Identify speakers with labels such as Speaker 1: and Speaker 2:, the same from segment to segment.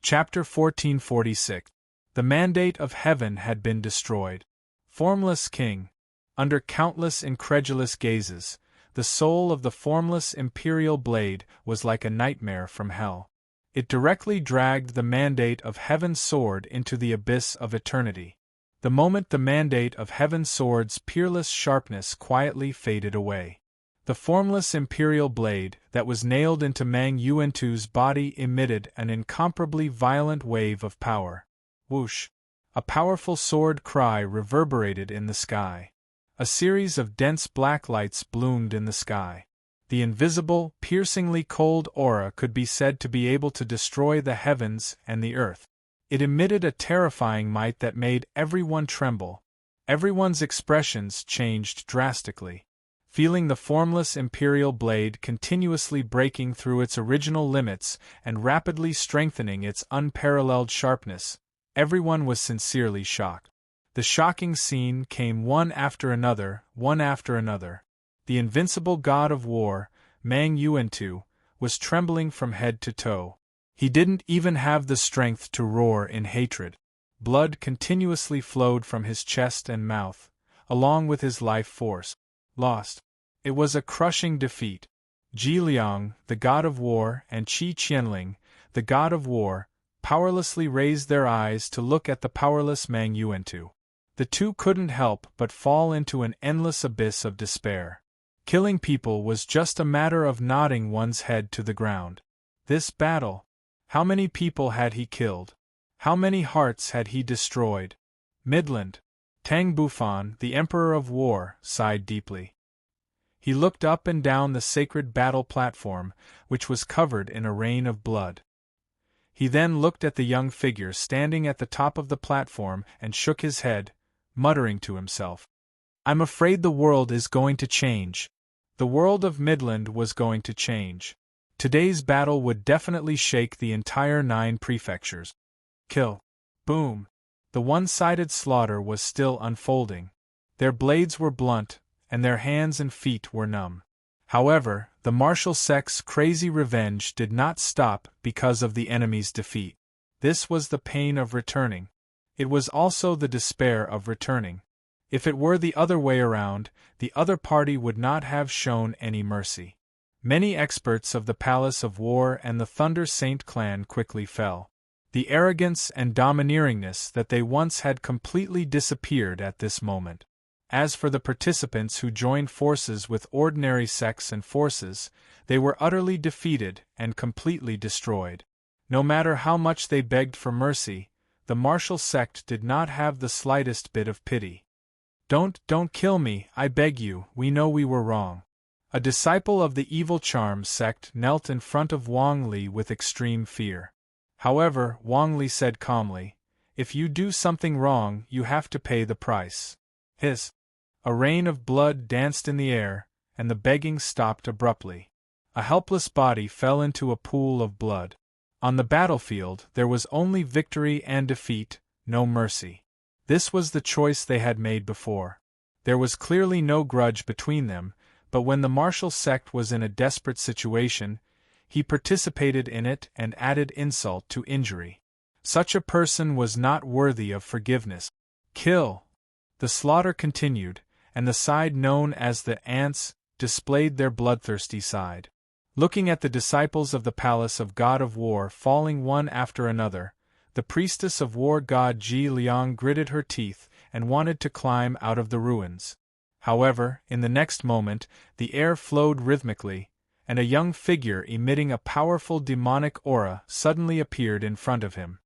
Speaker 1: Chapter 1446. The mandate of heaven had been destroyed. Formless king. Under countless incredulous gazes, the soul of the formless imperial blade was like a nightmare from hell. It directly dragged the mandate of heaven's sword into the abyss of eternity. The moment the mandate of heaven's sword's peerless sharpness quietly faded away, the formless imperial blade that was nailed into Mang Yuantu's body emitted an incomparably violent wave of power. Whoosh! A powerful sword cry reverberated in the sky. A series of dense black lights bloomed in the sky. The invisible, piercingly cold aura could be said to be able to destroy the heavens and the earth. It emitted a terrifying might that made everyone tremble. Everyone's expressions changed drastically. Feeling the formless imperial blade continuously breaking through its original limits and rapidly strengthening its unparalleled sharpness, everyone was sincerely shocked. The shocking scene came one after another, one after another. The invincible god of war, Mang Yuantu, was trembling from head to toe. He didn't even have the strength to roar in hatred. Blood continuously flowed from his chest and mouth, along with his life force. Lost. It was a crushing defeat. Ji Liang, the god of war, and Qi Qianling, the god of war, powerlessly raised their eyes to look at the powerless Mang Yuantu. The two couldn't help but fall into an endless abyss of despair. Killing people was just a matter of nodding one's head to the ground. This battle. How many people had he killed? How many hearts had he destroyed? Midland. Tang Bufan, the Emperor of War, sighed deeply. He looked up and down the sacred battle platform, which was covered in a rain of blood. He then looked at the young figure standing at the top of the platform and shook his head, muttering to himself. I'm afraid the world is going to change. The world of Midland was going to change. Today's battle would definitely shake the entire 9 prefectures. Kill. Boom. The one-sided slaughter was still unfolding. Their blades were blunt, and their hands and feet were numb. However, the martial sect's crazy revenge did not stop because of the enemy's defeat. This was the pain of returning. It was also the despair of returning. If it were the other way around, the other party would not have shown any mercy. Many experts of the Palace of War and the Thunder Saint clan quickly fell. The arrogance and domineeringness that they once had completely disappeared at this moment. As for the participants who joined forces with ordinary sects and forces, they were utterly defeated and completely destroyed. No matter how much they begged for mercy, the martial sect did not have the slightest bit of pity. Don't kill me, I beg you, we know we were wrong. A disciple of the evil charm sect knelt in front of Wang Li with extreme fear. However, Wang Li said calmly, if you do something wrong, you have to pay the price. A rain of blood danced in the air, and the begging stopped abruptly. A helpless body fell into a pool of blood. On the battlefield, there was only victory and defeat, no mercy. This was the choice they had made before. There was clearly no grudge between them, but when the martial sect was in a desperate situation, he participated in it and added insult to injury. Such a person was not worthy of forgiveness. Kill! The slaughter continued, and the side known as the Ants displayed their bloodthirsty side. Looking at the disciples of the Palace of God of War falling one after another, the priestess of war god Ji Liang gritted her teeth and wanted to climb out of the ruins. However, in the next moment, the air flowed rhythmically, and a young figure emitting a powerful demonic aura suddenly appeared in front of him.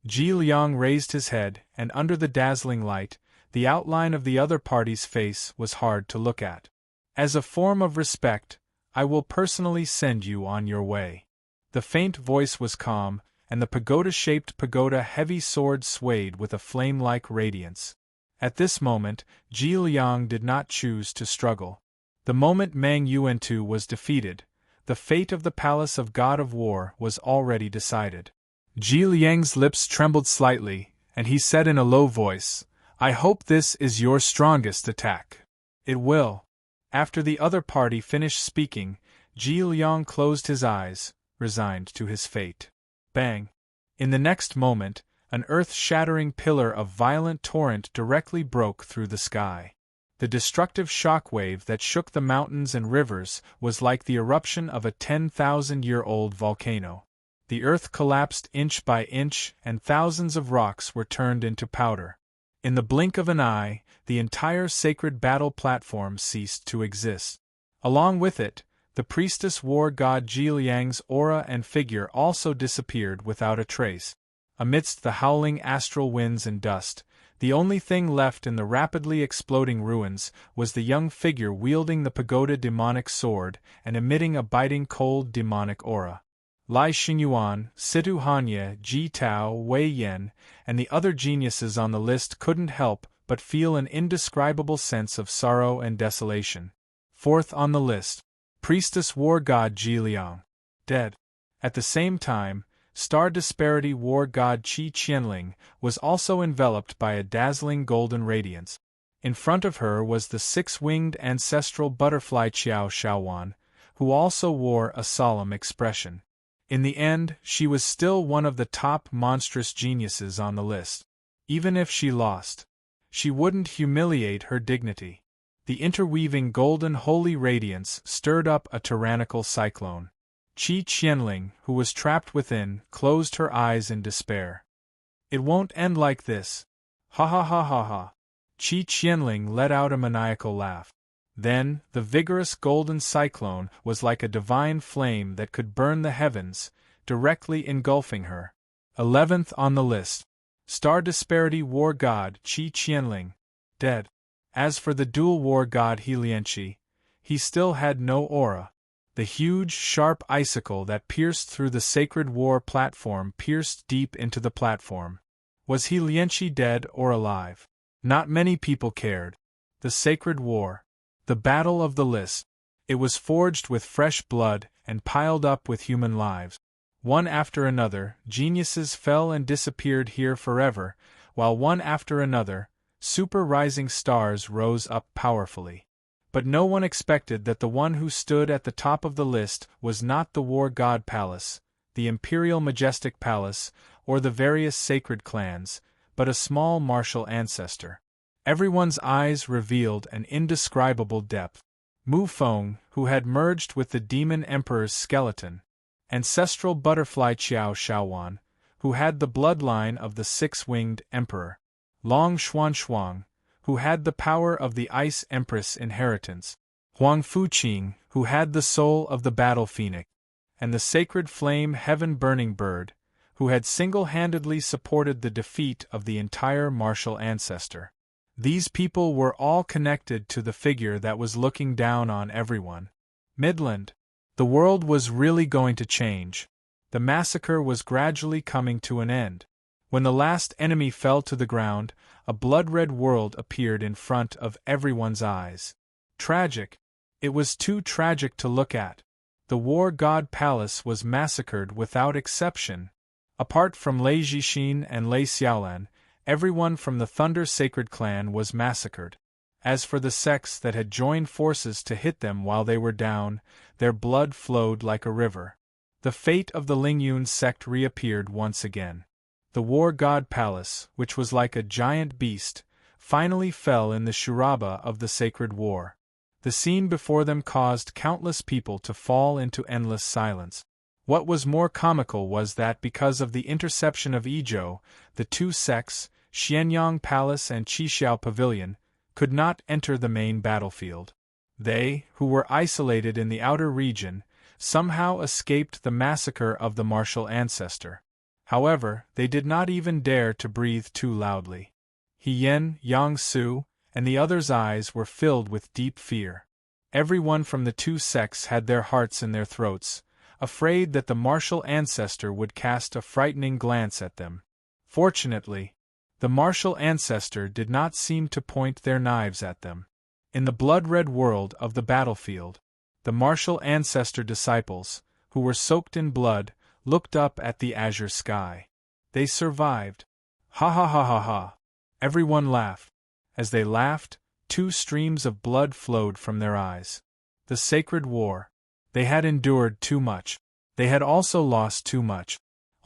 Speaker 1: Ji Liang raised his head, and under the dazzling light, the outline of the other party's face was hard to look at. As a form of respect, I will personally send you on your way. The faint voice was calm, and the pagoda-shaped pagoda heavy sword swayed with a flame-like radiance. At this moment, Ji Liang did not choose to struggle. The moment Mang Yuantu was defeated, the fate of the Palace of God of War was already decided. Ji Liang's lips trembled slightly, and he said in a low voice, I hope this is your strongest attack. It will. After the other party finished speaking, Ji Liang closed his eyes, resigned to his fate. Bang! In the next moment, an earth-shattering pillar of violent torrent directly broke through the sky. The destructive shockwave that shook the mountains and rivers was like the eruption of a 10,000-year-old volcano. The earth collapsed inch by inch, and thousands of rocks were turned into powder. In the blink of an eye, the entire sacred battle platform ceased to exist. Along with it, the priestess war god Zhiliang's aura and figure also disappeared without a trace. Amidst the howling astral winds and dust, the only thing left in the rapidly exploding ruins was the young figure wielding the pagoda demonic sword and emitting a biting cold demonic aura. Lai Xingyuan, Situ Hanye, Ji Tao, Wei Yan, and the other geniuses on the list couldn't help but feel an indescribable sense of sorrow and desolation. Fourth on the list, priestess war god Zhiliang, dead. At the same time, star disparity war god Qi Qianling was also enveloped by a dazzling golden radiance. In front of her was the six-winged ancestral butterfly Qiao Shaowan, who also wore a solemn expression. In the end, she was still one of the top monstrous geniuses on the list. Even if she lost, she wouldn't humiliate her dignity. The interweaving golden holy radiance stirred up a tyrannical cyclone. Qi Qianling, who was trapped within, closed her eyes in despair. It won't end like this. Ha ha ha ha ha. Qi Qianling let out a maniacal laugh. Then, the vigorous golden cyclone was like a divine flame that could burn the heavens, directly engulfing her. 11th on the list, star disparity war god Qi Qianling, dead. As for the dual war god Helianchi, he still had no aura. The huge, sharp icicle that pierced through the sacred war platform pierced deep into the platform. Was Helianchi dead or alive? Not many people cared. The sacred war. The battle of the list. It was forged with fresh blood and piled up with human lives. One after another, geniuses fell and disappeared here forever, while one after another, super rising stars rose up powerfully. But no one expected that the one who stood at the top of the list was not the war god palace, the imperial majestic palace, or the various sacred clans, but a small martial ancestor. Everyone's eyes revealed an indescribable depth. Mu Feng, who had merged with the demon emperor's skeleton. Ancestral butterfly Qiao Shaowan, who had the bloodline of the six-winged emperor. Long Xuan, who had the power of the ice empress inheritance. Huang Fuqing, who had the soul of the battle phoenix. And the sacred flame heaven-burning bird, who had single-handedly supported the defeat of the entire martial ancestor. These people were all connected to the figure that was looking down on everyone. Midland. The world was really going to change. The massacre was gradually coming to an end. When the last enemy fell to the ground, a blood-red world appeared in front of everyone's eyes. Tragic. It was too tragic to look at. The war god palace was massacred without exception. Apart from Lei Jixin and Lei Xiaolan, everyone from the Thunder Sacred clan was massacred. As for the sects that had joined forces to hit them while they were down, their blood flowed like a river. The fate of the Lingyun sect reappeared once again. The war god palace, which was like a giant beast, finally fell in the shuraba of the sacred war. The scene before them caused countless people to fall into endless silence. What was more comical was that because of the interception of Izhou, the two sects, Xianyang Palace and Qixiao Pavilion, could not enter the main battlefield. They, who were isolated in the outer region, somehow escaped the massacre of the martial ancestor. However, they did not even dare to breathe too loudly. He Yen, Yang Su, and the others' eyes were filled with deep fear. Everyone from the two sects had their hearts in their throats, afraid that the martial ancestor would cast a frightening glance at them. Fortunately, the martial ancestor did not seem to point their knives at them. In the blood-red world of the battlefield, the martial ancestor disciples, who were soaked in blood, looked up at the azure sky. They survived. Ha ha ha ha ha. Everyone laughed. As they laughed, two streams of blood flowed from their eyes. The sacred war. They had endured too much. They had also lost too much.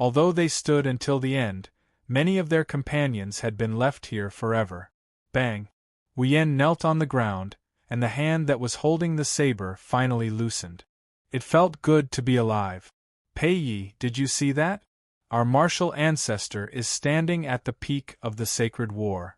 Speaker 1: Although they stood until the end, many of their companions had been left here forever. Bang! Wu Yen knelt on the ground, and the hand that was holding the saber finally loosened. It felt good to be alive. Pei Yi, did you see that? Our martial ancestor is standing at the peak of the sacred war.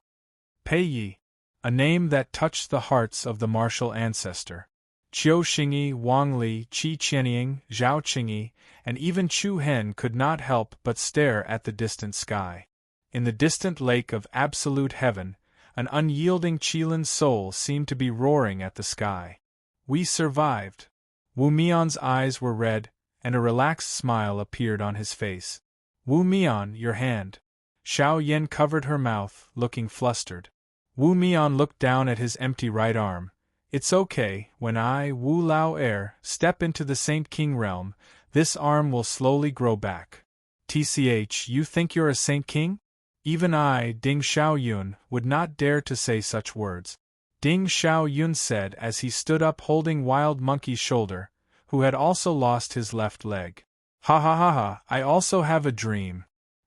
Speaker 1: Pei Yi, a name that touched the hearts of the martial ancestor. Qiu Xingyi, Wang Li, Qi Qianying, Zhao Qingyi, and even Chu Hen could not help but stare at the distant sky. In the distant lake of absolute heaven, an unyielding Qilin soul seemed to be roaring at the sky. We survived. Wu Mian's eyes were red, and a relaxed smile appeared on his face. Wu Mian, your hand. Xiao Yan covered her mouth, looking flustered. Wu Mian looked down at his empty right arm. It's okay, when I, Wu Lao Er, step into the Saint King realm, this arm will slowly grow back. TCH, you think you're a Saint King? Even I, Ding Xiaoyun, would not dare to say such words. Ding Xiaoyun said as he stood up holding Wild Monkey's shoulder, who had also lost his left leg. Ha ha ha ha, I also have a dream.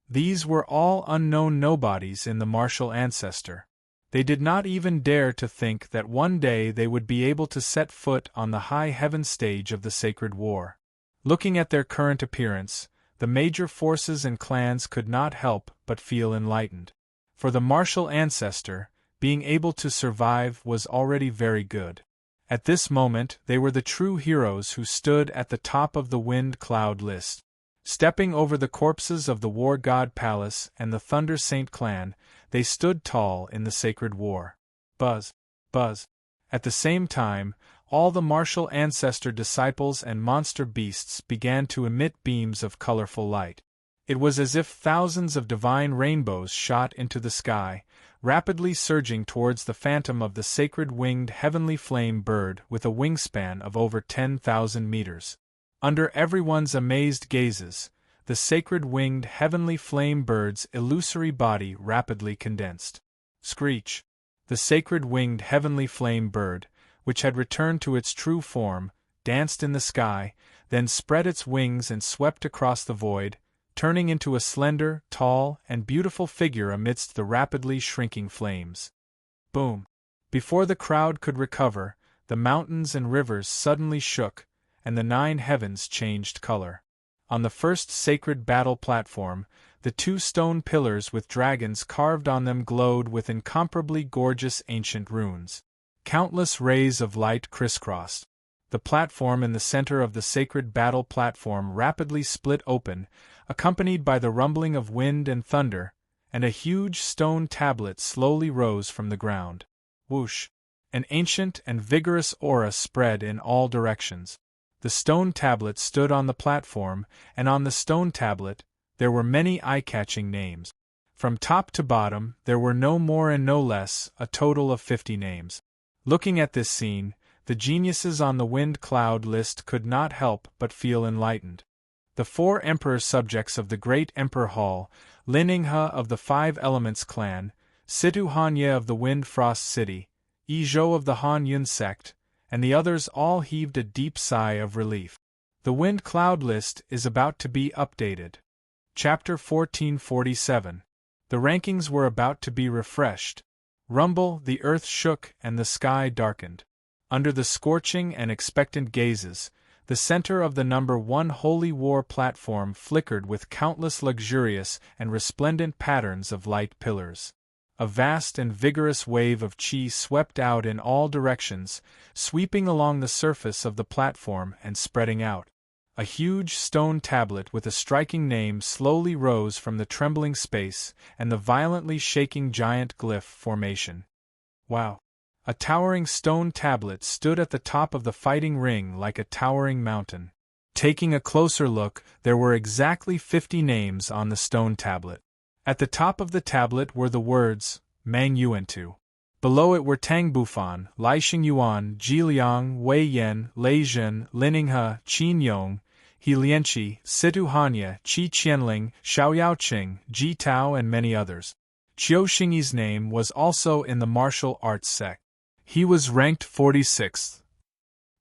Speaker 1: These were all unknown nobodies in the martial ancestor. They did not even dare to think that one day they would be able to set foot on the high heaven stage of the sacred war. Looking at their current appearance, the major forces and clans could not help but feel enlightened. For the martial ancestor, being able to survive was already very good. At this moment they were the true heroes who stood at the top of the wind cloud list. Stepping over the corpses of the War God Palace and the Thunder Saint clan, they stood tall in the sacred war. Buzz, buzz. At the same time, all the martial ancestor disciples and monster beasts began to emit beams of colorful light. It was as if thousands of divine rainbows shot into the sky, rapidly surging towards the phantom of the sacred winged heavenly flame bird with a wingspan of over 10,000 meters. Under everyone's amazed gazes, the sacred winged heavenly flame bird's illusory body rapidly condensed. Screech! The sacred winged heavenly flame bird, which had returned to its true form, danced in the sky, then spread its wings and swept across the void, turning into a slender, tall, and beautiful figure amidst the rapidly shrinking flames. Boom! Before the crowd could recover, the mountains and rivers suddenly shook, and the 9 heavens changed color. On the first sacred battle platform, the 2 stone pillars with dragons carved on them glowed with incomparably gorgeous ancient runes. Countless rays of light crisscrossed. The platform in the center of the sacred battle platform rapidly split open, accompanied by the rumbling of wind and thunder, and a huge stone tablet slowly rose from the ground. Whoosh! An ancient and vigorous aura spread in all directions. The stone tablet stood on the platform, and on the stone tablet, there were many eye-catching names. From top to bottom, there were no more and no less, a total of 50 names. Looking at this scene, the geniuses on the wind cloud list could not help but feel enlightened. The 4 emperor subjects of the great Emperor Hall, Lin Yinghe of the 5 Elements clan, Situ Hanye of the Wind Frost City, Yi Zhou of the Han Yun sect, and the others all heaved a deep sigh of relief. The wind cloud list is about to be updated. Chapter 1447. The rankings were about to be refreshed. Rumble, the earth shook and the sky darkened. Under the scorching and expectant gazes, the center of the number 1 Holy War platform flickered with countless luxurious and resplendent patterns of light pillars. A vast and vigorous wave of qi swept out in all directions, sweeping along the surface of the platform and spreading out. A huge stone tablet with a striking name slowly rose from the trembling space and the violently shaking giant glyph formation. Wow! A towering stone tablet stood at the top of the fighting ring like a towering mountain. Taking a closer look, there were exactly 50 names on the stone tablet. At the top of the tablet were the words, Mang Yuantu. Below it were Tang Bufan, Lai Xingyuan, Ji Liang, Wei Yan, Lei Zhen, Lin Yinghe, Qin Yong, He Lianqi, Situ Hanye, Qi Qianling, Xiao Yaoqing, Ji Tao and many others. Qiu Xingyi's name was also in the martial arts sect. He was ranked 46th.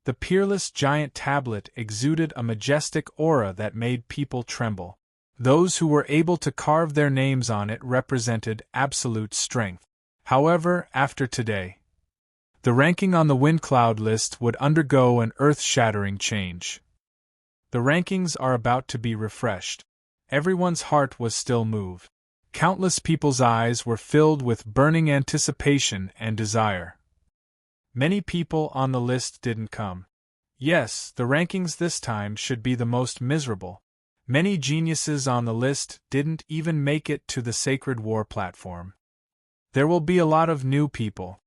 Speaker 1: The peerless giant tablet exuded a majestic aura that made people tremble. Those who were able to carve their names on it represented absolute strength. However, after today, the ranking on the wind cloud list would undergo an earth-shattering change. The rankings are about to be refreshed. Everyone's heart was still moved. Countless people's eyes were filled with burning anticipation and desire. Many people on the list didn't come. Yes, the rankings this time should be the most miserable. Many geniuses on the list didn't even make it to the Sacred War platform. There will be a lot of new people.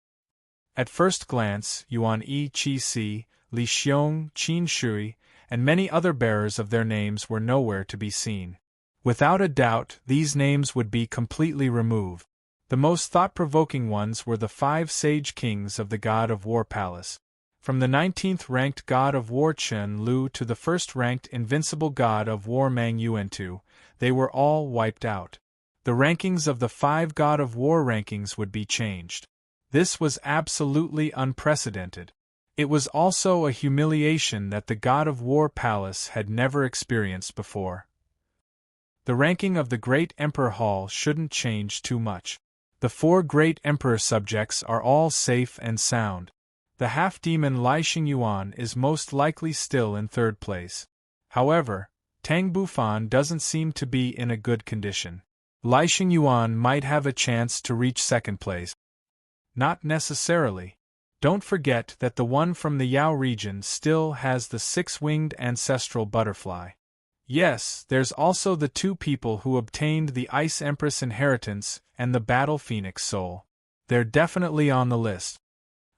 Speaker 1: At first glance, Yuan Yi Qi, Li Xiong, Qin Shui, and many other bearers of their names were nowhere to be seen. Without a doubt, these names would be completely removed. The most thought-provoking ones were the 5 sage kings of the God of War Palace. From the 19th-ranked God of War Chen Lu to the 1st-ranked invincible God of War Mang Yuantu, they were all wiped out. The rankings of the 5 God of War rankings would be changed. This was absolutely unprecedented. It was also a humiliation that the God of War Palace had never experienced before. The ranking of the Great Emperor Hall shouldn't change too much. The 4 Great Emperor subjects are all safe and sound. The half-demon Lai Xingyuan is most likely still in 3rd place. However, Tang Bufan doesn't seem to be in a good condition. Lai Xingyuan might have a chance to reach 2nd place. Not necessarily. Don't forget that the one from the Yao region still has the 6-winged ancestral butterfly. Yes, there's also the 2 people who obtained the Ice Empress inheritance and the Battle Phoenix soul. They're definitely on the list.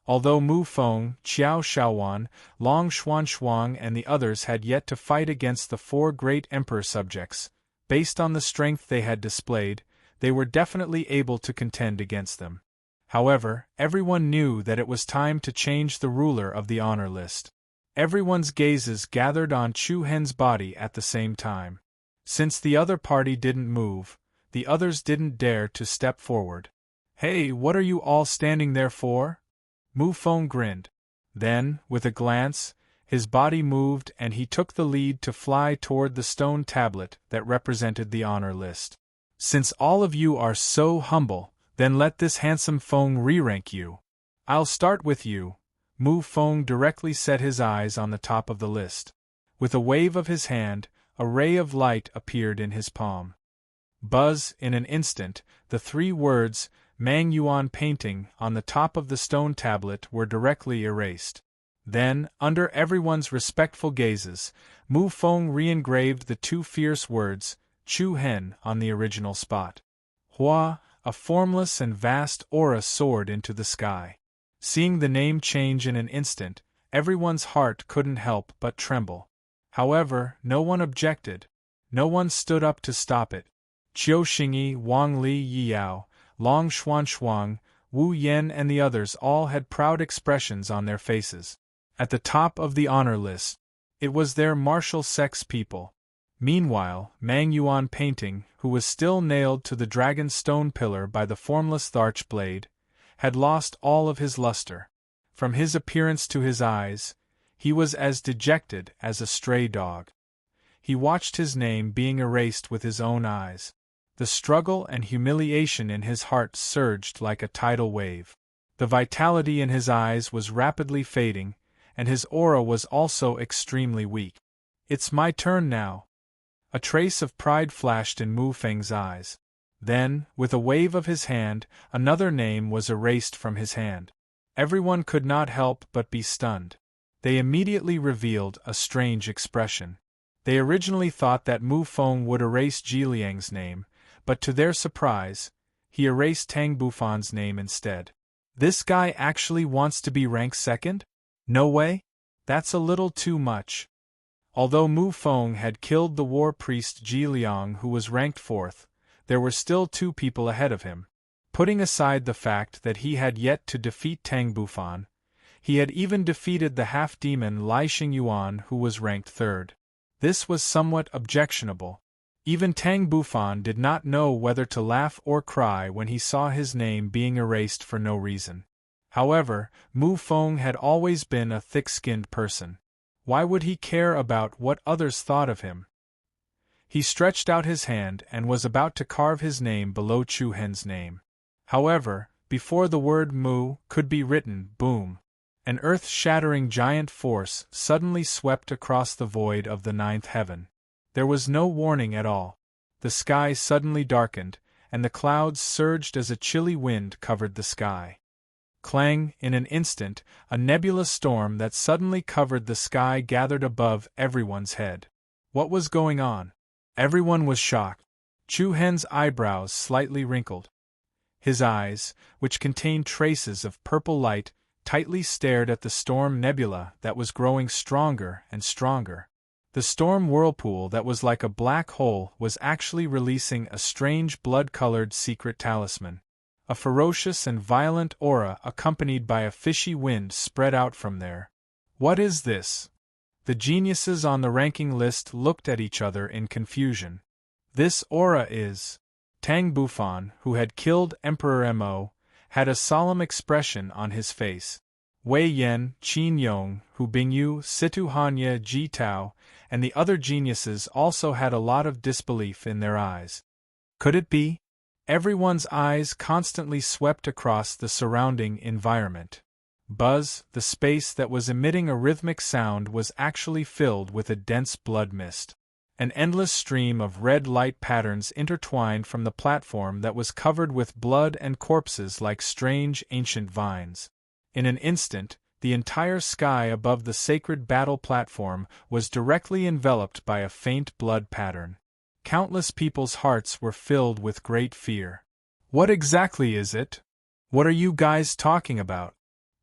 Speaker 1: Although Mu Feng, Qiao Shaowan, Long Xuanshuang and the others had yet to fight against the 4 Great Emperor subjects, based on the strength they had displayed, they were definitely able to contend against them. However, everyone knew that it was time to change the ruler of the honor list. Everyone's gazes gathered on Chu Hen's body at the same time. Since the other party didn't move, the others didn't dare to step forward. "Hey, what are you all standing there for?" Mu Feng grinned. Then, with a glance, his body moved and he took the lead to fly toward the stone tablet that represented the honor list. "Since all of you are so humble, then let this handsome Feng re-rank you. I'll start with you." Mu Feng directly set his eyes on the top of the list. With a wave of his hand, a ray of light appeared in his palm. Buzz, in an instant, the 3 words, Mang Yuan painting, on the top of the stone tablet were directly erased. Then, under everyone's respectful gazes, Mu Feng re-engraved the 2 fierce words, Chu Hen, on the original spot. Hua, a formless and vast aura soared into the sky. Seeing the name change in an instant, everyone's heart couldn't help but tremble. However, no one objected. No one stood up to stop it. Qiu Xingyi, Wang Li Yiyao, Long Xuanshuang, Wu Yan and the others all had proud expressions on their faces. At the top of the honor list, it was their martial sex people. Meanwhile, Mang Yuan painting, who was still nailed to the dragon's stone pillar by the formless Tharch blade, had lost all of his luster. From his appearance to his eyes, he was as dejected as a stray dog. He watched his name being erased with his own eyes. The struggle and humiliation in his heart surged like a tidal wave. The vitality in his eyes was rapidly fading, and his aura was also extremely weak. "It's my turn now." A trace of pride flashed in Mu Feng's eyes. Then, with a wave of his hand, another name was erased from his hand. Everyone could not help but be stunned. They immediately revealed a strange expression. They originally thought that Mu Feng would erase Ji Liang's name, but to their surprise, he erased Tang Bufan's name instead. This guy actually wants to be ranked 2nd? No way? That's a little too much. Although Mu Feng had killed the war priest Ji Liang who was ranked 4th, there were still 2 people ahead of him. Putting aside the fact that he had yet to defeat Tang Bufan, he had even defeated the half-demon Lai Xingyuan who was ranked 3rd. This was somewhat objectionable. Even Tang Bufan did not know whether to laugh or cry when he saw his name being erased for no reason. However, Mu Feng had always been a thick-skinned person. Why would he care about what others thought of him? He stretched out his hand and was about to carve his name below Chu Hen's name. However, before the word Mu could be written, boom! An earth-shattering giant force suddenly swept across the void of the ninth heaven. There was no warning at all. The sky suddenly darkened, and the clouds surged as a chilly wind covered the sky. Clang! In an instant, a nebulous storm that suddenly covered the sky gathered above everyone's head. What was going on? Everyone was shocked. Chu Hen's eyebrows slightly wrinkled. His eyes, which contained traces of purple light, tightly stared at the storm nebula that was growing stronger and stronger. The storm whirlpool that was like a black hole was actually releasing a strange blood-colored secret talisman. A ferocious and violent aura accompanied by a fishy wind spread out from there. What is this? The geniuses on the ranking list looked at each other in confusion. This aura is... Tang Bufan, who had killed Emperor Mo, had a solemn expression on his face. Wei Yan, Qin Yong, Hu Bingyu, Situ Hanya, Ji Tao, and the other geniuses also had a lot of disbelief in their eyes. Could it be? Everyone's eyes constantly swept across the surrounding environment. Buzz, the space that was emitting a rhythmic sound, was actually filled with a dense blood mist. An endless stream of red light patterns intertwined from the platform that was covered with blood and corpses like strange ancient vines. In an instant, the entire sky above the sacred battle platform was directly enveloped by a faint blood pattern. Countless people's hearts were filled with great fear. What exactly is it? What are you guys talking about?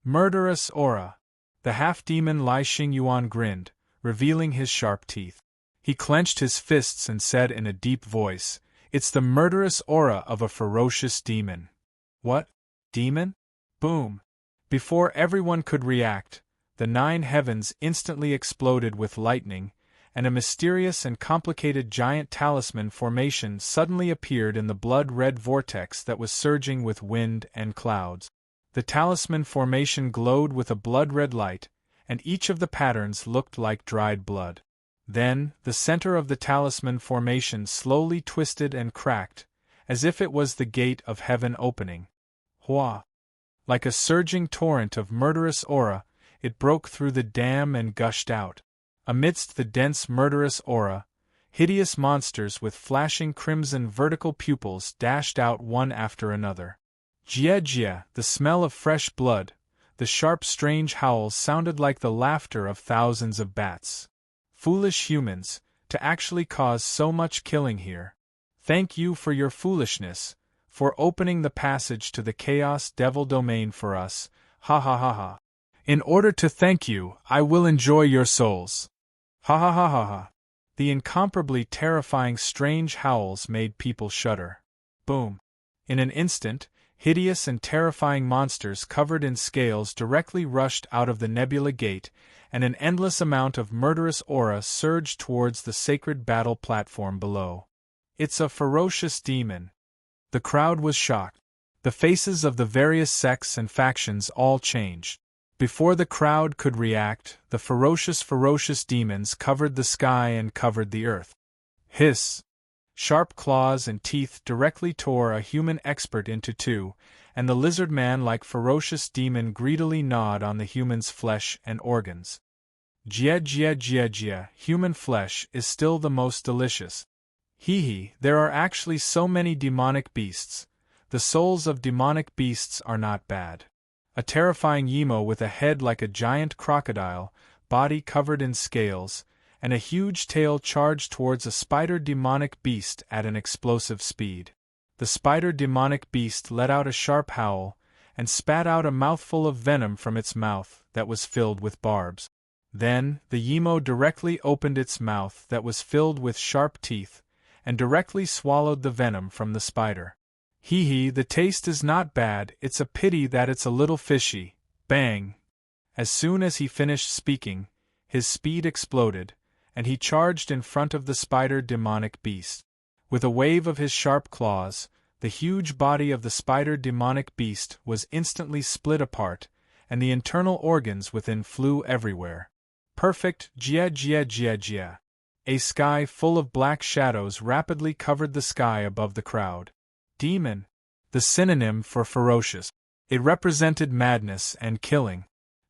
Speaker 1: Murderous aura. The half-demon Lai Xingyuan grinned, revealing his sharp teeth. He clenched his fists and said in a deep voice, "It's the murderous aura of a ferocious demon." What? Demon? Boom! Before everyone could react, the nine heavens instantly exploded with lightning, and a mysterious and complicated giant talisman formation suddenly appeared in the blood-red vortex that was surging with wind and clouds. The talisman formation glowed with a blood-red light, and each of the patterns looked like dried blood. Then, the center of the talisman formation slowly twisted and cracked, as if it was the gate of heaven opening. Hua! Like a surging torrent of murderous aura, it broke through the dam and gushed out. Amidst the dense murderous aura, hideous monsters with flashing crimson vertical pupils dashed out one after another. Jia jia, the smell of fresh blood, the sharp strange howls sounded like the laughter of thousands of bats. Foolish humans, to actually cause so much killing here. Thank you for your foolishness, for opening the passage to the Chaos Devil domain for us, ha ha ha ha. In order to thank you, I will enjoy your souls. Ha ha ha ha ha. The incomparably terrifying strange howls made people shudder. Boom. In an instant, hideous and terrifying monsters covered in scales directly rushed out of the nebula gate, and an endless amount of murderous aura surged towards the sacred battle platform below. It's a ferocious demon. The crowd was shocked. The faces of the various sects and factions all changed. Before the crowd could react, the ferocious demons covered the sky and covered the earth. Hiss! Sharp claws and teeth directly tore a human expert into two, and the lizard man-like ferocious demon greedily gnawed on the human's flesh and organs. Jia jia jia jia, human flesh is still the most delicious. Hee hee, there are actually so many demonic beasts. The souls of demonic beasts are not bad. A terrifying Yimo with a head like a giant crocodile, body covered in scales, and a huge tail charged towards a spider demonic beast at an explosive speed. The spider demonic beast let out a sharp howl, and spat out a mouthful of venom from its mouth that was filled with barbs. Then, the Yimo directly opened its mouth that was filled with sharp teeth, and directly swallowed the venom from the spider. Hee hee, the taste is not bad, it's a pity that it's a little fishy. Bang! As soon as he finished speaking, his speed exploded, and he charged in front of the spider demonic beast. With a wave of his sharp claws, the huge body of the spider demonic beast was instantly split apart, and the internal organs within flew everywhere. Perfect, jia jia jia jia. A sky full of black shadows rapidly covered the sky above the crowd. Demon, the synonym for ferocious. It represented madness and killing.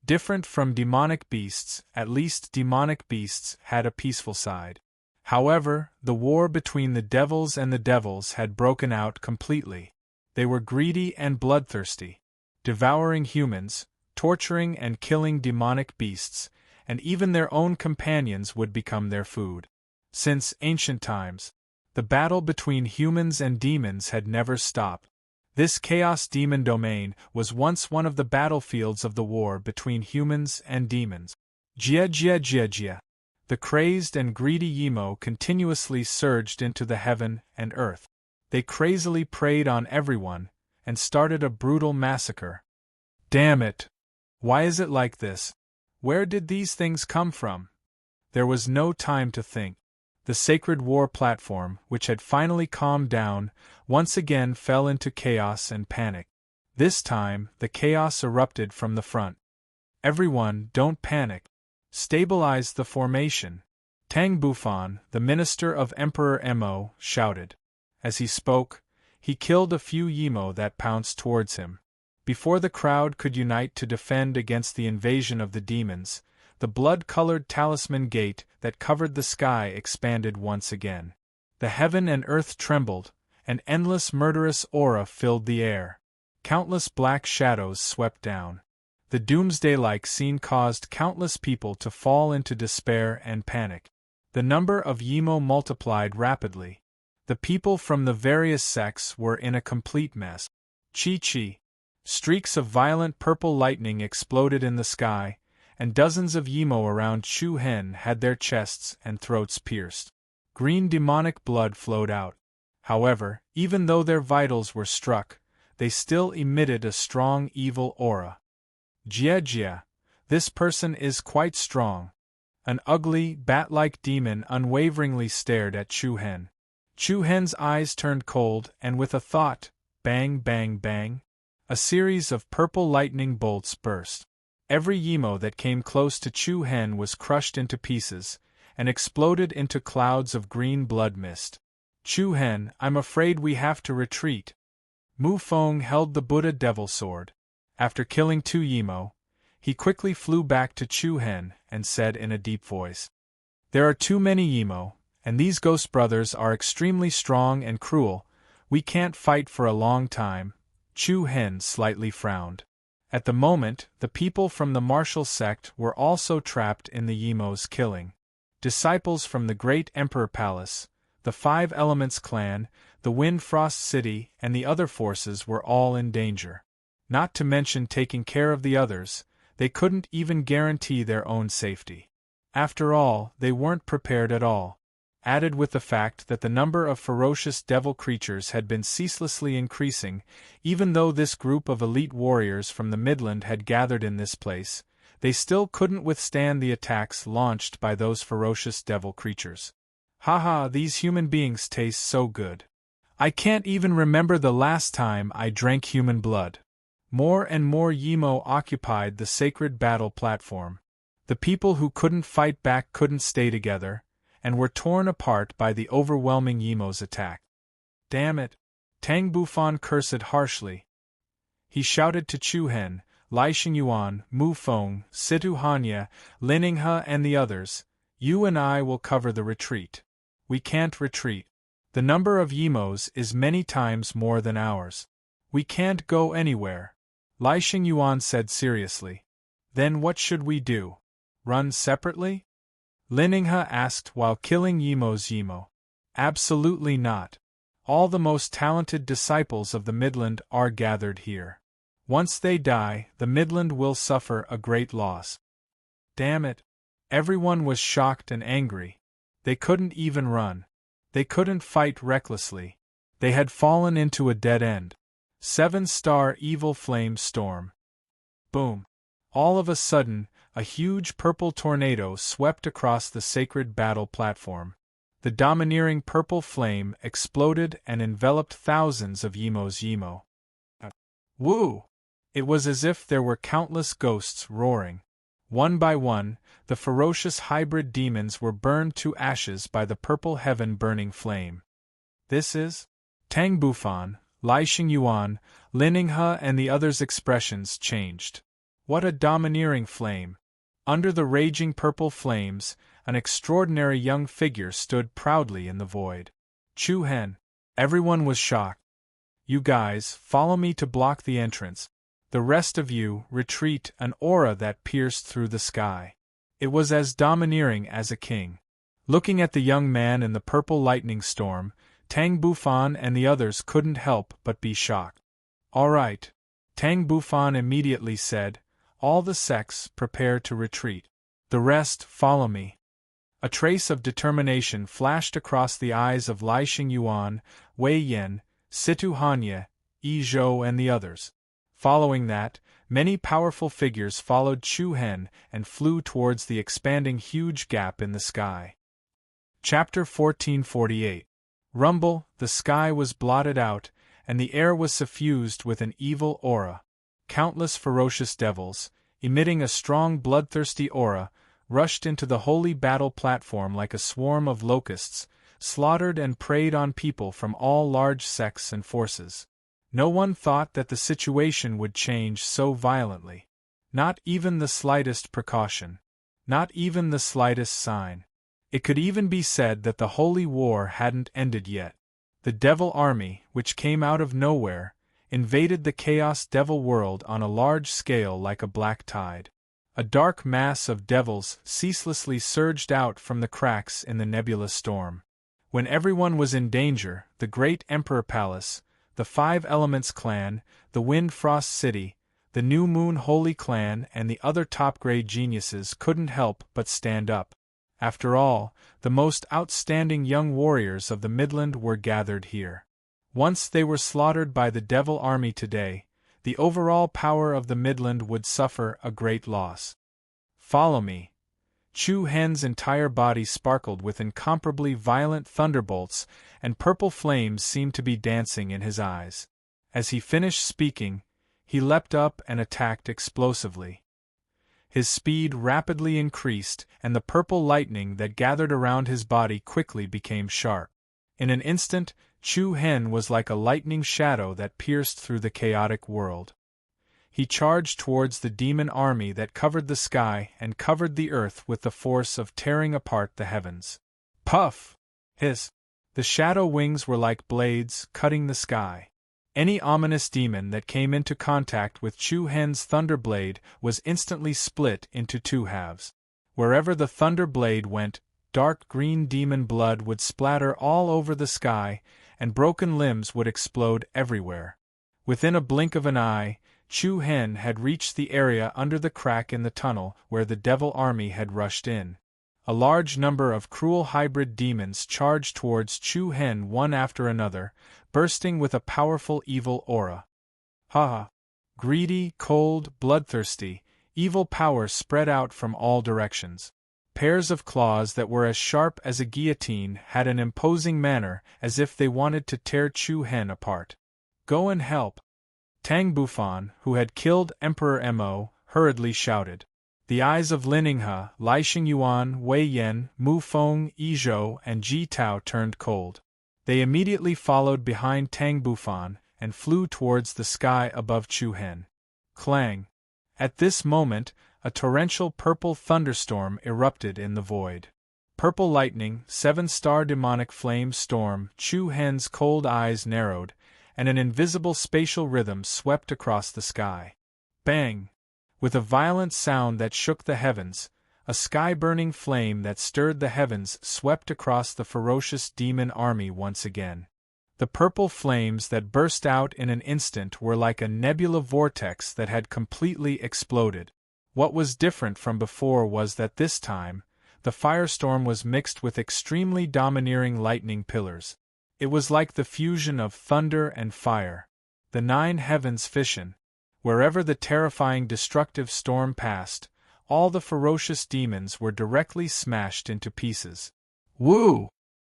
Speaker 1: Different from demonic beasts, at least demonic beasts had a peaceful side. However, the war between the devils and the devils had broken out completely. They were greedy and bloodthirsty, devouring humans, torturing and killing demonic beasts, and even their own companions would become their food. Since ancient times, the battle between humans and demons had never stopped. This chaos demon domain was once one of the battlefields of the war between humans and demons. Jia. The crazed and greedy Yimo continuously surged into the heaven and earth. They crazily preyed on everyone, and started a brutal massacre. Damn it! Why is it like this? Where did these things come from? There was no time to think. The sacred war platform, which had finally calmed down, once again fell into chaos and panic. This time, the chaos erupted from the front. Everyone, don't panic. Stabilize the formation. Tang Bufan, the minister of Emperor Mo, shouted. As he spoke, he killed a few Yimo that pounced towards him. Before the crowd could unite to defend against the invasion of the demons, the blood-colored talisman gate that covered the sky expanded once again. The heaven and earth trembled, an endless murderous aura filled the air. Countless black shadows swept down. The doomsday-like scene caused countless people to fall into despair and panic. The number of Yimo multiplied rapidly. The people from the various sects were in a complete mess. Chi. Streaks of violent purple lightning exploded in the sky, and dozens of Yimo around Chu Hen had their chests and throats pierced. Green demonic blood flowed out. However, even though their vitals were struck, they still emitted a strong evil aura. Jia, this person is quite strong. An ugly, bat-like demon unwaveringly stared at Chu Hen. Chu Hen's eyes turned cold, and with a thought, bang bang bang, a series of purple lightning bolts burst. Every Yimo that came close to Chu Hen was crushed into pieces, and exploded into clouds of green blood mist. Chu Hen, I'm afraid we have to retreat. Mu Feng held the Buddha Devil Sword. After killing 2 Yimo, he quickly flew back to Chu Hen and said in a deep voice, There are too many Yimo, and these ghost brothers are extremely strong and cruel. We can't fight for a long time. Chu Hen slightly frowned. At the moment, the people from the martial sect were also trapped in the Yimo's killing. Disciples from the Great Emperor Palace, the 5 Elements clan, the Wind Frost City, and the other forces were all in danger. Not to mention taking care of the others, they couldn't even guarantee their own safety. After all, they weren't prepared at all. Added with the fact that the number of ferocious devil creatures had been ceaselessly increasing, even though this group of elite warriors from the Midland had gathered in this place, they still couldn't withstand the attacks launched by those ferocious devil creatures. Haha, these human beings taste so good. I can't even remember the last time I drank human blood. More and more Yimo occupied the sacred battle platform. The people who couldn't fight back couldn't stay together, and were torn apart by the overwhelming Yimo's attack. Damn it! Tang Bufan cursed harshly. He shouted to Chu Hen, Lai Xingyuan, Mu Feng, Situ Hanya, Lininghe and the others, you and I will cover the retreat. We can't retreat. The number of Yimos is many times more than ours. We can't go anywhere. Lai Xingyuan said seriously. Then what should we do? Run separately? Lininghe asked while killing Yimo's Yimo. Absolutely not. All the most talented disciples of the Midland are gathered here. Once they die, the Midland will suffer a great loss. Damn it! Everyone was shocked and angry. They couldn't even run. They couldn't fight recklessly. They had fallen into a dead end. 7-star evil flame storm. Boom! All of a sudden, a huge purple tornado swept across the sacred battle platform. The domineering purple flame exploded and enveloped thousands of Yimo's Yimo. Woo! It was as if there were countless ghosts roaring. One by one, the ferocious hybrid demons were burned to ashes by the purple heaven-burning flame. This is Tang Bufan, Lai Xingyuan, Lin Yinghe and the others' expressions changed. What a domineering flame! Under the raging purple flames, an extraordinary young figure stood proudly in the void. Chu Hen. Everyone was shocked. You guys, follow me to block the entrance. The rest of you, retreat, an aura that pierced through the sky. It was as domineering as a king. Looking at the young man in the purple lightning storm, Tang Bufan and the others couldn't help but be shocked. All right, Tang Bufan immediately said, all the sects prepare to retreat. The rest follow me. A trace of determination flashed across the eyes of Lai Xingyuan, Wei Yan, Situ Hanye, Yi Zhou and the others. Following that, many powerful figures followed Chu Hen and flew towards the expanding huge gap in the sky. Chapter 1448. Rumble, the sky was blotted out, and the air was suffused with an evil aura. Countless ferocious devils, emitting a strong bloodthirsty aura, rushed into the holy battle platform like a swarm of locusts, slaughtered and preyed on people from all large sects and forces. No one thought that the situation would change so violently. Not even the slightest precaution. Not even the slightest sign. It could even be said that the holy war hadn't ended yet. The devil army, which came out of nowhere, invaded the chaos devil world on a large scale like a black tide. A dark mass of devils ceaselessly surged out from the cracks in the nebulous storm. When everyone was in danger, the great Emperor Palace, the Five Elements Clan, the Wind Frost City, the New Moon Holy Clan and the other top-grade geniuses couldn't help but stand up. After all, the most outstanding young warriors of the Midland were gathered here. Once they were slaughtered by the devil army today, the overall power of the Midland would suffer a great loss. Follow me. Chu Hen's entire body sparkled with incomparably violent thunderbolts, and purple flames seemed to be dancing in his eyes. As he finished speaking, he leapt up and attacked explosively. His speed rapidly increased, and the purple lightning that gathered around his body quickly became sharp. In an instant, Chu Hen was like a lightning shadow that pierced through the chaotic world. He charged towards the demon army that covered the sky and covered the earth with the force of tearing apart the heavens. Puff! Hiss! The shadow wings were like blades, cutting the sky. Any ominous demon that came into contact with Chu Hen's thunderblade was instantly split into two halves. Wherever the thunderblade went, dark green demon blood would splatter all over the sky, and broken limbs would explode everywhere. Within a blink of an eye, Chu Hen had reached the area under the crack in the tunnel where the devil army had rushed in. A large number of cruel hybrid demons charged towards Chu Hen one after another, bursting with a powerful evil aura. Ha! Greedy, cold, bloodthirsty, evil power spread out from all directions. Pairs of claws that were as sharp as a guillotine had an imposing manner as if they wanted to tear Chu Hen apart. Go and help! Tang Bufan, who had killed Emperor Mo, hurriedly shouted. The eyes of Lin Yinghe, Lai Xingyuan, Wei Yan, Mu Feng, Yi Zhou, and Ji Tao turned cold. They immediately followed behind Tang Bufan and flew towards the sky above Chu Hen. Clang! At this moment, a torrential purple thunderstorm erupted in the void. Purple lightning, seven-star demonic flame storm, Chu Hen's cold eyes narrowed, and an invisible spatial rhythm swept across the sky. Bang! With a violent sound that shook the heavens, a sky-burning flame that stirred the heavens swept across the ferocious demon army once again. The purple flames that burst out in an instant were like a nebula vortex that had completely exploded. What was different from before was that this time, the firestorm was mixed with extremely domineering lightning pillars. It was like the fusion of thunder and fire. The nine heavens fission. Wherever the terrifying destructive storm passed, all the ferocious demons were directly smashed into pieces. Woo!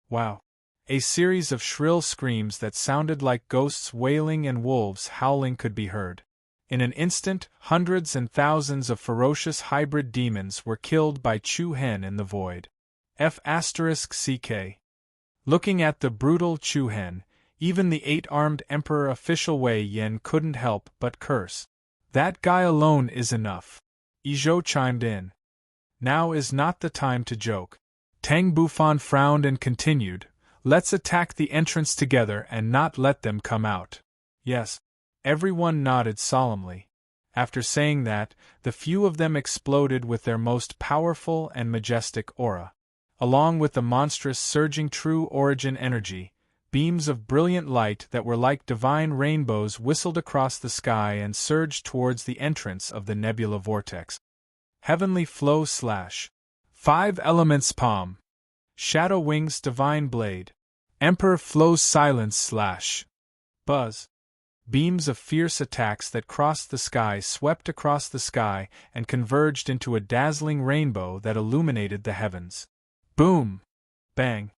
Speaker 1: Wow! A series of shrill screams that sounded like ghosts wailing and wolves howling could be heard. In an instant, hundreds and thousands of ferocious hybrid demons were killed by Chu Hen in the void. F***CK. Looking at the brutal Chu Hen, even the 8-armed Emperor official Wei Yan couldn't help but curse. That guy alone is enough. Izhou chimed in. Now is not the time to joke. Tang Bufan frowned and continued, let's attack the entrance together and not let them come out. Yes. Everyone nodded solemnly. After saying that, the few of them exploded with their most powerful and majestic aura. Along with the monstrous surging true origin energy, beams of brilliant light that were like divine rainbows whistled across the sky and surged towards the entrance of the nebula vortex. Heavenly Flow / 5 Elements Palm. Shadow Wings Divine Blade. Emperor Flow's Silence / Buzz. Beams of fierce attacks that crossed the sky swept across the sky and converged into a dazzling rainbow that illuminated the heavens. Boom! Bang!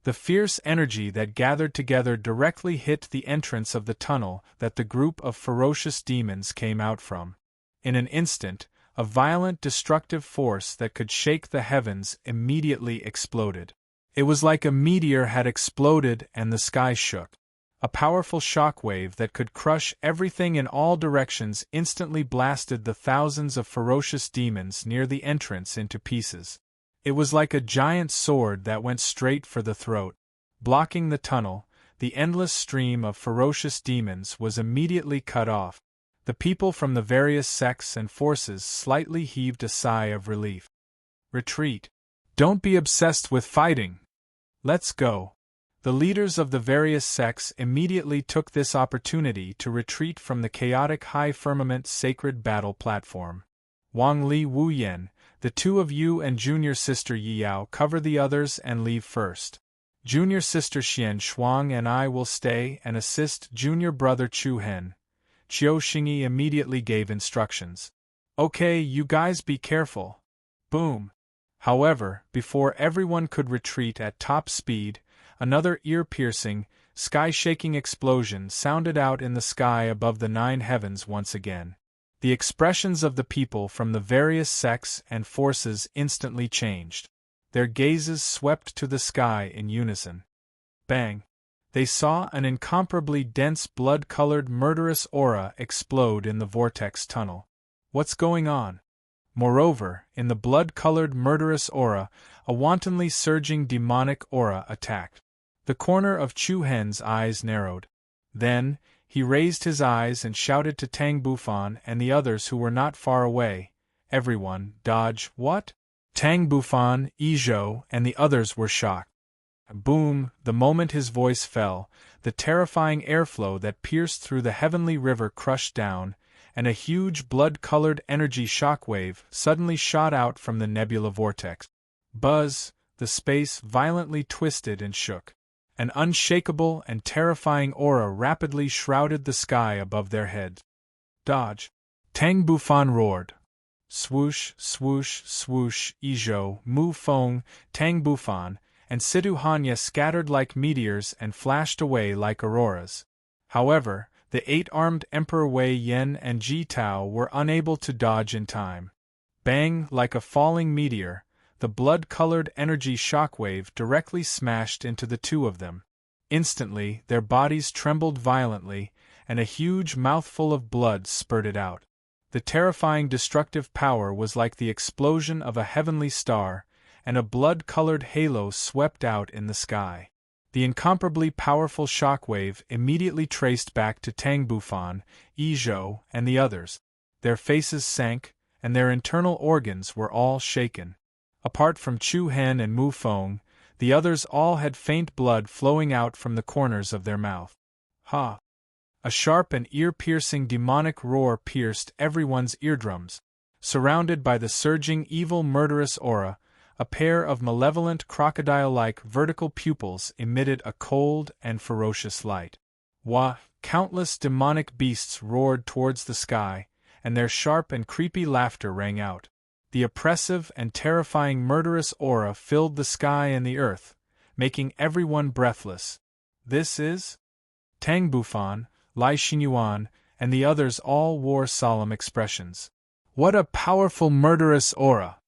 Speaker 1: The fierce energy that gathered together directly hit the entrance of the tunnel that the group of ferocious demons came out from. In an instant, a violent destructive force that could shake the heavens immediately exploded. It was like a meteor had exploded and the sky shook. A powerful shockwave that could crush everything in all directions instantly blasted the thousands of ferocious demons near the entrance into pieces. It was like a giant sword that went straight for the throat. Blocking the tunnel, the endless stream of ferocious demons was immediately cut off. The people from the various sects and forces slightly heaved a sigh of relief. Retreat. Don't be obsessed with fighting. Let's go. The leaders of the various sects immediately took this opportunity to retreat from the chaotic high firmament sacred battle platform. Wang Li Wu Yen, the two of you and junior sister Yi Yao cover the others and leave first. Junior sister Xian Shuang and I will stay and assist junior brother Chu Hen. Qiu Xingyi immediately gave instructions. Okay, you guys be careful. Boom. However, before everyone could retreat at top speed, another ear-piercing, sky-shaking explosion sounded out in the sky above the 9 heavens once again. The expressions of the people from the various sects and forces instantly changed. Their gazes swept to the sky in unison. Bang! They saw an incomparably dense blood-colored murderous aura explode in the vortex tunnel. What's going on? Moreover, in the blood-colored murderous aura, a wantonly surging demonic aura attacked. The corner of Chu Hen's eyes narrowed. Then, he raised his eyes and shouted to Tang Bufan and the others who were not far away. Everyone, dodge, what? Tang Bufan, Izhou, and the others were shocked. Boom! The moment his voice fell, the terrifying airflow that pierced through the heavenly river crushed down, and a huge blood-colored energy shockwave suddenly shot out from the nebula vortex. Buzz! The space violently twisted and shook. An unshakable and terrifying aura rapidly shrouded the sky above their heads. Dodge! Tang Bufan roared. Swoosh, swoosh, swoosh, Izhou, Mu Feng, Tang Bufan, and Situ Hanya scattered like meteors and flashed away like auroras. However, the 8-armed Emperor Wei Yan and Ji Tao were unable to dodge in time. Bang! Like a falling meteor, the blood-colored energy shockwave directly smashed into the two of them. Instantly, their bodies trembled violently, and a huge mouthful of blood spurted out. The terrifying destructive power was like the explosion of a heavenly star, and a blood-colored halo swept out in the sky. The incomparably powerful shockwave immediately traced back to Tang Bufan, Izhou, and the others. Their faces sank, and their internal organs were all shaken. Apart from Chu Hen and Mu Feng, the others all had faint blood flowing out from the corners of their mouth. Ha! A sharp and ear-piercing demonic roar pierced everyone's eardrums. Surrounded by the surging evil murderous aura, a pair of malevolent crocodile-like vertical pupils emitted a cold and ferocious light. Wah! Countless demonic beasts roared towards the sky, and their sharp and creepy laughter rang out. The oppressive and terrifying murderous aura filled the sky and the earth, making everyone breathless. This is? Tang Bufan, Lai Xinyuan, and the others all wore solemn expressions. What a powerful murderous aura!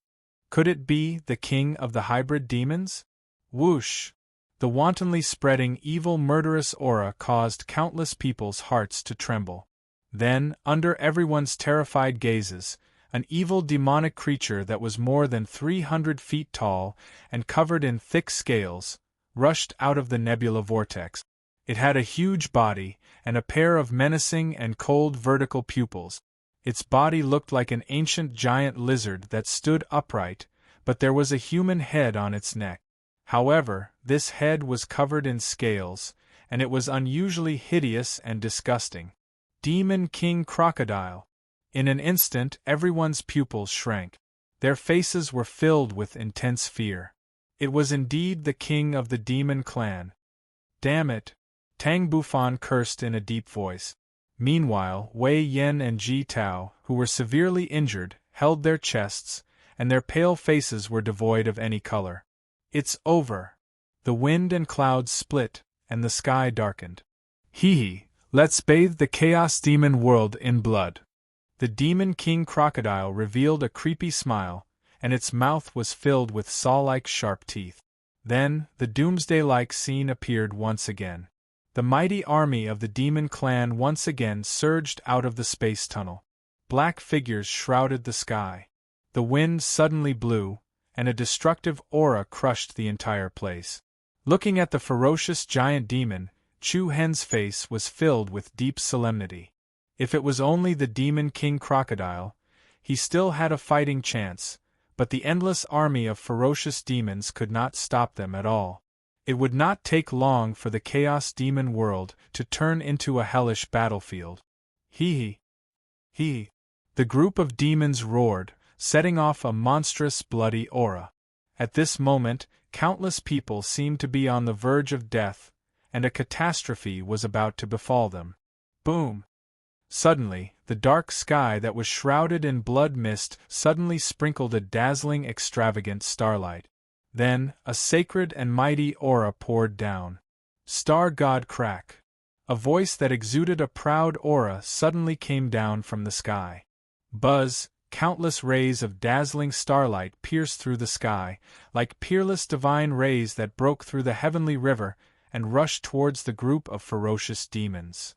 Speaker 1: Could it be the king of the hybrid demons? Whoosh! The wantonly spreading evil murderous aura caused countless people's hearts to tremble. Then, under everyone's terrified gazes, an evil demonic creature that was more than 300 feet tall and covered in thick scales, rushed out of the nebula vortex. It had a huge body and a pair of menacing and cold vertical pupils. Its body looked like an ancient giant lizard that stood upright, but there was a human head on its neck. However, this head was covered in scales, and it was unusually hideous and disgusting. Demon King Crocodile. In an instant, everyone's pupils shrank. Their faces were filled with intense fear. It was indeed the king of the demon clan. Damn it! Tang Bufan cursed in a deep voice. Meanwhile, Wei Yen and Ji Tao, who were severely injured, held their chests, and their pale faces were devoid of any color. It's over. The wind and clouds split, and the sky darkened. Hee, let's bathe the chaos demon world in blood. The Demon King Crocodile revealed a creepy smile, and its mouth was filled with saw-like sharp teeth. Then, the doomsday-like scene appeared once again. The mighty army of the demon clan once again surged out of the space tunnel. Black figures shrouded the sky. The wind suddenly blew, and a destructive aura crushed the entire place. Looking at the ferocious giant demon, Chu Hen's face was filled with deep solemnity. If it was only the Demon King Crocodile, he still had a fighting chance, but the endless army of ferocious demons could not stop them at all. It would not take long for the Chaos Demon world to turn into a hellish battlefield. Hee. The group of demons roared, setting off a monstrous bloody aura. At this moment, countless people seemed to be on the verge of death, and a catastrophe was about to befall them. Boom! Suddenly, the dark sky that was shrouded in blood mist suddenly sprinkled a dazzling, extravagant starlight. Then, a sacred and mighty aura poured down. Star God Crack! A voice that exuded a proud aura suddenly came down from the sky. Buzz! Countless rays of dazzling starlight pierced through the sky, like peerless divine rays that broke through the heavenly river and rushed towards the group of ferocious demons.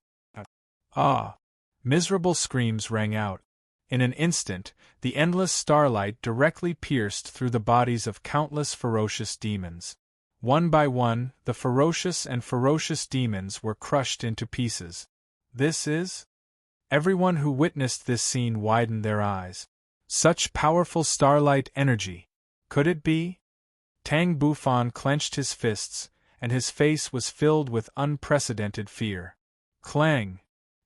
Speaker 1: Ah! Miserable screams rang out. In an instant, the endless starlight directly pierced through the bodies of countless ferocious demons. One by one, the ferocious demons were crushed into pieces. This is? Everyone who witnessed this scene widened their eyes. Such powerful starlight energy! Could it be? Tang Bufan clenched his fists, and his face was filled with unprecedented fear. Clang!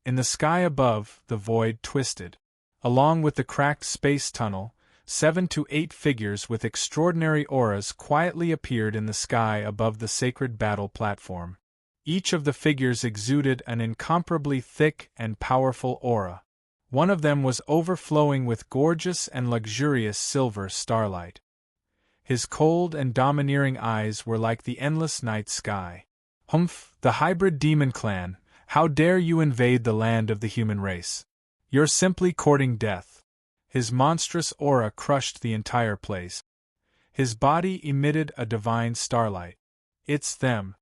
Speaker 1: In the sky above, the void twisted. Along with the cracked space tunnel, 7 to 8 figures with extraordinary auras quietly appeared in the sky above the sacred battle platform. Each of the figures exuded an incomparably thick and powerful aura. One of them was overflowing with gorgeous and luxurious silver starlight. His cold and domineering eyes were like the endless night sky. Humph, the hybrid demon clan! How dare you invade the land of the human race? You're simply courting death. His monstrous aura crushed the entire place. His body emitted a divine starlight. It's them.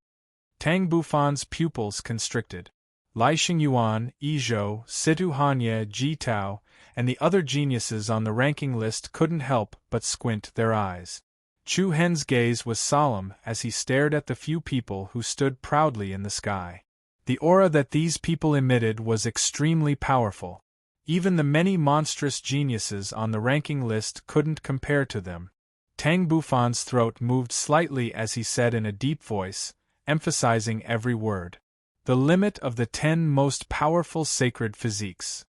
Speaker 1: Tang Bufan's pupils constricted. Lai Xingyuan, Izhou, Situ Hanye, Ji Tao, and the other geniuses on the ranking list couldn't help but squint their eyes. Chu Hen's gaze was solemn as he stared at the few people who stood proudly in the sky. The aura that these people emitted was extremely powerful. Even the many monstrous geniuses on the ranking list couldn't compare to them. Tang Bufan's throat moved slightly as he said in a deep voice, emphasizing every word. The limit of the 10 most powerful sacred physiques.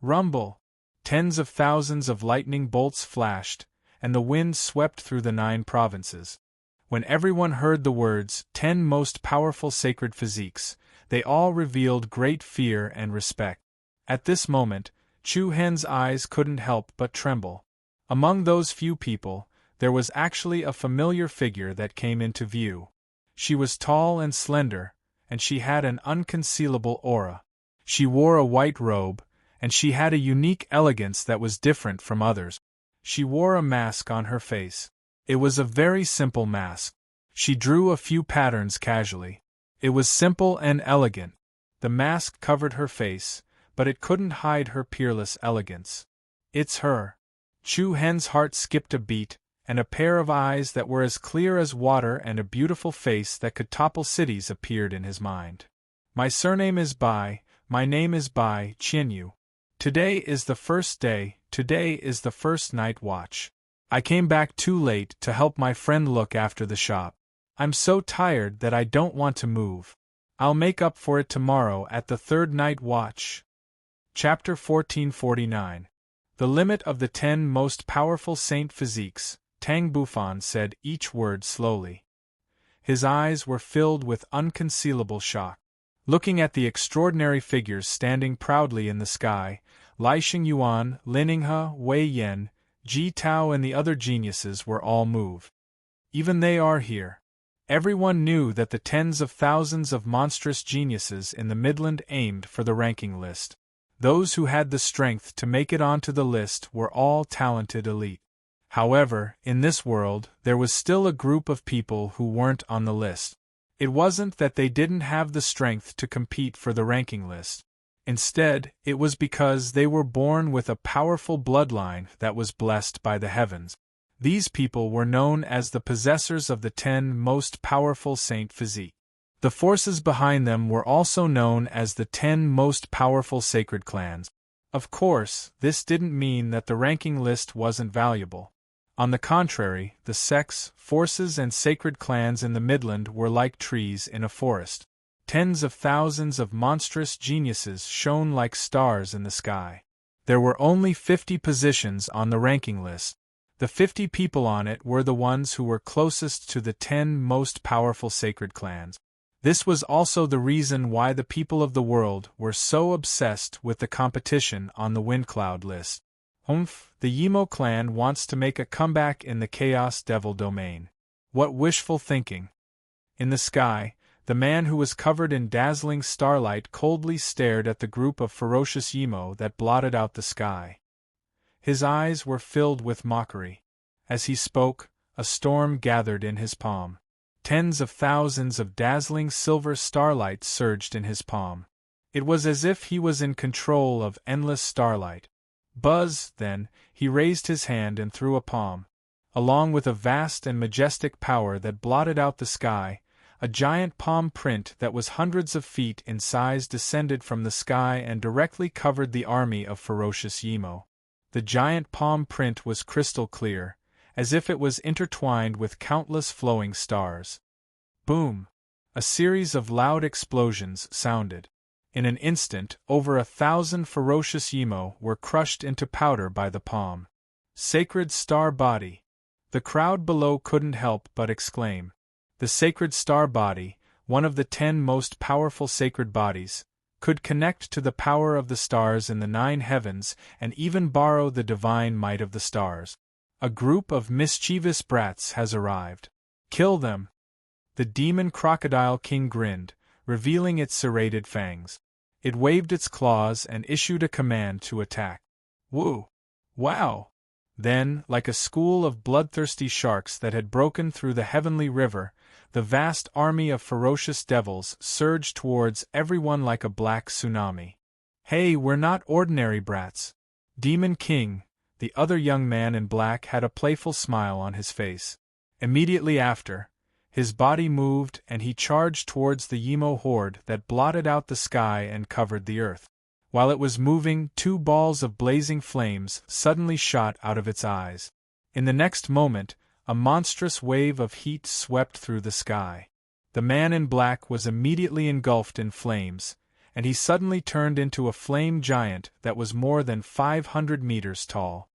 Speaker 1: Rumble! Tens of thousands of lightning bolts flashed, and the wind swept through the 9 provinces. When everyone heard the words 10 most powerful sacred physiques, they all revealed great fear and respect. At this moment, Chu Hen's eyes couldn't help but tremble. Among those few people, there was actually a familiar figure that came into view. She was tall and slender, and she had an unconcealable aura. She wore a white robe, and she had a unique elegance that was different from others. She wore a mask on her face. It was a very simple mask. She drew a few patterns casually. It was simple and elegant. The mask covered her face, but it couldn't hide her peerless elegance. It's her. Chu Hen's heart skipped a beat, and a pair of eyes that were as clear as water and a beautiful face that could topple cities appeared in his mind. My surname is Bai, my name is Bai Qianyu. Today is the first day, today is the first night watch. I came back too late to help my friend look after the shop. I'm so tired that I don't want to move. I'll make up for it tomorrow at the third night watch. Chapter 1449. The limit of the 10 most powerful Saint Physiques, Tang Bufan said each word slowly. His eyes were filled with unconcealable shock. Looking at the extraordinary figures standing proudly in the sky, Lai Xingyuan, Lin Ninghe, Wei Yan, Ji Tao and the other geniuses were all moved. Even they are here. Everyone knew that the tens of thousands of monstrous geniuses in the Midland aimed for the ranking list. Those who had the strength to make it onto the list were all talented elite. However, in this world, there was still a group of people who weren't on the list. It wasn't that they didn't have the strength to compete for the ranking list. Instead, it was because they were born with a powerful bloodline that was blessed by the heavens. These people were known as the possessors of the 10 most powerful Saint Physique. The forces behind them were also known as the 10 most powerful sacred clans. Of course, this didn't mean that the ranking list wasn't valuable. On the contrary, the sects, forces and sacred clans in the Midland were like trees in a forest. Tens of thousands of monstrous geniuses shone like stars in the sky. There were only 50 positions on the ranking list. The 50 people on it were the ones who were closest to the 10 most powerful sacred clans. This was also the reason why the people of the world were so obsessed with the competition on the Windcloud list. The Yimo clan wants to make a comeback in the Chaos Devil domain. What wishful thinking! In the sky, the man who was covered in dazzling starlight coldly stared at the group of ferocious Yimo that blotted out the sky. His eyes were filled with mockery. As he spoke, a storm gathered in his palm. Tens of thousands of dazzling silver starlight surged in his palm. It was as if he was in control of endless starlight. Buzz, then, he raised his hand and threw a palm. Along with a vast and majestic power that blotted out the sky, a giant palm print that was hundreds of feet in size descended from the sky and directly covered the army of ferocious Yimo. The giant palm print was crystal clear, as if it was intertwined with countless flowing stars. Boom! A series of loud explosions sounded. In an instant, over 1,000 ferocious Yimo were crushed into powder by the palm. Sacred star body! The crowd below couldn't help but exclaim. The sacred star body, one of the 10 most powerful sacred bodies, could connect to the power of the stars in the 9 heavens and even borrow the divine might of the stars. A group of mischievous brats has arrived. Kill them! The demon crocodile king grinned, revealing its serrated fangs. It waved its claws and issued a command to attack. Woo! Wow! Then, like a school of bloodthirsty sharks that had broken through the heavenly river, the vast army of ferocious devils surged towards everyone like a black tsunami. Hey, we're not ordinary brats. Demon King, the other young man in black, had a playful smile on his face. Immediately after, his body moved and he charged towards the Yimo horde that blotted out the sky and covered the earth. While it was moving, 2 balls of blazing flames suddenly shot out of its eyes. In the next moment, a monstrous wave of heat swept through the sky. The man in black was immediately engulfed in flames, and he suddenly turned into a flame giant that was more than 500 meters tall.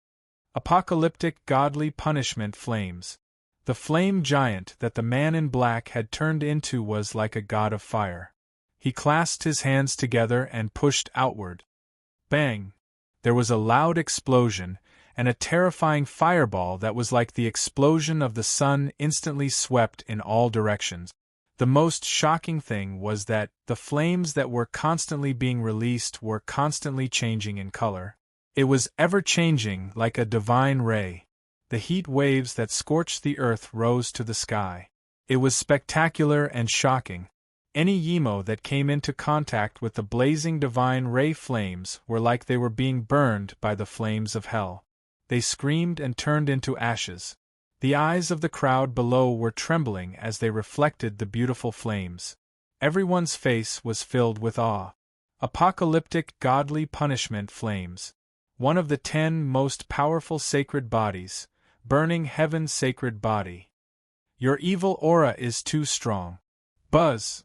Speaker 1: Apocalyptic godly punishment flames. The flame giant that the man in black had turned into was like a god of fire. He clasped his hands together and pushed outward. Bang! There was a loud explosion, and a terrifying fireball that was like the explosion of the sun instantly swept in all directions. The most shocking thing was that the flames that were constantly being released were constantly changing in color. It was ever-changing like a divine ray. The heat waves that scorched the earth rose to the sky. It was spectacular and shocking. Any Yimo that came into contact with the blazing divine ray flames were like they were being burned by the flames of hell. They screamed and turned into ashes. The eyes of the crowd below were trembling as they reflected the beautiful flames. Everyone's face was filled with awe. Apocalyptic godly punishment flames. One of the 10 most powerful sacred bodies, burning heaven's sacred body. Your evil aura is too strong. Buzz!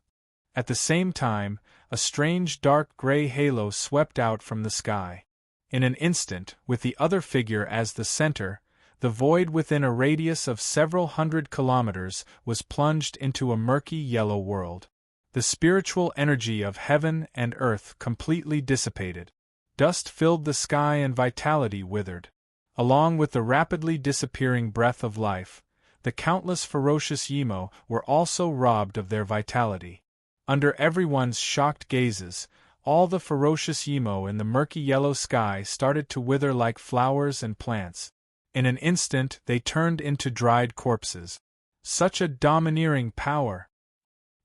Speaker 1: At the same time, a strange dark gray halo swept out from the sky. In an instant, with the other figure as the center, the void within a radius of several hundred kilometers was plunged into a murky yellow world. The spiritual energy of heaven and earth completely dissipated. Dust filled the sky and vitality withered. Along with the rapidly disappearing breath of life, the countless ferocious Yimo were also robbed of their vitality. Under everyone's shocked gazes, all the ferocious Yimo in the murky yellow sky started to wither like flowers and plants. In an instant they turned into dried corpses. Such a domineering power!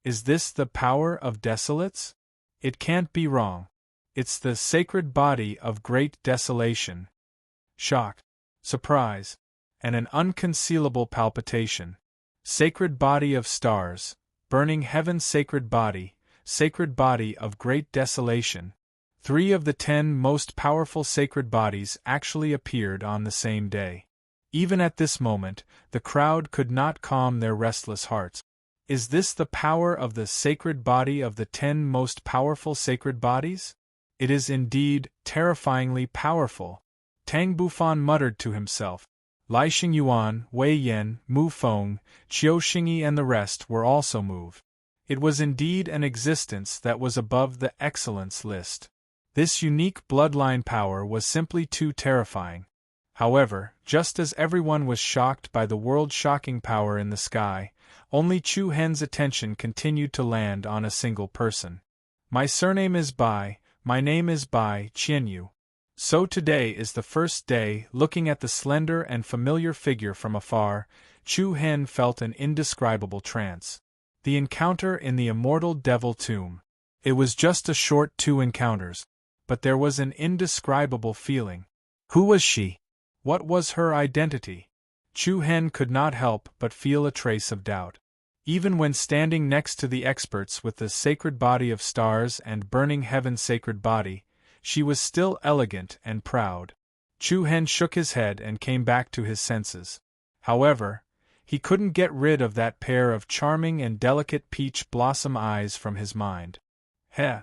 Speaker 1: Is this the power of desolates? It can't be wrong. It's the sacred body of great desolation. Shock, surprise, and an unconcealable palpitation. Sacred body of stars, burning heaven's sacred body of great desolation. 3 of the 10 most powerful sacred bodies actually appeared on the same day. Even at this moment, the crowd could not calm their restless hearts. Is this the power of the sacred body of the 10 most powerful sacred bodies? It is indeed terrifyingly powerful. Tang Bufan muttered to himself. Lai Xingyuan, Wei Yan, Mu Feng, Qiu Xingyi and the rest were also moved. It was indeed an existence that was above the excellence list. This unique bloodline power was simply too terrifying. However, just as everyone was shocked by the world-shocking power in the sky, only Chu Hen's attention continued to land on a single person. My surname is Bai, my name is Bai Qianyu. So today is the first day. Looking at the slender and familiar figure from afar, Chu Hen felt an indescribable trance. The encounter in the immortal devil tomb. It was just a short 2 encounters. But there was an indescribable feeling. Who was she? What was her identity? Chu Hen could not help but feel a trace of doubt. Even when standing next to the experts with the sacred body of stars and burning heaven's sacred body, she was still elegant and proud. Chu Hen shook his head and came back to his senses. However, he couldn't get rid of that pair of charming and delicate peach blossom eyes from his mind. Heh!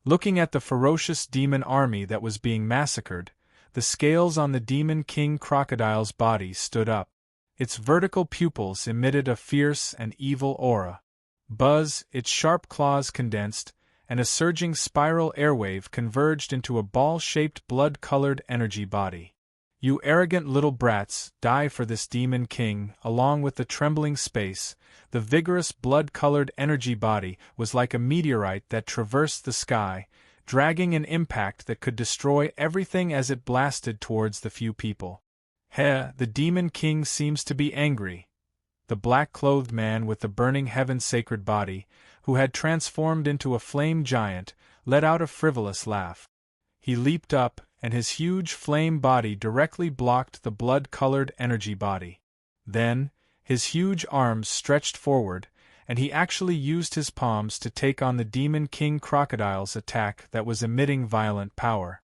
Speaker 1: Looking at the ferocious demon army that was being massacred, the scales on the demon king crocodile's body stood up. Its vertical pupils emitted a fierce and evil aura. Buzz, its sharp claws condensed, and a surging spiral airwave converged into a ball-shaped blood-colored energy body. You arrogant little brats, die for this demon king. Along with the trembling space, the vigorous blood-colored energy body was like a meteorite that traversed the sky, dragging an impact that could destroy everything as it blasted towards the few people. Heh, the demon king seems to be angry. The black-clothed man with the burning heaven's sacred body, who had transformed into a flame giant, let out a frivolous laugh. He leaped up, and his huge flame body directly blocked the blood-colored energy body. Then, his huge arms stretched forward, and he actually used his palms to take on the demon king crocodile's attack that was emitting violent power.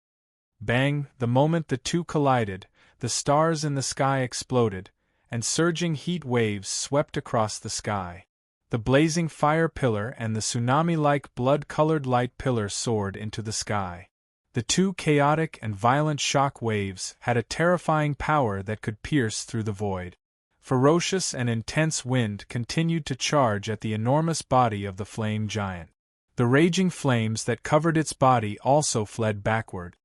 Speaker 1: Bang! The moment the two collided, the stars in the sky exploded, and surging heat waves swept across the sky. The blazing fire pillar and the tsunami-like blood-colored light pillar soared into the sky. The two chaotic and violent shock waves had a terrifying power that could pierce through the void. Ferocious and intense wind continued to charge at the enormous body of the flame giant. The raging flames that covered its body also fled backward.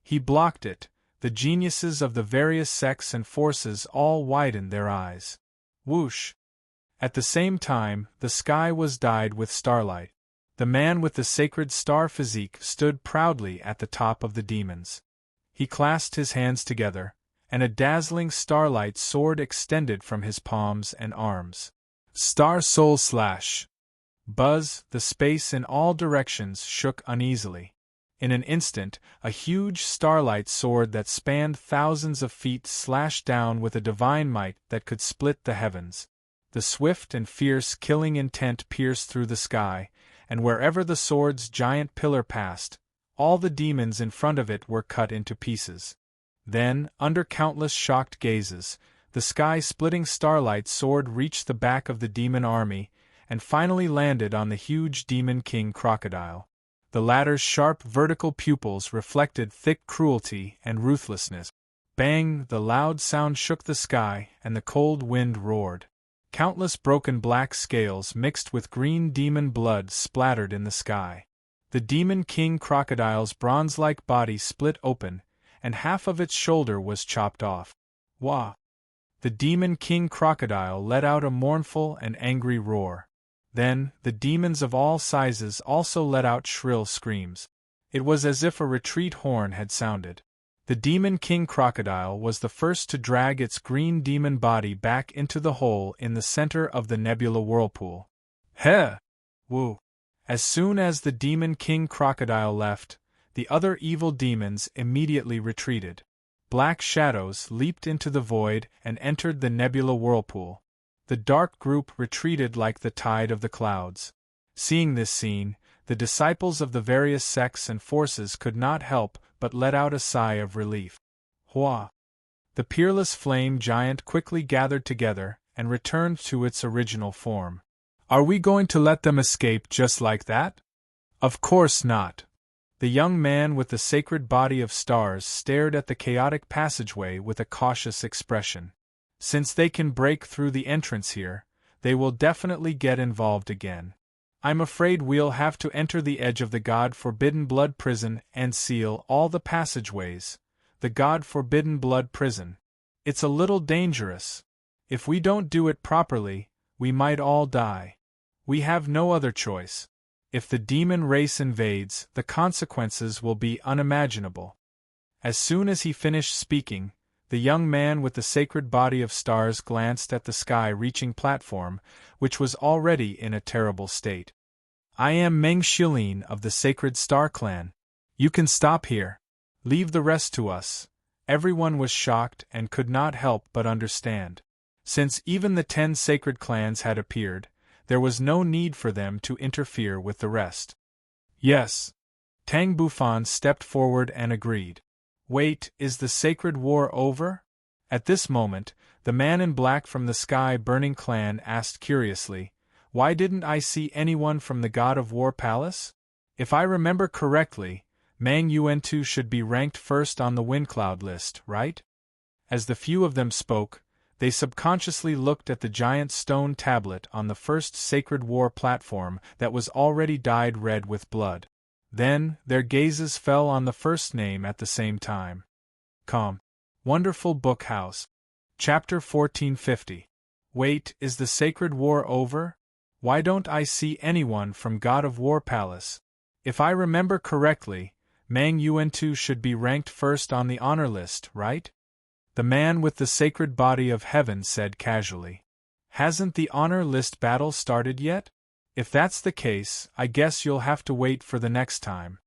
Speaker 1: He blocked it. The geniuses of the various sects and forces all widened their eyes. Whoosh! At the same time, the sky was dyed with starlight. The man with the sacred star physique stood proudly at the top of the demons. He clasped his hands together, and a dazzling starlight sword extended from his palms and arms. Star Soul Slash! Buzz, the space in all directions shook uneasily. In an instant, a huge starlight sword that spanned thousands of feet slashed down with a divine might that could split the heavens. The swift and fierce killing intent pierced through the sky, and wherever the sword's giant pillar passed, all the demons in front of it were cut into pieces. Then, under countless shocked gazes, the sky-splitting starlight sword reached the back of the demon army, and finally landed on the huge demon king crocodile. The latter's sharp vertical pupils reflected thick cruelty and ruthlessness. Bang! The loud sound shook the sky, and the cold wind roared. Countless broken black scales mixed with green demon blood splattered in the sky. The demon king crocodile's bronze-like body split open, and half of its shoulder was chopped off. Wah! The demon king crocodile let out a mournful and angry roar. Then, the demons of all sizes also let out shrill screams. It was as if a retreat horn had sounded. The demon king crocodile was the first to drag its green demon body back into the hole in the center of the nebula whirlpool. Heh! Woo! As soon as the demon king crocodile left, the other evil demons immediately retreated. Black shadows leaped into the void and entered the nebula whirlpool. The dark group retreated like the tide of the clouds. Seeing this scene, the disciples of the various sects and forces could not help but let out a sigh of relief. Hua! The peerless flame giant quickly gathered together and returned to its original form. Are we going to let them escape just like that? Of course not. The young man with the sacred body of stars stared at the chaotic passageway with a cautious expression. Since they can break through the entrance here, they will definitely get involved again. I'm afraid we'll have to enter the edge of the God-forbidden blood prison and seal all the passageways. The God-forbidden blood prison. It's a little dangerous. If we don't do it properly, we might all die. We have no other choice. If the demon race invades, the consequences will be unimaginable. As soon as he finished speaking, the young man with the sacred body of stars glanced at the sky-reaching platform, which was already in a terrible state. I am Meng Shilin of the Sacred Star Clan. You can stop here. Leave the rest to us. Everyone was shocked and could not help but understand. Since even the 10 sacred clans had appeared, there was no need for them to interfere with the rest. Yes. Tang Bufan stepped forward and agreed. Wait, is the sacred war over? At this moment, the man in black from the sky-burning clan asked curiously, why didn't I see anyone from the God of War Palace? If I remember correctly, Mang Yuantu should be ranked first on the Windcloud list, right? As the few of them spoke, they subconsciously looked at the giant stone tablet on the first sacred war platform that was already dyed red with blood. Then, their gazes fell on the first name at the same time. Wonderful Book House. Chapter 1450. Wait, is the sacred war over? Why don't I see anyone from God of War Palace? If I remember correctly, Mang Yuantu should be ranked first on the honor list, right? The man with the sacred body of heaven said casually. Hasn't the honor list battle started yet? If that's the case, I guess you'll have to wait for the next time.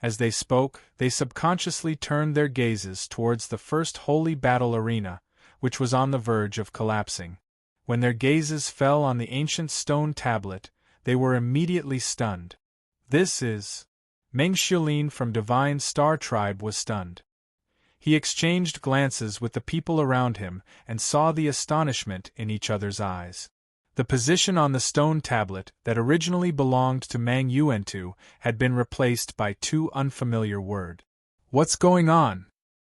Speaker 1: As they spoke, they subconsciously turned their gazes towards the first holy battle arena, which was on the verge of collapsing. When their gazes fell on the ancient stone tablet, they were immediately stunned. This is... Meng Shilin from Divine Star Tribe was stunned. He exchanged glances with the people around him and saw the astonishment in each other's eyes. The position on the stone tablet that originally belonged to Mang Yuantu had been replaced by 2 unfamiliar words. What's going on?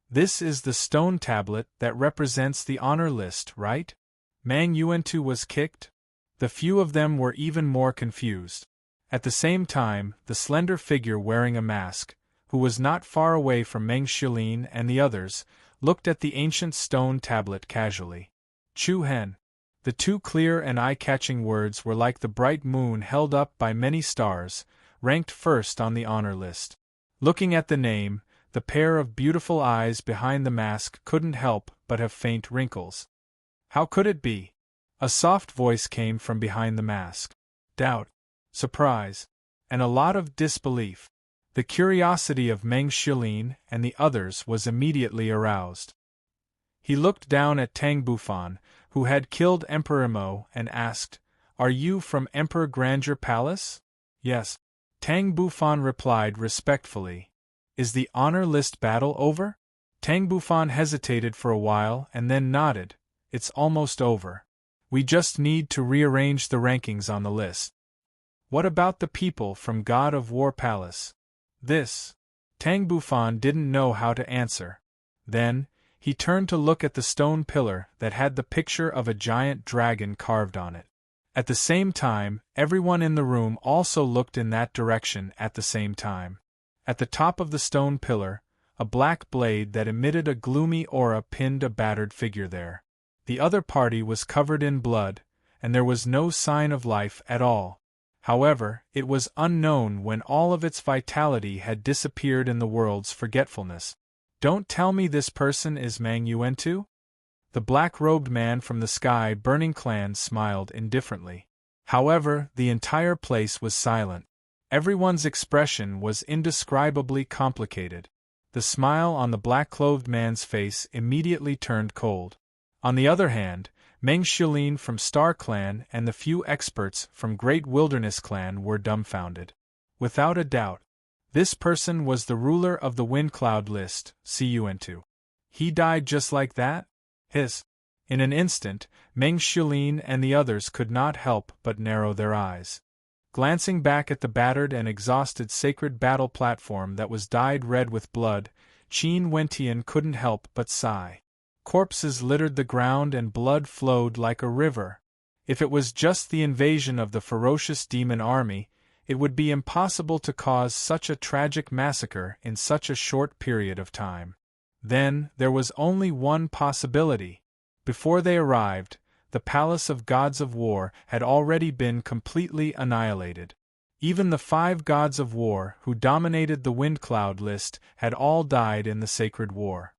Speaker 1: This is the stone tablet that represents the honor list, right? Mang Yuantu was kicked? The few of them were even more confused. At the same time, the slender figure wearing a mask, who was not far away from Meng Shilin and the others, looked at the ancient stone tablet casually. Chu Hen. The two clear and eye-catching words were like the bright moon held up by many stars, ranked first on the honor list. Looking at the name, the pair of beautiful eyes behind the mask couldn't help but have faint wrinkles. How could it be? A soft voice came from behind the mask. Doubt, surprise, and a lot of disbelief. The curiosity of Meng Shilin and the others was immediately aroused. He looked down at Tang Bufan, who had killed Emperor Mo, and asked, "Are you from Emperor Grandeur Palace?" "Yes," Tang Bufan replied respectfully. "Is the honor list battle over?" Tang Bufan hesitated for a while and then nodded. "It's almost over. We just need to rearrange the rankings on the list." "What about the people from God of War Palace?" This, Tang Bufan didn't know how to answer. Then, he turned to look at the stone pillar that had the picture of a giant dragon carved on it. At the same time, everyone in the room also looked in that direction at the same time. At the top of the stone pillar, a black blade that emitted a gloomy aura pinned a battered figure there. The other party was covered in blood, and there was no sign of life at all. However, it was unknown when all of its vitality had disappeared in the world's forgetfulness. "Don't tell me this person is Mang Yuantu?" The black-robed man from the sky-burning clan smiled indifferently. However, the entire place was silent. Everyone's expression was indescribably complicated. The smile on the black-clothed man's face immediately turned cold. On the other hand, Meng Shilin from Star Clan and the few experts from Great Wilderness Clan were dumbfounded. Without a doubt, this person was the ruler of the Wind Cloud list, Cun2. He died just like that? In an instant, Meng Shilin and the others could not help but narrow their eyes. Glancing back at the battered and exhausted sacred battle platform that was dyed red with blood, Qin Wentian couldn't help but sigh. Corpses littered the ground and blood flowed like a river. If it was just the invasion of the ferocious demon army, it would be impossible to cause such a tragic massacre in such a short period of time. Then, there was only one possibility. Before they arrived, the Palace of Gods of War had already been completely annihilated. Even the 5 gods of war who dominated the Wind Cloud list had all died in the sacred war.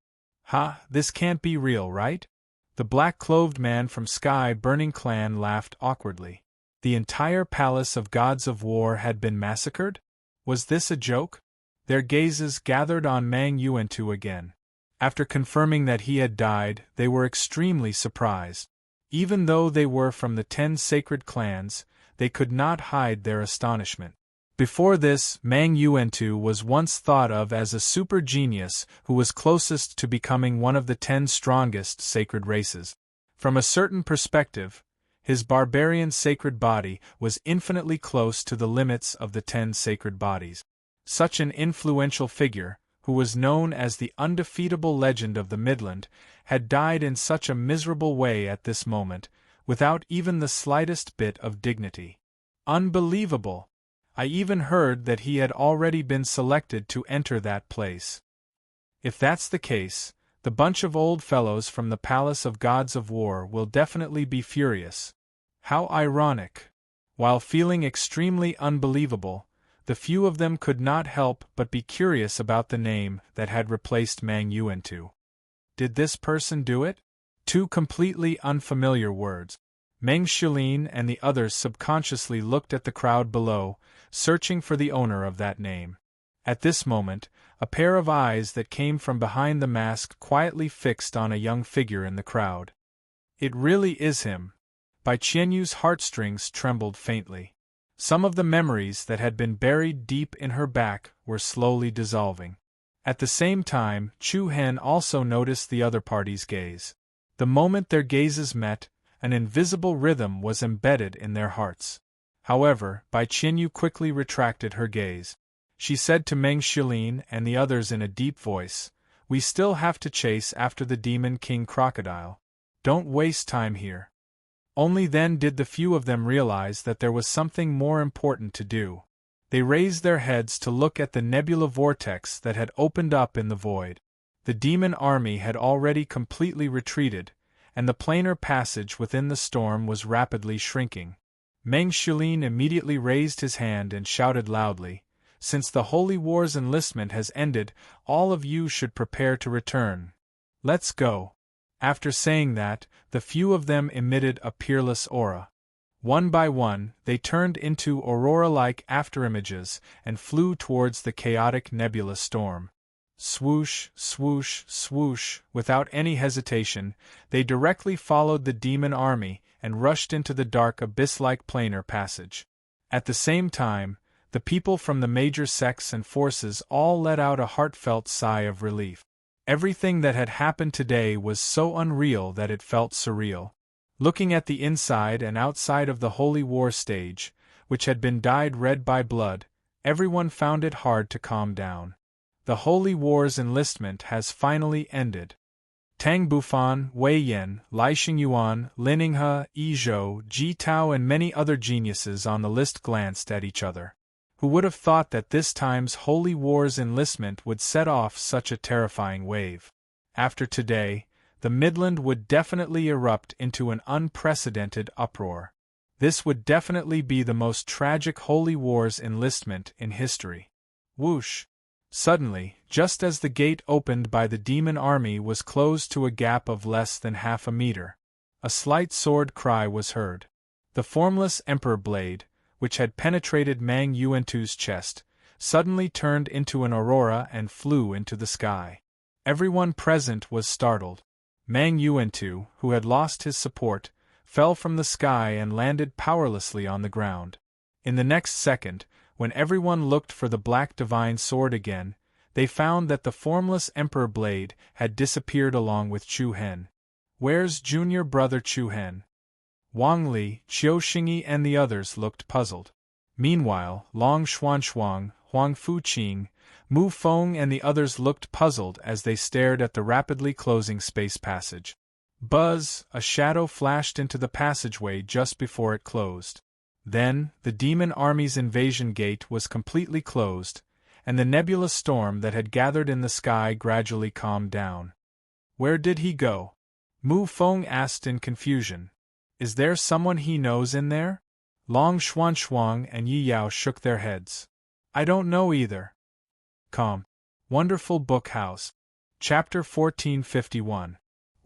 Speaker 1: This can't be real, right? The black-clothed man from Sky Burning Clan laughed awkwardly. The entire Palace of Gods of War had been massacred? Was this a joke? Their gazes gathered on Mang Yuantu again. After confirming that he had died, they were extremely surprised. Even though they were from the 10 sacred clans, they could not hide their astonishment. Before this, Mang Yuantu was once thought of as a super genius who was closest to becoming one of the 10 strongest sacred races. From a certain perspective, his barbarian sacred body was infinitely close to the limits of the 10 sacred bodies. Such an influential figure, who was known as the undefeatable legend of the Midland, had died in such a miserable way at this moment, without even the slightest bit of dignity. Unbelievable! I even heard that he had already been selected to enter that place. If that's the case, the bunch of old fellows from the Palace of Gods of War will definitely be furious. How ironic! While feeling extremely unbelievable, the few of them could not help but be curious about the name that had replaced Mang Yuantu. Did this person do it? 2 completely unfamiliar words. Meng Shilin and the others subconsciously looked at the crowd below, searching for the owner of that name. At this moment, a pair of eyes that came from behind the mask quietly fixed on a young figure in the crowd. It really is him. Bai Qianyu's heartstrings trembled faintly. Some of the memories that had been buried deep in her back were slowly dissolving. At the same time, Chu Hen also noticed the other party's gaze. The moment their gazes met, an invisible rhythm was embedded in their hearts. However, Bai Qianyu quickly retracted her gaze. She said to Meng Shilin and the others in a deep voice, "We still have to chase after the Demon King Crocodile. Don't waste time here." Only then did the few of them realize that there was something more important to do. They raised their heads to look at the nebula vortex that had opened up in the void. The demon army had already completely retreated, and the planar passage within the storm was rapidly shrinking. Meng Shulin immediately raised his hand and shouted loudly, "Since the Holy War's enlistment has ended, all of you should prepare to return. Let's go." After saying that, the few of them emitted a peerless aura. One by one, they turned into aurora-like afterimages and flew towards the chaotic nebulous storm. Swoosh, swoosh, swoosh, without any hesitation, they directly followed the demon army and rushed into the dark abyss-like planar passage. At the same time, the people from the major sects and forces all let out a heartfelt sigh of relief. Everything that had happened today was so unreal that it felt surreal. Looking at the inside and outside of the Holy War stage, which had been dyed red by blood, everyone found it hard to calm down. The Holy War's enlistment has finally ended. Tang Bufan, Wei Yan, Lai Xingyuan, Lin Yinghe, Yi Zhou, Ji Tao and many other geniuses on the list glanced at each other. Who would have thought that this time's Holy War's enlistment would set off such a terrifying wave? After today, the Midland would definitely erupt into an unprecedented uproar. This would definitely be the most tragic Holy War's enlistment in history. Whoosh! Suddenly, just as the gate opened by the demon army was closed to a gap of less than half a meter, a slight sword cry was heard. The formless emperor blade, which had penetrated Mang Yuantu's chest, suddenly turned into an aurora and flew into the sky. Everyone present was startled. Mang Yuantu, who had lost his support, fell from the sky and landed powerlessly on the ground. In the next second, when everyone looked for the black divine sword again, they found that the formless emperor blade had disappeared along with Chu Hen. "Where's junior brother Chu Hen?" Wang Li, Qiu Xingyi and the others looked puzzled. Meanwhile, Long Xuanshuang, Huang Fuqing, Mu Feng and the others looked puzzled as they stared at the rapidly closing space passage. Buzz! A shadow flashed into the passageway just before it closed. Then, the demon army's invasion gate was completely closed, and the nebulous storm that had gathered in the sky gradually calmed down. "Where did he go?" Mu Feng asked in confusion. "Is there someone he knows in there?" Long Xuanshuang and Yi Yao shook their heads. "I don't know either." Calm. Wonderful Book House. Chapter 1451.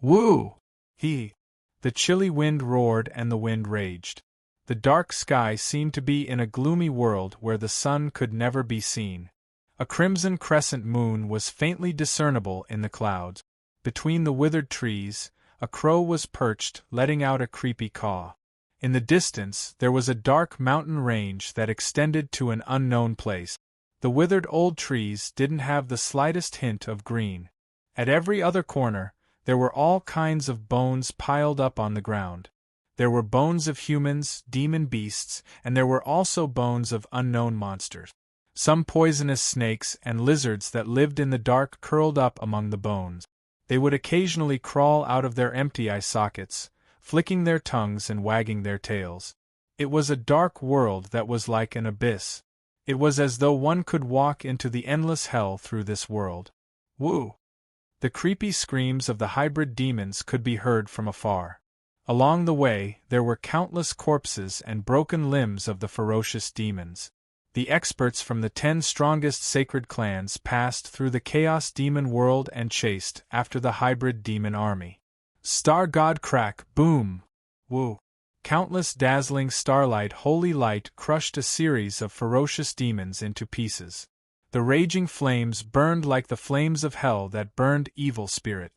Speaker 1: Woo! The chilly wind roared and the wind raged. The dark sky seemed to be in a gloomy world where the sun could never be seen. A crimson crescent moon was faintly discernible in the clouds. Between the withered trees, a crow was perched, letting out a creepy caw. In the distance, there was a dark mountain range that extended to an unknown place. The withered old trees didn't have the slightest hint of green. At every other corner, there were all kinds of bones piled up on the ground. There were bones of humans, demon beasts, and there were also bones of unknown monsters. Some poisonous snakes and lizards that lived in the dark curled up among the bones. They would occasionally crawl out of their empty eye sockets, flicking their tongues and wagging their tails. It was a dark world that was like an abyss. It was as though one could walk into the endless hell through this world. Woo! The creepy screams of the hybrid demons could be heard from afar. Along the way, there were countless corpses and broken limbs of the ferocious demons. The experts from the 10 strongest sacred clans passed through the chaos demon world and chased after the hybrid demon army. Star God crack, boom! Woo! Countless dazzling starlight holy light crushed a series of ferocious demons into pieces. The raging flames burned like the flames of hell that burned evil spirit.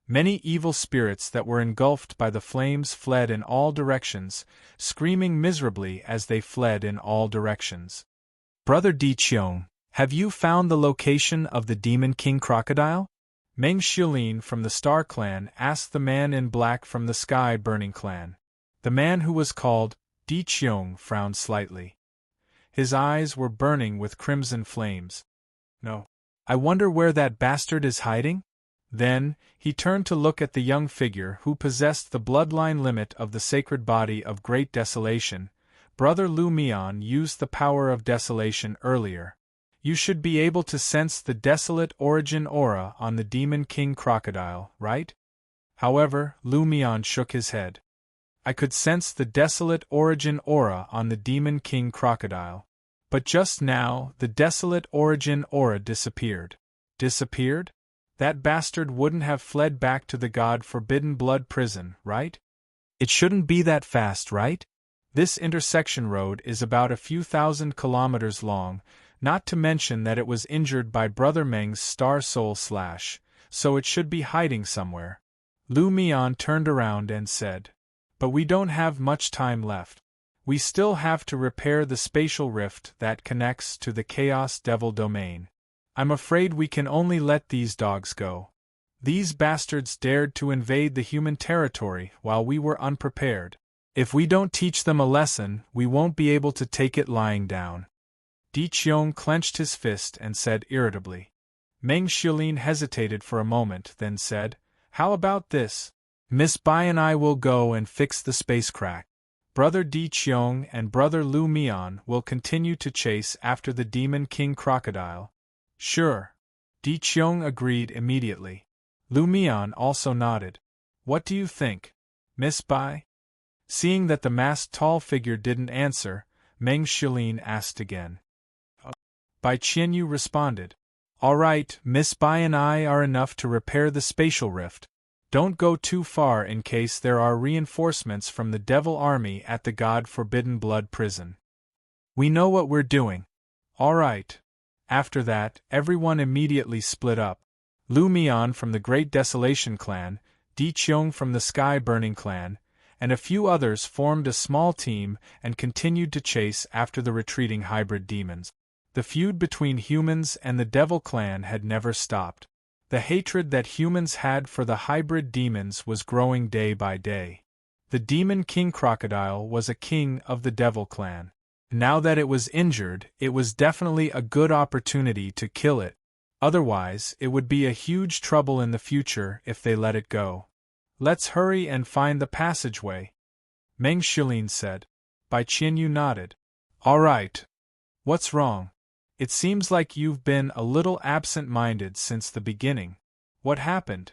Speaker 1: Many evil spirits that were engulfed by the flames fled in all directions, screaming miserably as they fled in all directions. "Brother Di Qiong, have you found the location of the Demon King Crocodile?" Meng Shilin from the Star Clan asked the man in black from the Sky Burning Clan. The man who was called Di Qiong frowned slightly. His eyes were burning with crimson flames. "No. I wonder where that bastard is hiding?" Then, he turned to look at the young figure who possessed the bloodline limit of the sacred body of Great Desolation. Brother Lu Mian used the power of desolation earlier. You should be able to sense the desolate origin aura on the Demon King Crocodile, right? However, Lu Mian shook his head. I could sense the desolate origin aura on the Demon King crocodile. But just now, the desolate origin aura disappeared. Disappeared? That bastard wouldn't have fled back to the God-forbidden blood prison, right? It shouldn't be that fast, right? This intersection road is about a few thousand kilometers long, not to mention that it was injured by Brother Meng's Star Soul Slash, so it should be hiding somewhere. Lu Mian turned around and said, "But we don't have much time left. We still have to repair the spatial rift that connects to the Chaos Devil domain. I'm afraid we can only let these dogs go. These bastards dared to invade the human territory while we were unprepared. If we don't teach them a lesson, we won't be able to take it lying down." Di Qiong clenched his fist and said irritably. Meng Shilin hesitated for a moment, then said, "How about this? Miss Bai and I will go and fix the space crack. Brother Di Qiong and Brother Lu Mian will continue to chase after the Demon King crocodile." "Sure." Di Qiong agreed immediately. Lu Mian also nodded. "What do you think, Miss Bai?" Seeing that the masked tall figure didn't answer, Meng Shilin asked again. Bai Qianyu responded, "All right, Miss Bai and I are enough to repair the spatial rift. Don't go too far in case there are reinforcements from the Devil Army at the God-forbidden blood prison. We know what we're doing." "All right." After that, everyone immediately split up. Lu Mian from the Great Desolation clan, Di Qiong from the Sky Burning clan, and a few others formed a small team and continued to chase after the retreating hybrid demons. The feud between humans and the Devil clan had never stopped. The hatred that humans had for the hybrid demons was growing day by day. The Demon King crocodile was a king of the Devil clan. Now that it was injured, it was definitely a good opportunity to kill it. Otherwise, it would be a huge trouble in the future if they let it go. "Let's hurry and find the passageway," Meng Shilin said. Bai Qianyu nodded. "All right. What's wrong? It seems like you've been a little absent-minded since the beginning. What happened?"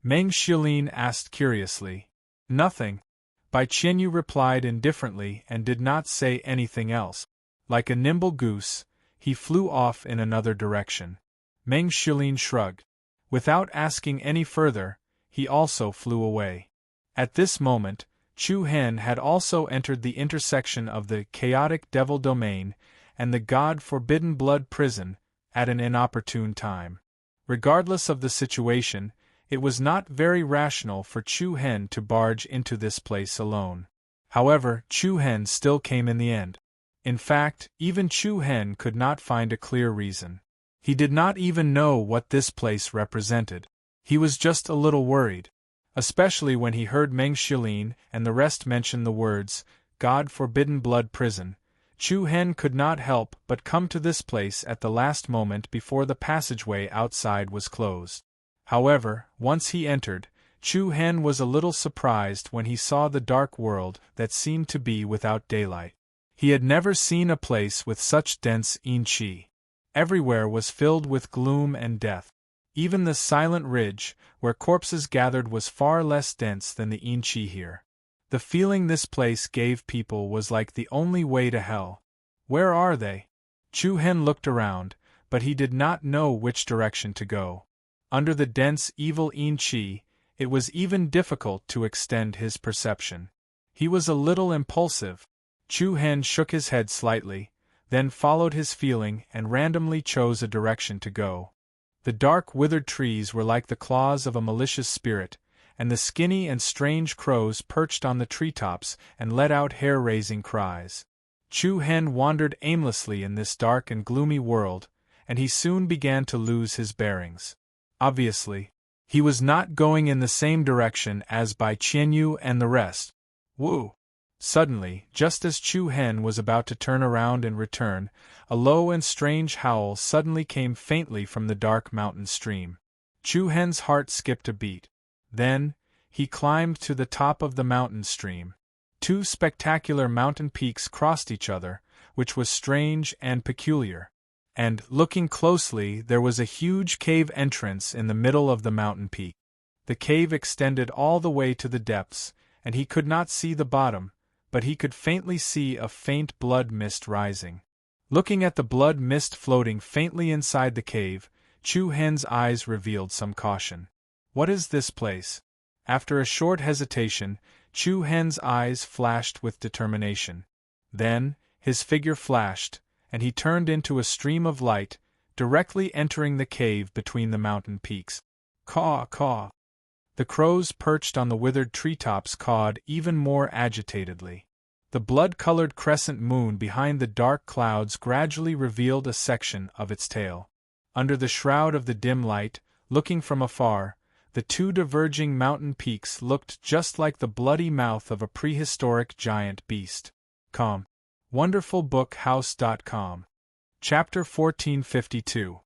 Speaker 1: Meng Shilin asked curiously. "Nothing." Bai Qianyu replied indifferently and did not say anything else. Like a nimble goose, he flew off in another direction. Meng Shilin shrugged. Without asking any further, he also flew away. At this moment, Chu Hen had also entered the intersection of the chaotic devil domain and the God-forbidden blood prison at an inopportune time. Regardless of the situation, it was not very rational for Chu Hen to barge into this place alone. However, Chu Hen still came in the end. In fact, even Chu Hen could not find a clear reason. He did not even know what this place represented. He was just a little worried, especially when he heard Meng Shilin and the rest mention the words, God-forbidden blood prison. Chu Hen could not help but come to this place at the last moment before the passageway outside was closed. However, once he entered, Chu Hen was a little surprised when he saw the dark world that seemed to be without daylight. He had never seen a place with such dense yin qi. Everywhere was filled with gloom and death. Even the silent ridge, where corpses gathered, was far less dense than the yin qi here. The feeling this place gave people was like the only way to hell. Where are they? Chu Hen looked around, but he did not know which direction to go. Under the dense evil yin qi, it was even difficult to extend his perception. He was a little impulsive. Chu Hen shook his head slightly, then followed his feeling and randomly chose a direction to go. The dark withered trees were like the claws of a malicious spirit, and the skinny and strange crows perched on the treetops and let out hair-raising cries. Chu Hen wandered aimlessly in this dark and gloomy world, and he soon began to lose his bearings. Obviously, he was not going in the same direction as Bai Qianyu and the rest. Woo! Suddenly, just as Chu Hen was about to turn around and return, a low and strange howl suddenly came faintly from the dark mountain stream. Chu Hen's heart skipped a beat. Then, he climbed to the top of the mountain stream. Two spectacular mountain peaks crossed each other, which was strange and peculiar. And, looking closely, there was a huge cave entrance in the middle of the mountain peak. The cave extended all the way to the depths, and he could not see the bottom, but he could faintly see a faint blood mist rising. Looking at the blood mist floating faintly inside the cave, Chu Hen's eyes revealed some caution. What is this place? After a short hesitation, Chu Hen's eyes flashed with determination. Then, his figure flashed, and he turned into a stream of light, directly entering the cave between the mountain peaks. Caw, caw. The crows perched on the withered treetops cawed even more agitatedly. The blood-colored crescent moon behind the dark clouds gradually revealed a section of its tail. Under the shroud of the dim light, looking from afar, the two diverging mountain peaks looked just like the bloody mouth of a prehistoric giant beast. WonderfulBookHouse.com. Chapter 1452.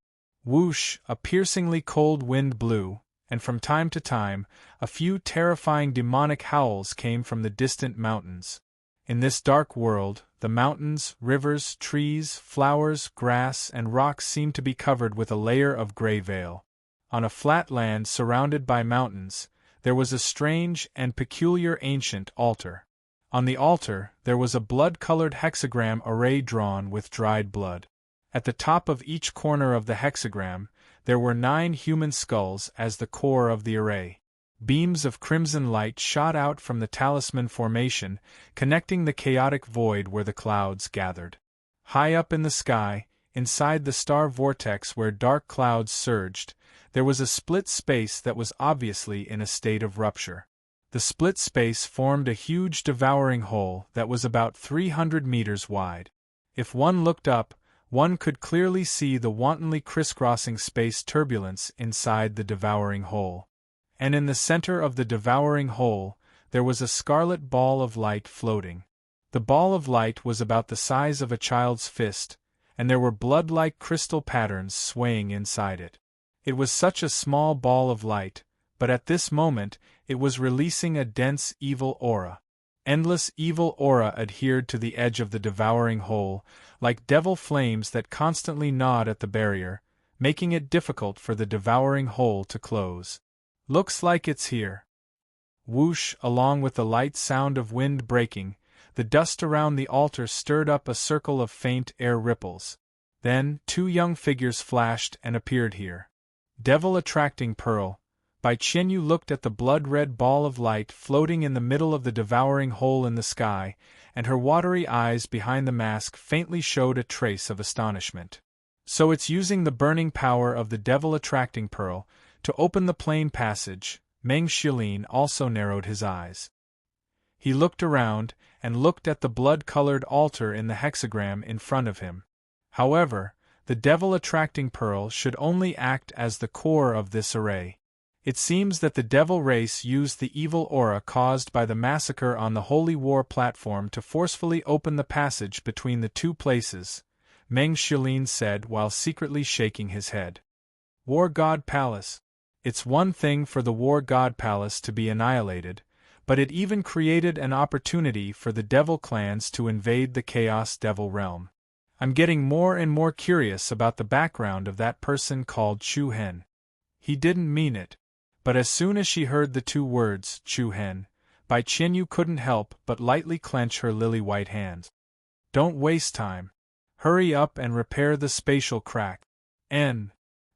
Speaker 1: Whoosh, a piercingly cold wind blew, and from time to time, a few terrifying demonic howls came from the distant mountains. In this dark world, the mountains, rivers, trees, flowers, grass, and rocks seemed to be covered with a layer of gray veil. On a flat land surrounded by mountains, there was a strange and peculiar ancient altar. On the altar, there was a blood-colored hexagram array drawn with dried blood. At the top of each corner of the hexagram, there were 9 human skulls as the core of the array. Beams of crimson light shot out from the talisman formation, connecting the chaotic void where the clouds gathered. High up in the sky, inside the star vortex where dark clouds surged, there was a split space that was obviously in a state of rupture. The split space formed a huge devouring hole that was about 300 meters wide. If one looked up, one could clearly see the wantonly crisscrossing space turbulence inside the devouring hole. And in the center of the devouring hole, there was a scarlet ball of light floating. The ball of light was about the size of a child's fist, and there were blood-like crystal patterns swaying inside it. It was such a small ball of light, but at this moment, it was releasing a dense evil aura. Endless evil aura adhered to the edge of the devouring hole, like devil flames that constantly gnawed at the barrier, making it difficult for the devouring hole to close. Looks like it's here. Whoosh, along with the light sound of wind breaking, the dust around the altar stirred up a circle of faint air ripples. Then, 2 young figures flashed and appeared here. Devil-attracting pearl. Bai Qianyu looked at the blood-red ball of light floating in the middle of the devouring hole in the sky, and her watery eyes behind the mask faintly showed a trace of astonishment. So it's using the burning power of the devil-attracting pearl to open the plain passage. Meng Shilin also narrowed his eyes. He looked around, and looked at the blood-colored altar in the hexagram in front of him. However, the devil-attracting pearl should only act as the core of this array. It seems that the devil race used the evil aura caused by the massacre on the Holy War platform to forcefully open the passage between the 2 places, Meng Shilin said while secretly shaking his head. War God Palace. It's one thing for the War God Palace to be annihilated, but it even created an opportunity for the devil clans to invade the Chaos Devil realm. I'm getting more and more curious about the background of that person called Chu Hen. He didn't mean it. But as soon as she heard the 2 words, Chu Hen, Bai Qianyu couldn't help but lightly clench her lily-white hands. Don't waste time. Hurry up and repair the spatial crack. Meng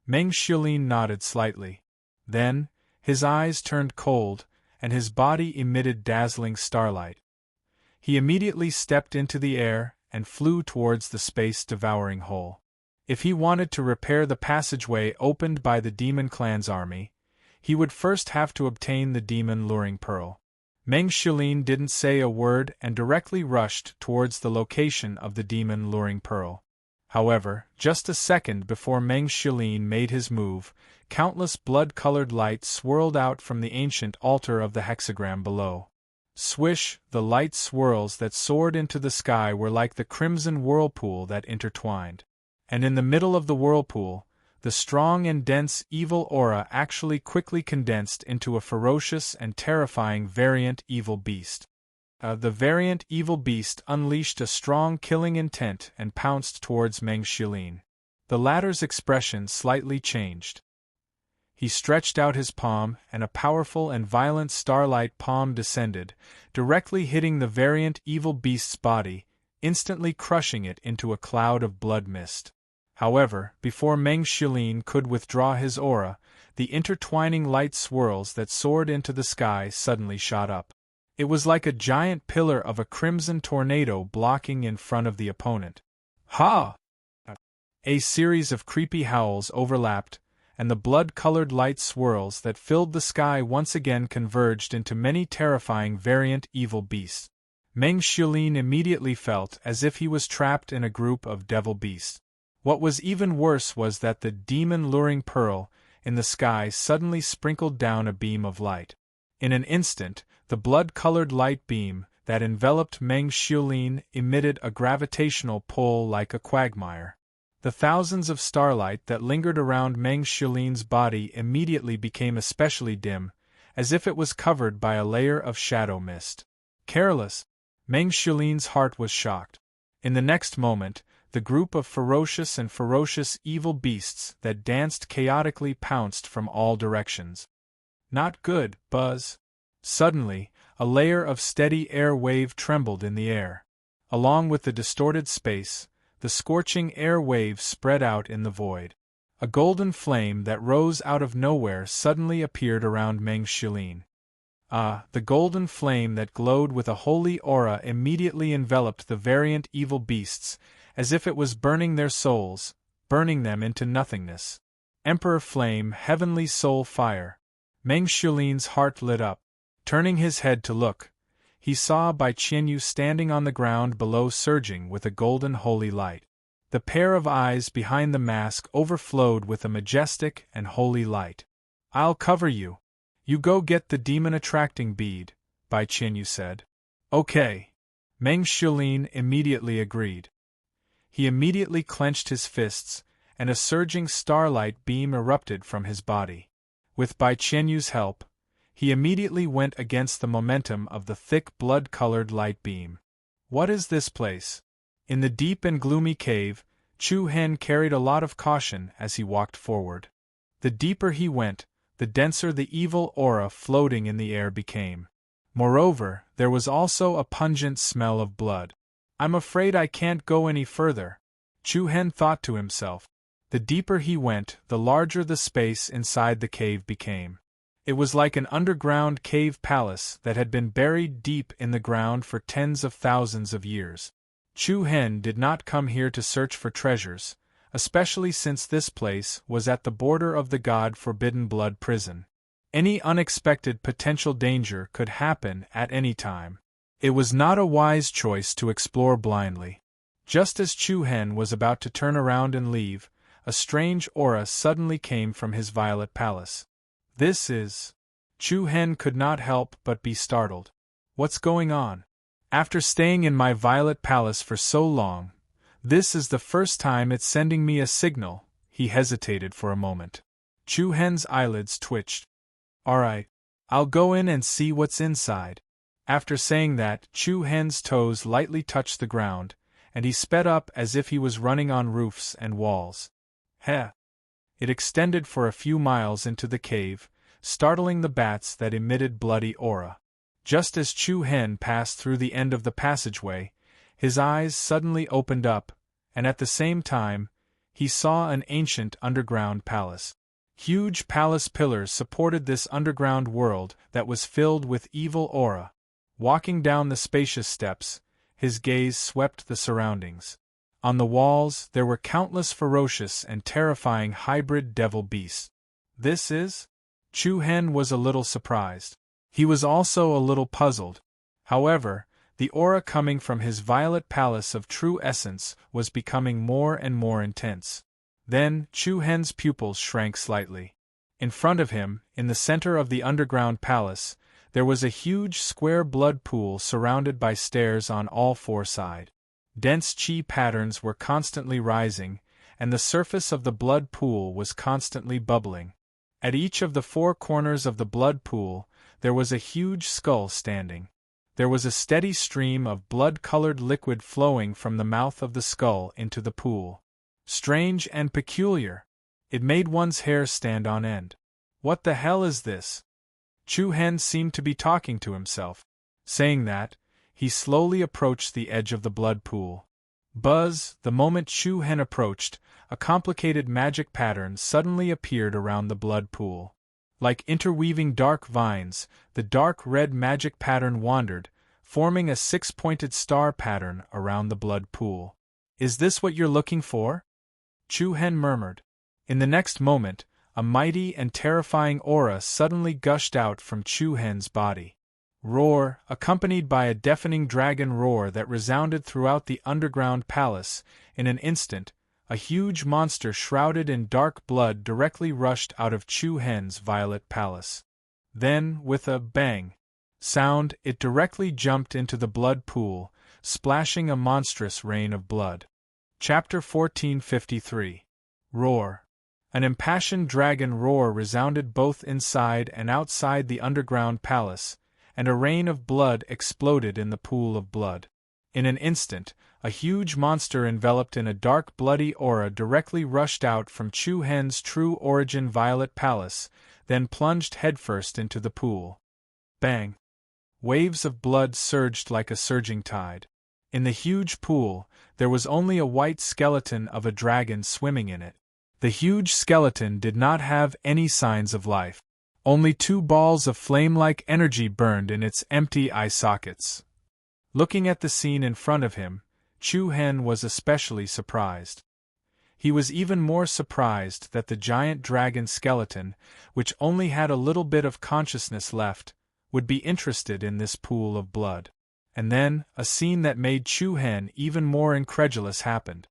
Speaker 1: Shilin nodded slightly. Then, his eyes turned cold, and his body emitted dazzling starlight. He immediately stepped into the air and flew towards the space-devouring hole. If he wanted to repair the passageway opened by the Demon Clan's army, he would first have to obtain the Demon Luring Pearl. Meng Shilin didn't say a word and directly rushed towards the location of the Demon Luring Pearl. However, just a second before Meng Shilin made his move, countless blood-colored lights swirled out from the ancient altar of the hexagram below. Swish, the light swirls that soared into the sky were like the crimson whirlpool that intertwined. And in the middle of the whirlpool, the strong and dense evil aura actually quickly condensed into a ferocious and terrifying variant evil beast. The variant evil beast unleashed a strong killing intent and pounced towards Meng Shilin. The latter's expression slightly changed. He stretched out his palm, and a powerful and violent starlight palm descended, directly hitting the variant evil beast's body, instantly crushing it into a cloud of blood mist. However, before Meng Shilin could withdraw his aura, the intertwining light swirls that soared into the sky suddenly shot up. It was like a giant pillar of a crimson tornado blocking in front of the opponent. Ha! A series of creepy howls overlapped, and the blood-colored light swirls that filled the sky once again converged into many terrifying variant evil beasts. Meng Shilin immediately felt as if he was trapped in a group of devil beasts. What was even worse was that the demon-luring pearl in the sky suddenly sprinkled down a beam of light. In an instant, the blood-colored light beam that enveloped Meng Shilin emitted a gravitational pull like a quagmire. The thousands of starlight that lingered around Meng Shilin's body immediately became especially dim, as if it was covered by a layer of shadow mist. Careless, Meng Shilin's heart was shocked. In the next moment, the group of ferocious evil beasts that danced chaotically pounced from all directions. Not good, Buzz. Suddenly, a layer of steady air wave trembled in the air. Along with the distorted space, the scorching air wave spread out in the void. A golden flame that rose out of nowhere suddenly appeared around Meng Shilin. The golden flame that glowed with a holy aura immediately enveloped the variant evil beasts, as if it was burning their souls, burning them into nothingness. Emperor Flame, Heavenly Soul Fire. Meng Shilin's heart lit up. Turning his head to look, he saw Bai Qianyu standing on the ground below surging with a golden holy light. The pair of eyes behind the mask overflowed with a majestic and holy light. "I'll cover you. You go get the demon-attracting bead," Bai Qianyu said. "Okay." Meng Shilin immediately agreed. He immediately clenched his fists, and a surging starlight beam erupted from his body. With Bai Qianyu's help, he immediately went against the momentum of the thick blood-colored light beam. What is this place? In the deep and gloomy cave, Chu Hen carried a lot of caution as he walked forward. The deeper he went, the denser the evil aura floating in the air became. Moreover, there was also a pungent smell of blood. "I'm afraid I can't go any further," Chu Hen thought to himself. The deeper he went, the larger the space inside the cave became. It was like an underground cave palace that had been buried deep in the ground for tens of thousands of years. Chu Hen did not come here to search for treasures, especially since this place was at the border of the God-forbidden blood prison. Any unexpected potential danger could happen at any time. It was not a wise choice to explore blindly. Just as Chu Hen was about to turn around and leave, a strange aura suddenly came from his violet palace. "This is..." Chu Hen could not help but be startled. "What's going on? After staying in my violet palace for so long, this is the first time it's sending me a signal." He hesitated for a moment. Chu Hen's eyelids twitched. "Alright, I'll go in and see what's inside." After saying that, Chu Hen's toes lightly touched the ground, and he sped up as if he was running on roofs and walls. Heh! It extended for a few miles into the cave, startling the bats that emitted bloody aura. Just as Chu Hen passed through the end of the passageway, his eyes suddenly opened up, and at the same time, he saw an ancient underground palace. Huge palace pillars supported this underground world that was filled with evil aura. Walking down the spacious steps, his gaze swept the surroundings. On the walls, there were countless ferocious and terrifying hybrid devil beasts. "This is?" Chu Hen was a little surprised. He was also a little puzzled. However, the aura coming from his violet palace of true essence was becoming more and more intense. Then, Chu Hen's pupils shrank slightly. In front of him, in the center of the underground palace, there was a huge square blood pool surrounded by stairs on all four sides. Dense chi patterns were constantly rising, and the surface of the blood pool was constantly bubbling. At each of the four corners of the blood pool, there was a huge skull standing. There was a steady stream of blood-colored liquid flowing from the mouth of the skull into the pool. Strange and peculiar. It made one's hair stand on end. What the hell is this? Chu Hen seemed to be talking to himself. Saying that, he slowly approached the edge of the blood pool. Buzz, the moment Chu Hen approached, a complicated magic pattern suddenly appeared around the blood pool. Like interweaving dark vines, the dark red magic pattern wandered, forming a six-pointed star pattern around the blood pool. Is this what you're looking for? Chu Hen murmured. In the next moment, a mighty and terrifying aura suddenly gushed out from Chu Hen's body. Roar, accompanied by a deafening dragon roar that resounded throughout the underground palace. In an instant, a huge monster shrouded in dark blood directly rushed out of Chu Hen's violet palace. Then, with a bang sound, it directly jumped into the blood pool, splashing a monstrous rain of blood. Chapter 1453. Roar. An impassioned dragon roar resounded both inside and outside the underground palace, and a rain of blood exploded in the pool of blood. In an instant, a huge monster enveloped in a dark bloody aura directly rushed out from Chu Hen's true origin violet palace, then plunged headfirst into the pool. Bang! Waves of blood surged like a surging tide. In the huge pool, there was only a white skeleton of a dragon swimming in it. The huge skeleton did not have any signs of life. Only two balls of flame-like energy burned in its empty eye sockets. Looking at the scene in front of him, Chu Hen was especially surprised. He was even more surprised that the giant dragon skeleton, which only had a little bit of consciousness left, would be interested in this pool of blood. And then, a scene that made Chu Hen even more incredulous happened.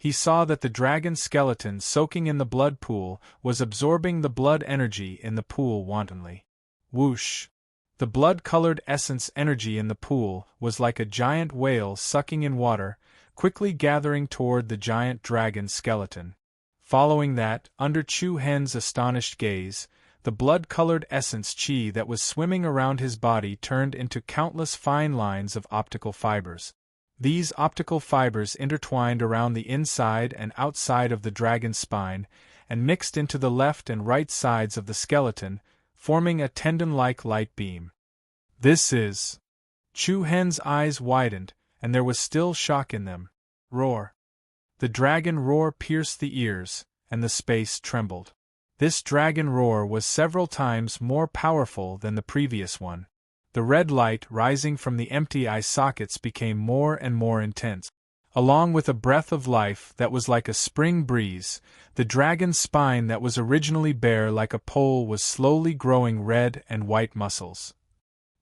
Speaker 1: He saw that the dragon skeleton soaking in the blood pool was absorbing the blood energy in the pool wantonly. Whoosh! The blood-colored essence energy in the pool was like a giant whale sucking in water, quickly gathering toward the giant dragon skeleton. Following that, under Chu Hen's astonished gaze, the blood-colored essence chi that was swimming around his body turned into countless fine lines of optical fibers. These optical fibers intertwined around the inside and outside of the dragon's spine, and mixed into the left and right sides of the skeleton, forming a tendon-like light beam. This is... Chu Hen's eyes widened, and there was still shock in them. Roar. The dragon roar pierced the ears, and the space trembled. This dragon roar was several times more powerful than the previous one. The red light rising from the empty eye sockets became more and more intense. Along with a breath of life that was like a spring breeze, the dragon's spine that was originally bare like a pole was slowly growing red and white muscles.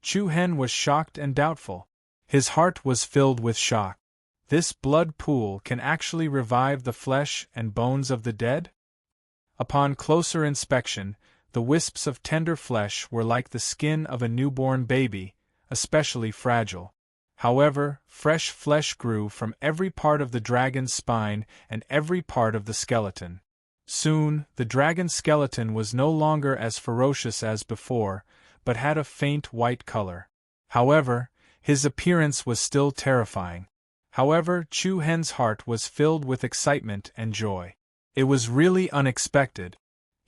Speaker 1: Chu Hen was shocked and doubtful. His heart was filled with shock. This blood pool can actually revive the flesh and bones of the dead? Upon closer inspection, the wisps of tender flesh were like the skin of a newborn baby, especially fragile. However, fresh flesh grew from every part of the dragon's spine and every part of the skeleton. Soon, the dragon's skeleton was no longer as ferocious as before, but had a faint white color. However, his appearance was still terrifying. However, Chu Hen's heart was filled with excitement and joy. It was really unexpected.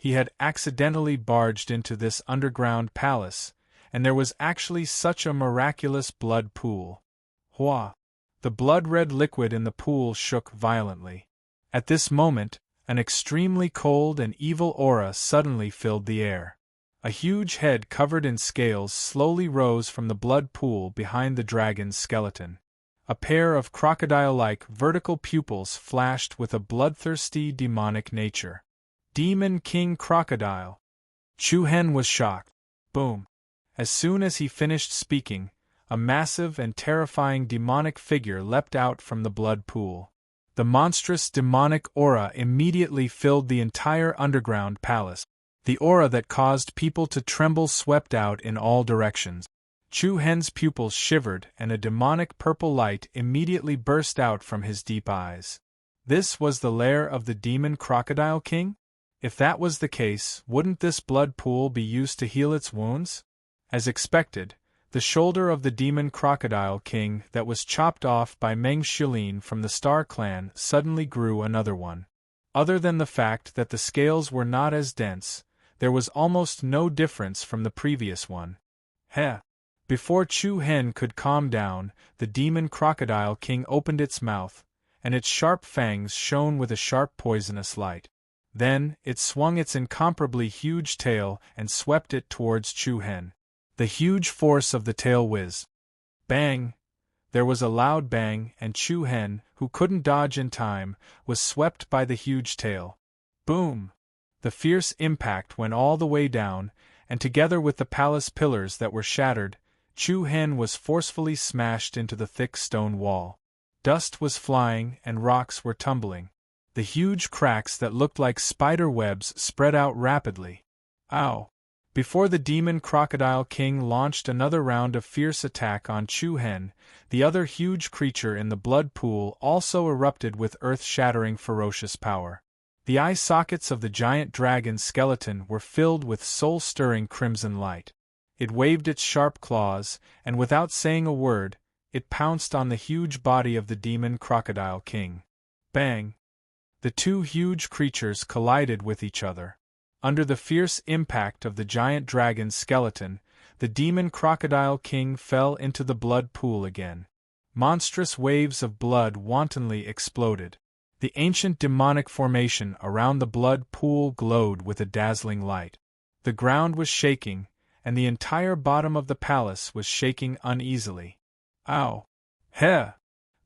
Speaker 1: He had accidentally barged into this underground palace, and there was actually such a miraculous blood pool. Hua! The blood-red liquid in the pool shook violently. At this moment, an extremely cold and evil aura suddenly filled the air. A huge head covered in scales slowly rose from the blood pool behind the dragon's skeleton. A pair of crocodile-like vertical pupils flashed with a bloodthirsty demonic nature. Demon King Crocodile. Chu Hen was shocked. Boom. As soon as he finished speaking, a massive and terrifying demonic figure leapt out from the blood pool. The monstrous demonic aura immediately filled the entire underground palace. The aura that caused people to tremble swept out in all directions. Chu Hen's pupils shivered and a demonic purple light immediately burst out from his deep eyes. This was the lair of the demon Crocodile King? If that was the case, wouldn't this blood pool be used to heal its wounds? As expected, the shoulder of the demon Crocodile King that was chopped off by Meng Shilin from the Star Clan suddenly grew another one. Other than the fact that the scales were not as dense, There was almost no difference from the previous one. Heh! Before Chu Hen could calm down, the demon crocodile king opened its mouth, and its sharp fangs shone with a sharp poisonous light. Then, it swung its incomparably huge tail and swept it towards Chu Hen. The huge force of the tail whizzed. Bang! There was a loud bang, and Chu Hen, who couldn't dodge in time, was swept by the huge tail. Boom! The fierce impact went all the way down, and together with the palace pillars that were shattered, Chu Hen was forcefully smashed into the thick stone wall. Dust was flying and rocks were tumbling. The huge cracks that looked like spider webs spread out rapidly. Ow! Before the demon crocodile king launched another round of fierce attack on Chu Hen, the other huge creature in the blood pool also erupted with earth-shattering ferocious power. The eye sockets of the giant dragon skeleton were filled with soul-stirring crimson light. It waved its sharp claws, and without saying a word, it pounced on the huge body of the demon crocodile king. Bang! The two huge creatures collided with each other. Under the fierce impact of the giant dragon's skeleton, the demon crocodile king fell into the blood pool again. Monstrous waves of blood wantonly exploded. The ancient demonic formation around the blood pool glowed with a dazzling light. The ground was shaking, and the entire bottom of the palace was shaking uneasily. Ow! Heh!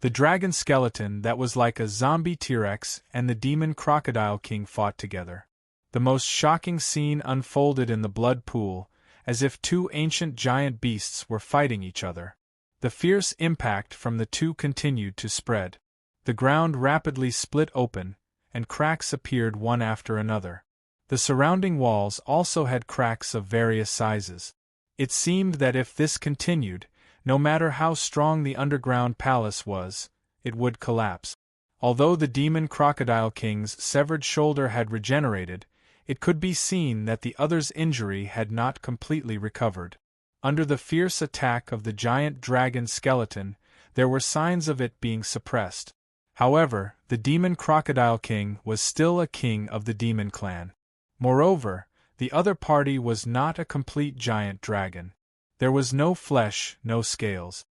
Speaker 1: The dragon skeleton that was like a zombie T-Rex and the demon crocodile king fought together. The most shocking scene unfolded in the blood pool, as if two ancient giant beasts were fighting each other. The fierce impact from the two continued to spread. The ground rapidly split open, and cracks appeared one after another. The surrounding walls also had cracks of various sizes. It seemed that if this continued, no matter how strong the underground palace was, it would collapse. Although the demon crocodile king's severed shoulder had regenerated, it could be seen that the other's injury had not completely recovered. Under the fierce attack of the giant dragon skeleton, there were signs of it being suppressed. However, the demon crocodile king was still a king of the demon clan. Moreover, the other party was not a complete giant dragon. There was no flesh, no scales.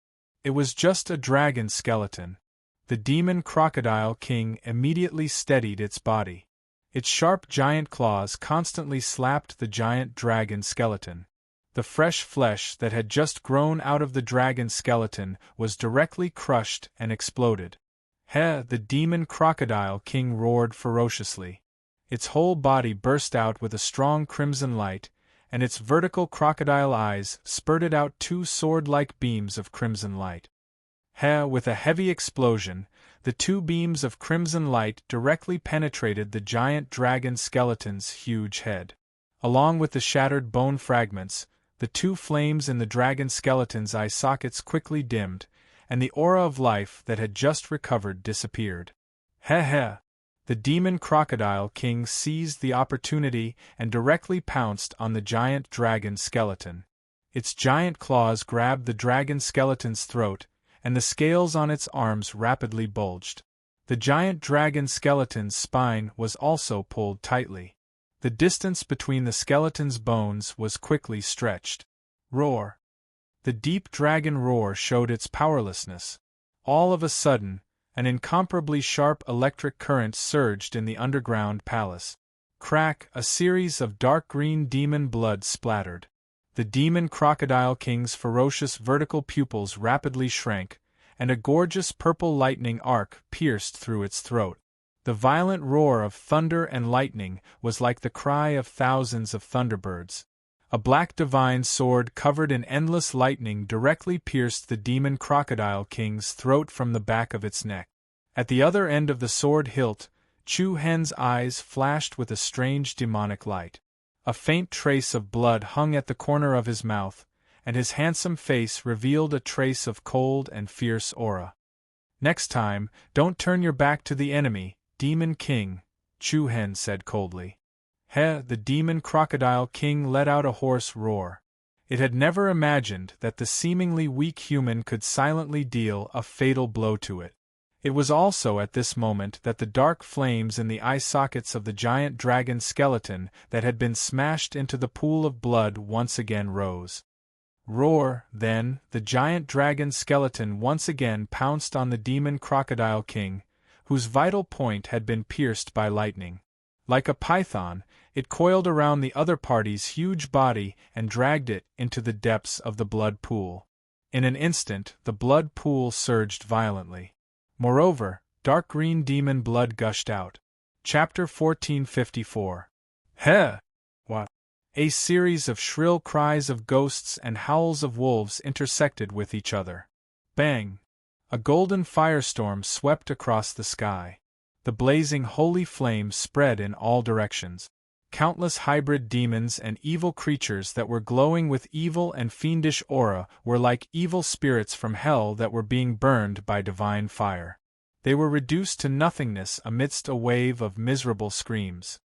Speaker 1: It was just a dragon skeleton. The demon crocodile king immediately steadied its body. Its sharp giant claws constantly slapped the giant dragon skeleton. The fresh flesh that had just grown out of the dragon skeleton was directly crushed and exploded. Heh! The demon crocodile king roared ferociously. Its whole body burst out with a strong crimson light, and its vertical crocodile eyes spurted out two sword-like beams of crimson light. Heh! With a heavy explosion, the two beams of crimson light directly penetrated the giant dragon skeleton's huge head. Along with the shattered bone fragments, the two flames in the dragon skeleton's eye sockets quickly dimmed, and the aura of life that had just recovered disappeared. Heh heh! The demon crocodile king seized the opportunity and directly pounced on the giant dragon skeleton. Its giant claws grabbed the dragon skeleton's throat, and the scales on its arms rapidly bulged. The giant dragon skeleton's spine was also pulled tightly. The distance between the skeleton's bones was quickly stretched. Roar! The deep dragon roar showed its powerlessness. All of a sudden, an incomparably sharp electric current surged in the underground palace. Crack! A series of dark green demon blood splattered. The demon crocodile king's ferocious vertical pupils rapidly shrank, and a gorgeous purple lightning arc pierced through its throat. The violent roar of thunder and lightning was like the cry of thousands of thunderbirds. A black divine sword covered in endless lightning directly pierced the demon crocodile king's throat from the back of its neck. At the other end of the sword hilt, Chu Hen's eyes flashed with a strange demonic light. A faint trace of blood hung at the corner of his mouth, and his handsome face revealed a trace of cold and fierce aura. "Next time, don't turn your back to the enemy, Demon King," Chu Hen said coldly. Heh! The demon crocodile king let out a hoarse roar. It had never imagined that the seemingly weak human could silently deal a fatal blow to it. It was also at this moment that the dark flames in the eye sockets of the giant dragon skeleton that had been smashed into the pool of blood once again rose. Roar, then, the giant dragon skeleton once again pounced on the demon crocodile king, whose vital point had been pierced by lightning. Like a python, it coiled around the other party's huge body and dragged it into the depths of the blood pool. In an instant, the blood pool surged violently. Moreover, dark green demon blood gushed out. Chapter 1454. Heh! What? A series of shrill cries of ghosts and howls of wolves intersected with each other. Bang! A golden firestorm swept across the sky. The blazing holy flames spread in all directions. Countless hybrid demons and evil creatures that were glowing with evil and fiendish aura were like evil spirits from hell that were being burned by divine fire. They were reduced to nothingness amidst a wave of miserable screams.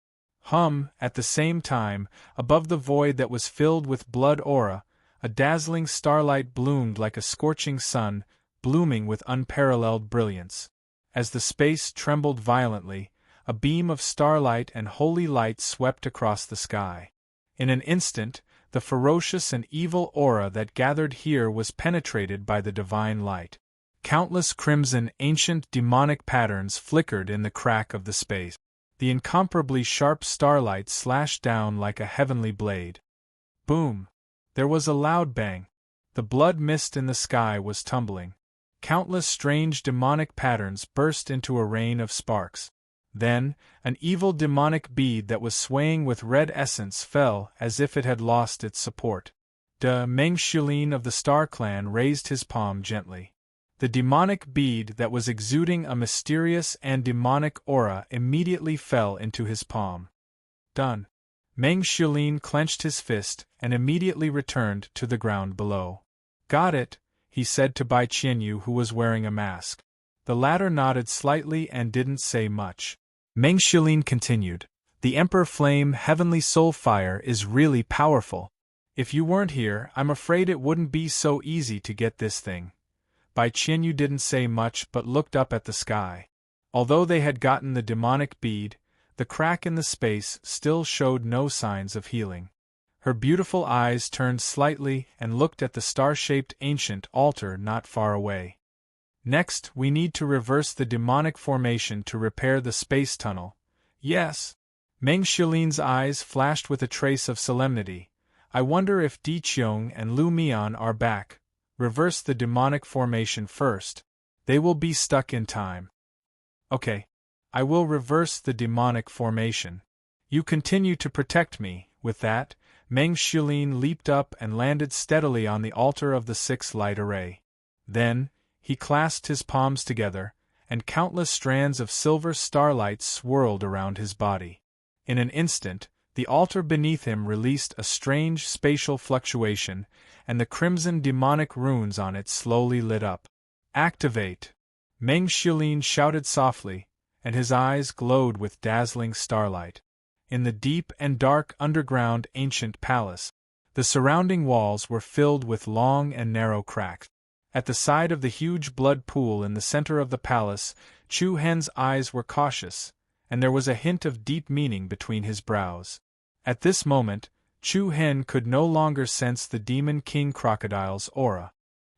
Speaker 1: At the same time, above the void that was filled with blood aura, a dazzling starlight bloomed like a scorching sun, blooming with unparalleled brilliance. As the space trembled violently, a beam of starlight and holy light swept across the sky. In an instant, the ferocious and evil aura that gathered here was penetrated by the divine light. Countless crimson, ancient demonic patterns flickered in the crack of the space. The incomparably sharp starlight slashed down like a heavenly blade. Boom! There was a loud bang. The blood mist in the sky was tumbling. Countless strange demonic patterns burst into a rain of sparks. Then, an evil demonic bead that was swaying with red essence fell as if it had lost its support. Meng Shulin of the Star Clan raised his palm gently. The demonic bead that was exuding a mysterious and demonic aura immediately fell into his palm. Done. Meng Shulin clenched his fist and immediately returned to the ground below. Got it, he said to Bai Qianyu, who was wearing a mask. The latter nodded slightly and didn't say much. Meng Shulin continued, "The Emperor Flame Heavenly Soul Fire is really powerful. If you weren't here, I'm afraid it wouldn't be so easy to get this thing." Bai Qianyu didn't say much but looked up at the sky. Although they had gotten the demonic bead, the crack in the space still showed no signs of healing. Her beautiful eyes turned slightly and looked at the star-shaped ancient altar not far away. "Next, we need to reverse the demonic formation to repair the space tunnel." "Yes." Meng Shulin's eyes flashed with a trace of solemnity. "I wonder if Di Qiong and Lu Mian are back. Reverse the demonic formation first. They will be stuck in time." "Okay. I will reverse the demonic formation. You continue to protect me." With that, Meng Shulin leaped up and landed steadily on the altar of the sixth light array. Then, he clasped his palms together, and countless strands of silver starlight swirled around his body. In an instant, the altar beneath him released a strange spatial fluctuation, and the crimson demonic runes on it slowly lit up. "Activate!" Meng Shulin shouted softly, and his eyes glowed with dazzling starlight. In the deep and dark underground ancient palace, the surrounding walls were filled with long and narrow cracks. At the side of the huge blood pool in the center of the palace, Chu Hen's eyes were cautious, and there was a hint of deep meaning between his brows. At this moment, Chu Hen could no longer sense the demon king crocodile's aura.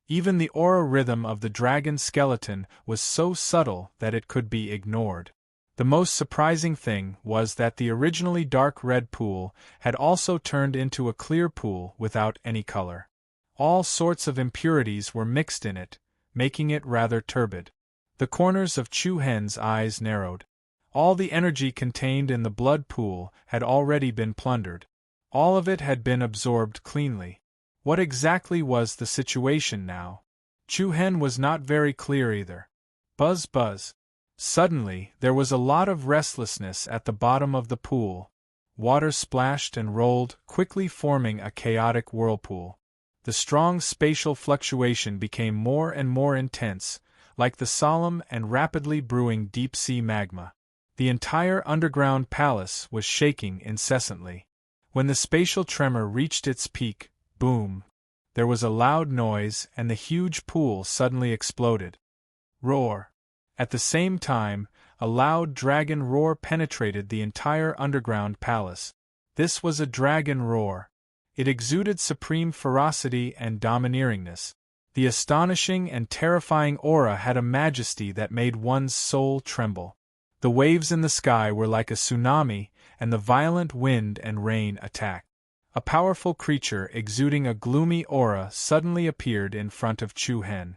Speaker 1: Even the aura rhythm of the dragon skeleton was so subtle that it could be ignored. The most surprising thing was that the originally dark red pool had also turned into a clear pool without any color. All sorts of impurities were mixed in it, making it rather turbid. The corners of Chu Hen's eyes narrowed. All the energy contained in the blood pool had already been plundered. All of it had been absorbed cleanly. What exactly was the situation now? Chu Hen was not very clear either. Buzz buzz. Suddenly, there was a lot of restlessness at the bottom of the pool. Water splashed and rolled, quickly forming a chaotic whirlpool. The strong spatial fluctuation became more and more intense, like the solemn and rapidly brewing deep-sea magma. The entire underground palace was shaking incessantly. When the spatial tremor reached its peak, boom! There was a loud noise and the huge pool suddenly exploded. Roar! At the same time, a loud dragon roar penetrated the entire underground palace. This was a dragon roar. It exuded supreme ferocity and domineeringness. The astonishing and terrifying aura had a majesty that made one's soul tremble. The waves in the sky were like a tsunami, and the violent wind and rain attacked. A powerful creature exuding a gloomy aura suddenly appeared in front of Chu Hen.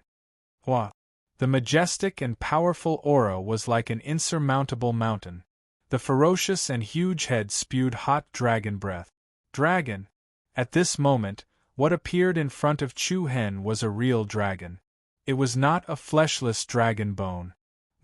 Speaker 1: Hua! The majestic and powerful aura was like an insurmountable mountain. The ferocious and huge head spewed hot dragon breath. Dragon! At this moment, what appeared in front of Chu Hen was a real dragon. It was not a fleshless dragon bone.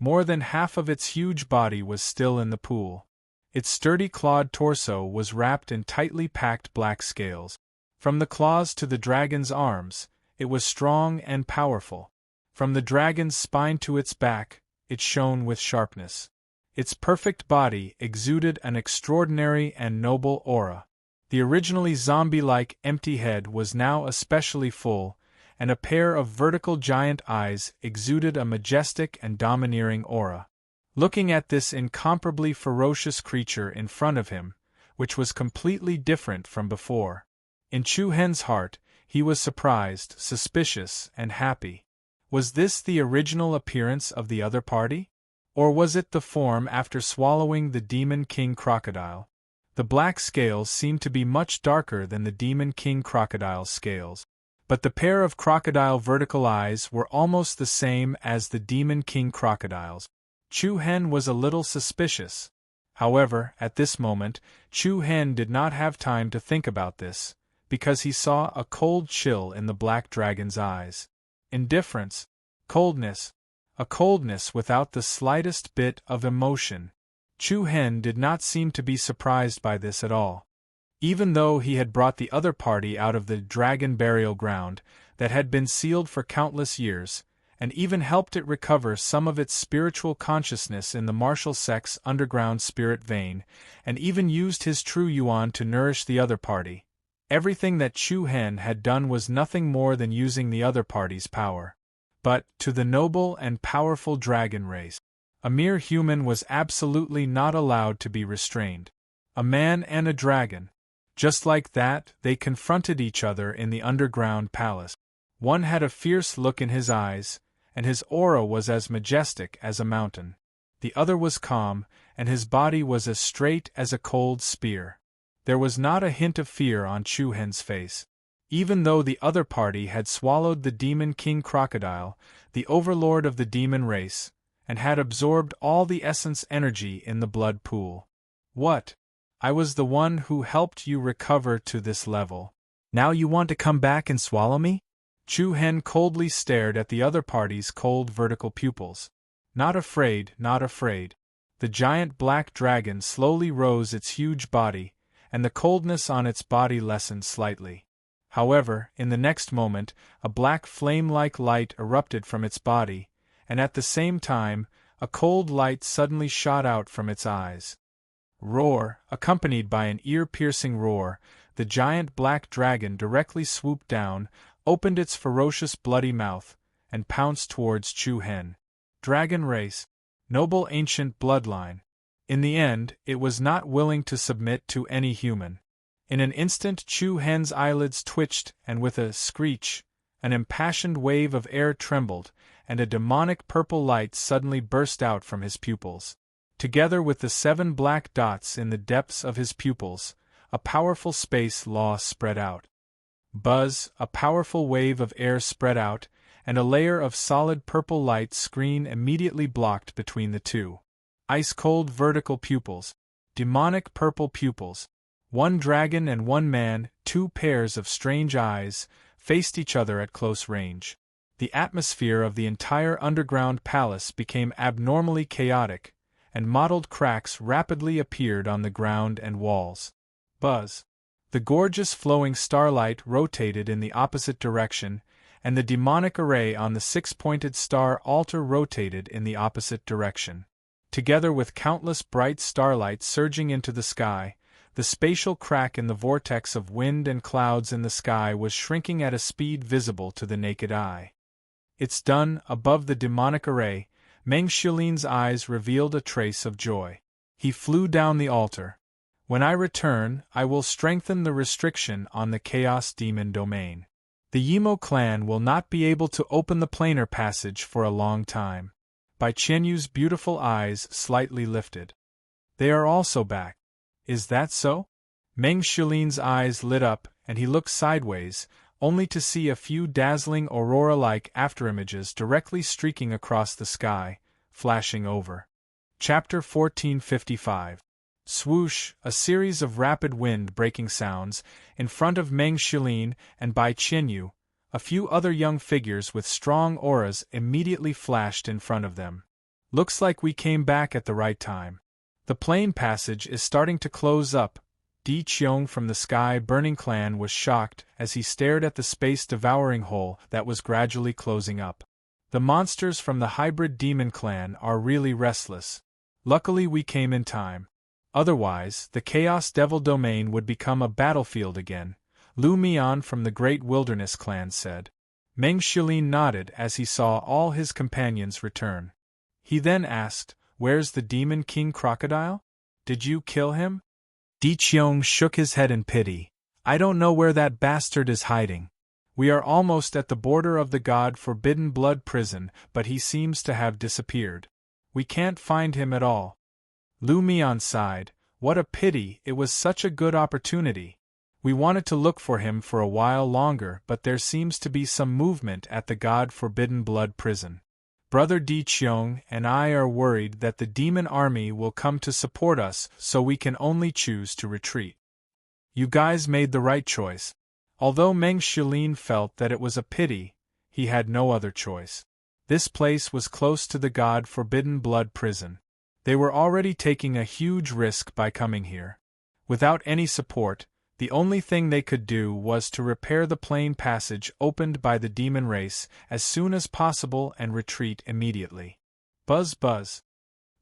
Speaker 1: More than half of its huge body was still in the pool. Its sturdy clawed torso was wrapped in tightly packed black scales. From the claws to the dragon's arms, it was strong and powerful. From the dragon's spine to its back, it shone with sharpness. Its perfect body exuded an extraordinary and noble aura. The originally zombie-like empty head was now especially full, and a pair of vertical giant eyes exuded a majestic and domineering aura. Looking at this incomparably ferocious creature in front of him, which was completely different from before, in Chu Hen's heart, he was surprised, suspicious, and happy. Was this the original appearance of the other party? Or was it the form after swallowing the Demon King Crocodile? The black scales seemed to be much darker than the Demon King Crocodile's scales, but the pair of crocodile vertical eyes were almost the same as the Demon King Crocodile's. Chu Hen was a little suspicious. However, at this moment, Chu Hen did not have time to think about this, because he saw a cold chill in the black dragon's eyes. Indifference, coldness, a coldness without the slightest bit of emotion. Chu Hen did not seem to be surprised by this at all. Even though he had brought the other party out of the dragon burial ground that had been sealed for countless years, and even helped it recover some of its spiritual consciousness in the martial sect's underground spirit vein, and even used his true yuan to nourish the other party, everything that Chu Hen had done was nothing more than using the other party's power. But, to the noble and powerful dragon race, a mere human was absolutely not allowed to be restrained. A man and a dragon. Just like that, they confronted each other in the underground palace. One had a fierce look in his eyes, and his aura was as majestic as a mountain. The other was calm, and his body was as straight as a cold spear. There was not a hint of fear on Chu Hen's face. Even though the other party had swallowed the Demon King Crocodile, the overlord of the demon race, and had absorbed all the essence energy in the blood pool. What? I was the one who helped you recover to this level. Now you want to come back and swallow me? Chu Hen coldly stared at the other party's cold vertical pupils. Not afraid, not afraid. The giant black dragon slowly rose its huge body, and the coldness on its body lessened slightly. However, in the next moment, a black flame-like light erupted from its body, and at the same time, a cold light suddenly shot out from its eyes. Roar, accompanied by an ear-piercing roar, the giant black dragon directly swooped down, opened its ferocious bloody mouth, and pounced towards Chu Hen. Dragon race, noble ancient bloodline. In the end, it was not willing to submit to any human. In an instant Chu Hen's eyelids twitched, and with a screech, an impassioned wave of air trembled, and a demonic purple light suddenly burst out from his pupils. Together with the 7 black dots in the depths of his pupils, a powerful space law spread out. Buzz, a powerful wave of air spread out, and a layer of solid purple light screen immediately blocked between the two. Ice-cold vertical pupils, demonic purple pupils. 1 dragon and 1 man, 2 pairs of strange eyes, faced each other at close range. The atmosphere of the entire underground palace became abnormally chaotic, and mottled cracks rapidly appeared on the ground and walls. Buzz. The gorgeous flowing starlight rotated in the opposite direction, and the demonic array on the 6-pointed star altar rotated in the opposite direction. Together with countless bright starlight surging into the sky, the spatial crack in the vortex of wind and clouds in the sky was shrinking at a speed visible to the naked eye. It's done. Above the demonic array, Meng Xilin's eyes revealed a trace of joy. He flew down the altar. When I return, I will strengthen the restriction on the Chaos Demon domain. The Yimo clan will not be able to open the planar passage for a long time. Bai Qianyu's beautiful eyes slightly lifted. They are also back. Is that so? Meng Xilin's eyes lit up, and he looked sideways, only to see a few dazzling aurora-like afterimages directly streaking across the sky, flashing over. Chapter 1455. Swoosh, a series of rapid wind-breaking sounds, in front of Meng Xilin and Bai Qianyu. A few other young figures with strong auras immediately flashed in front of them. Looks like we came back at the right time. The plane passage is starting to close up. Di Qiong from the Sky Burning Clan was shocked as he stared at the space-devouring hole that was gradually closing up. The monsters from the Hybrid Demon Clan are really restless. Luckily we came in time. Otherwise, the Chaos Devil domain would become a battlefield again, Lu Mian from the Great Wilderness Clan said. Meng Xilin nodded as he saw all his companions return. He then asked, "Where's the Demon King Crocodile? Did you kill him?" Di Qiong shook his head in pity. "I don't know where that bastard is hiding. We are almost at the border of the God-forbidden blood prison, but he seems to have disappeared. We can't find him at all." Lu Mian sighed. "What a pity, it was such a good opportunity. We wanted to look for him for a while longer, but there seems to be some movement at the God-forbidden blood prison. Brother Di Qiong and I are worried that the demon army will come to support us, so we can only choose to retreat." "You guys made the right choice." Although Meng Xilin felt that it was a pity, he had no other choice. This place was close to the God-forbidden blood prison. They were already taking a huge risk by coming here. Without any support, the only thing they could do was to repair the plane passage opened by the demon race as soon as possible and retreat immediately. Buzz buzz.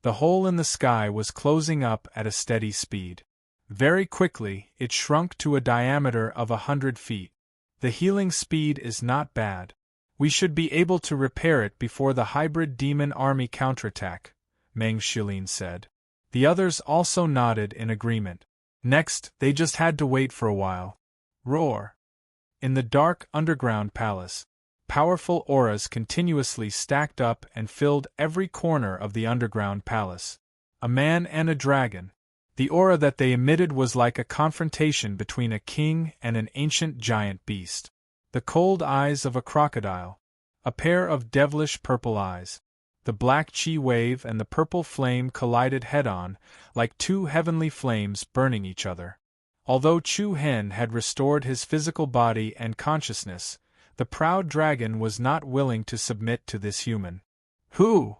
Speaker 1: The hole in the sky was closing up at a steady speed. Very quickly, it shrunk to a diameter of 100 feet. The healing speed is not bad. We should be able to repair it before the hybrid demon army counterattack, Meng Xilin said. The others also nodded in agreement. Next, they just had to wait for a while. Roar! In the dark underground palace, powerful auras continuously stacked up and filled every corner of the underground palace. A man and a dragon. The aura that they emitted was like a confrontation between a king and an ancient giant beast. The cold eyes of a crocodile. A pair of devilish purple eyes. The black chi wave and the purple flame collided head-on, like two heavenly flames burning each other. Although Chu Hen had restored his physical body and consciousness, the proud dragon was not willing to submit to this human. "Who?"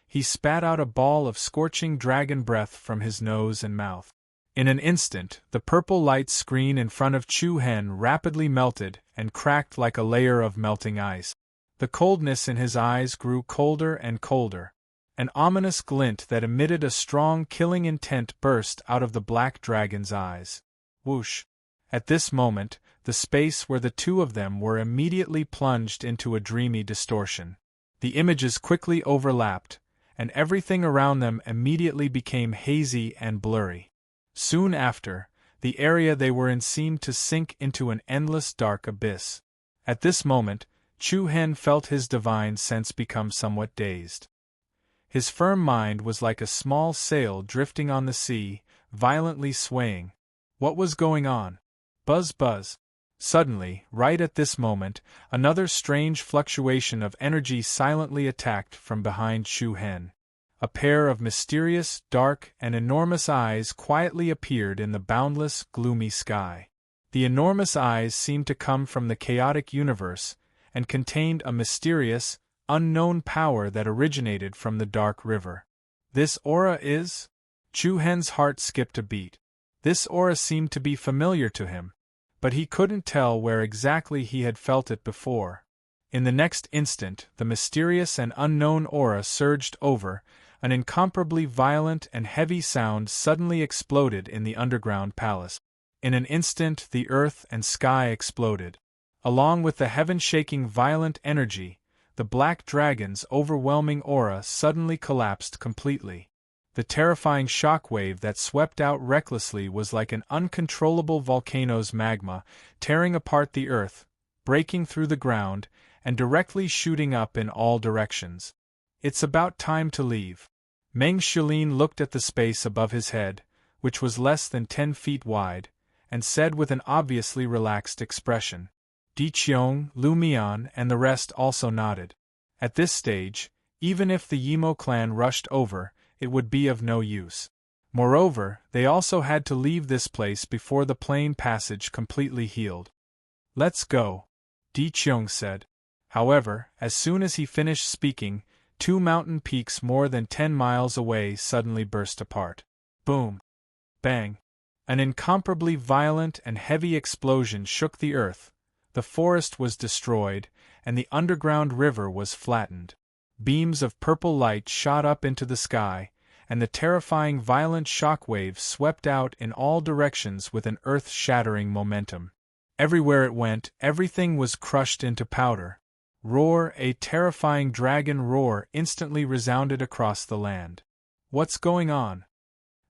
Speaker 1: He spat out a ball of scorching dragon breath from his nose and mouth. In an instant, the purple light screen in front of Chu Hen rapidly melted and cracked like a layer of melting ice. The coldness in his eyes grew colder and colder. An ominous glint that emitted a strong killing intent burst out of the black dragon's eyes. Whoosh! At this moment, the space where the two of them were immediately plunged into a dreamy distortion. The images quickly overlapped, and everything around them immediately became hazy and blurry. Soon after, the area they were in seemed to sink into an endless dark abyss. At this moment, Chu Hen felt his divine sense become somewhat dazed. His firm mind was like a small sail drifting on the sea, violently swaying. What was going on? Buzz buzz. Suddenly, right at this moment, another strange fluctuation of energy silently attacked from behind Chu Hen. A pair of mysterious, dark, and enormous eyes quietly appeared in the boundless, gloomy sky. The enormous eyes seemed to come from the chaotic universe, and contained a mysterious, unknown power that originated from the dark river. This aura is? Chu Hen's heart skipped a beat. This aura seemed to be familiar to him, but he couldn't tell where exactly he had felt it before. In the next instant, the mysterious and unknown aura surged over. An incomparably violent and heavy sound suddenly exploded in the underground palace. In an instant, the earth and sky exploded. Along with the heaven-shaking violent energy, the black dragon's overwhelming aura suddenly collapsed completely. The terrifying shockwave that swept out recklessly was like an uncontrollable volcano's magma, tearing apart the earth, breaking through the ground, and directly shooting up in all directions. It's about time to leave. Meng Shilin looked at the space above his head, which was less than 10 feet wide, and said with an obviously relaxed expression. Di Qiong, Lu Mian, and the rest also nodded. At this stage, even if the Yimo clan rushed over, it would be of no use. Moreover, they also had to leave this place before the plain passage completely healed. Let's go, Di Qiong said. However, as soon as he finished speaking, 2 mountain peaks more than 10 miles away suddenly burst apart. Boom! Bang! An incomparably violent and heavy explosion shook the earth, the forest was destroyed, and the underground river was flattened. Beams of purple light shot up into the sky, and the terrifying violent shockwaves swept out in all directions with an earth-shattering momentum. Everywhere it went, everything was crushed into powder. Roar! A terrifying dragon roar instantly resounded across the land. What's going on?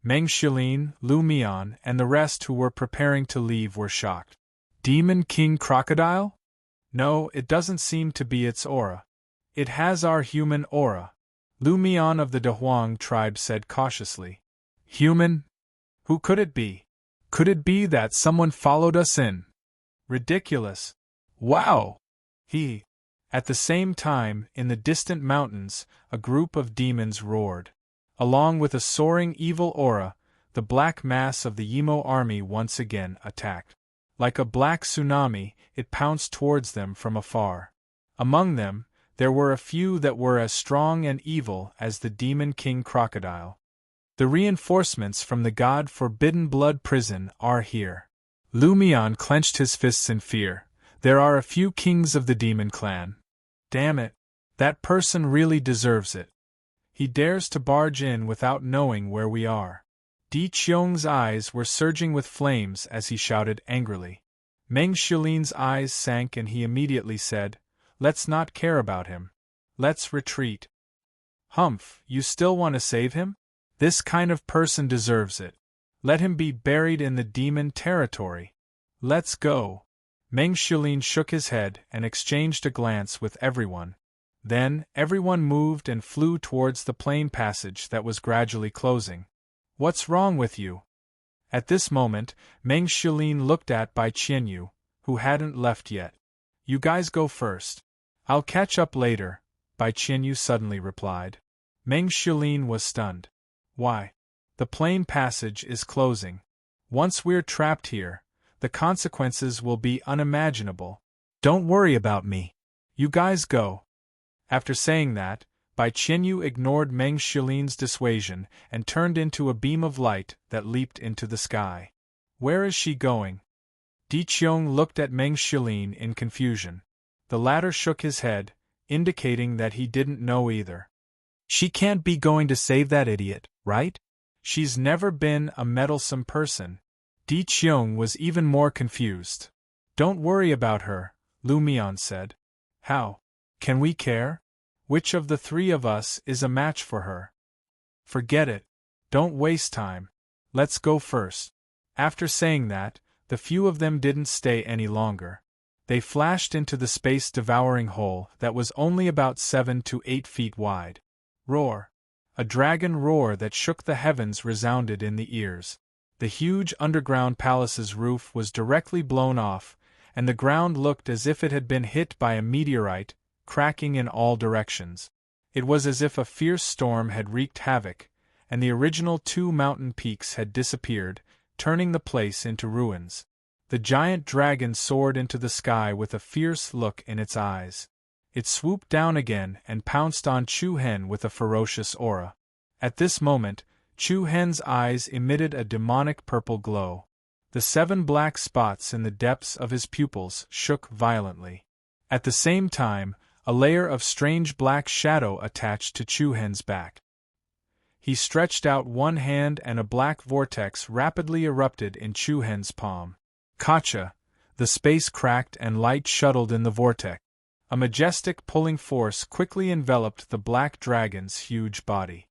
Speaker 1: Meng Shilin, Lu Mian, and the rest who were preparing to leave were shocked. Demon King Crocodile? No, it doesn't seem to be its aura. It has our human aura, Lu Mian of the Dehuang tribe said cautiously. Human? Who could it be? Could it be that someone followed us in? Ridiculous. Wow! At the same time, in the distant mountains, a group of demons roared. Along with a soaring evil aura, the black mass of the Yimo army once again attacked. Like a black tsunami, it pounced towards them from afar. Among them, there were a few that were as strong and evil as the Demon King Crocodile. The reinforcements from the God-forbidden blood prison are here. Lu Mian clenched his fists in fear. There are a few kings of the demon clan. Damn it, that person really deserves it. He dares to barge in without knowing where we are. Di Qiong's eyes were surging with flames as he shouted angrily. Meng Shilin's eyes sank and he immediately said, Let's not care about him. Let's retreat. Humph, you still want to save him? This kind of person deserves it. Let him be buried in the demon territory. Let's go. Meng Shilin shook his head and exchanged a glance with everyone. Then, everyone moved and flew towards the plain passage that was gradually closing. What's wrong with you? At this moment, Meng Shilin looked at Bai Qianyu, who hadn't left yet. You guys go first. I'll catch up later, Bai Qianyu suddenly replied. Meng Shilin was stunned. Why? The plain passage is closing. Once we're trapped here, the consequences will be unimaginable. Don't worry about me. You guys go. After saying that, Bai Qianyu ignored Meng Shilin's dissuasion and turned into a beam of light that leaped into the sky. Where is she going? Di Qiong looked at Meng Shilin in confusion. The latter shook his head, indicating that he didn't know either. She can't be going to save that idiot, right? She's never been a meddlesome person. Di Qiong was even more confused. Don't worry about her, Lu Mian said. How? Can we care? Which of the three of us is a match for her? Forget it. Don't waste time. Let's go first. After saying that, the few of them didn't stay any longer. They flashed into the space-devouring hole that was only about 7 to 8 feet wide. Roar! A dragon roar that shook the heavens resounded in the ears. The huge underground palace's roof was directly blown off, and the ground looked as if it had been hit by a meteorite, cracking in all directions. It was as if a fierce storm had wreaked havoc, and the original 2 mountain peaks had disappeared, turning the place into ruins. The giant dragon soared into the sky with a fierce look in its eyes. It swooped down again and pounced on Chu Hen with a ferocious aura. At this moment, Chu Hen's eyes emitted a demonic purple glow. The 7 black spots in the depths of his pupils shook violently. At the same time, a layer of strange black shadow attached to Chu Hen's back. He stretched out one hand and a black vortex rapidly erupted in Chu Hen's palm. Kacha! The space cracked and light shuttled in the vortex. A majestic pulling force quickly enveloped the black dragon's huge body.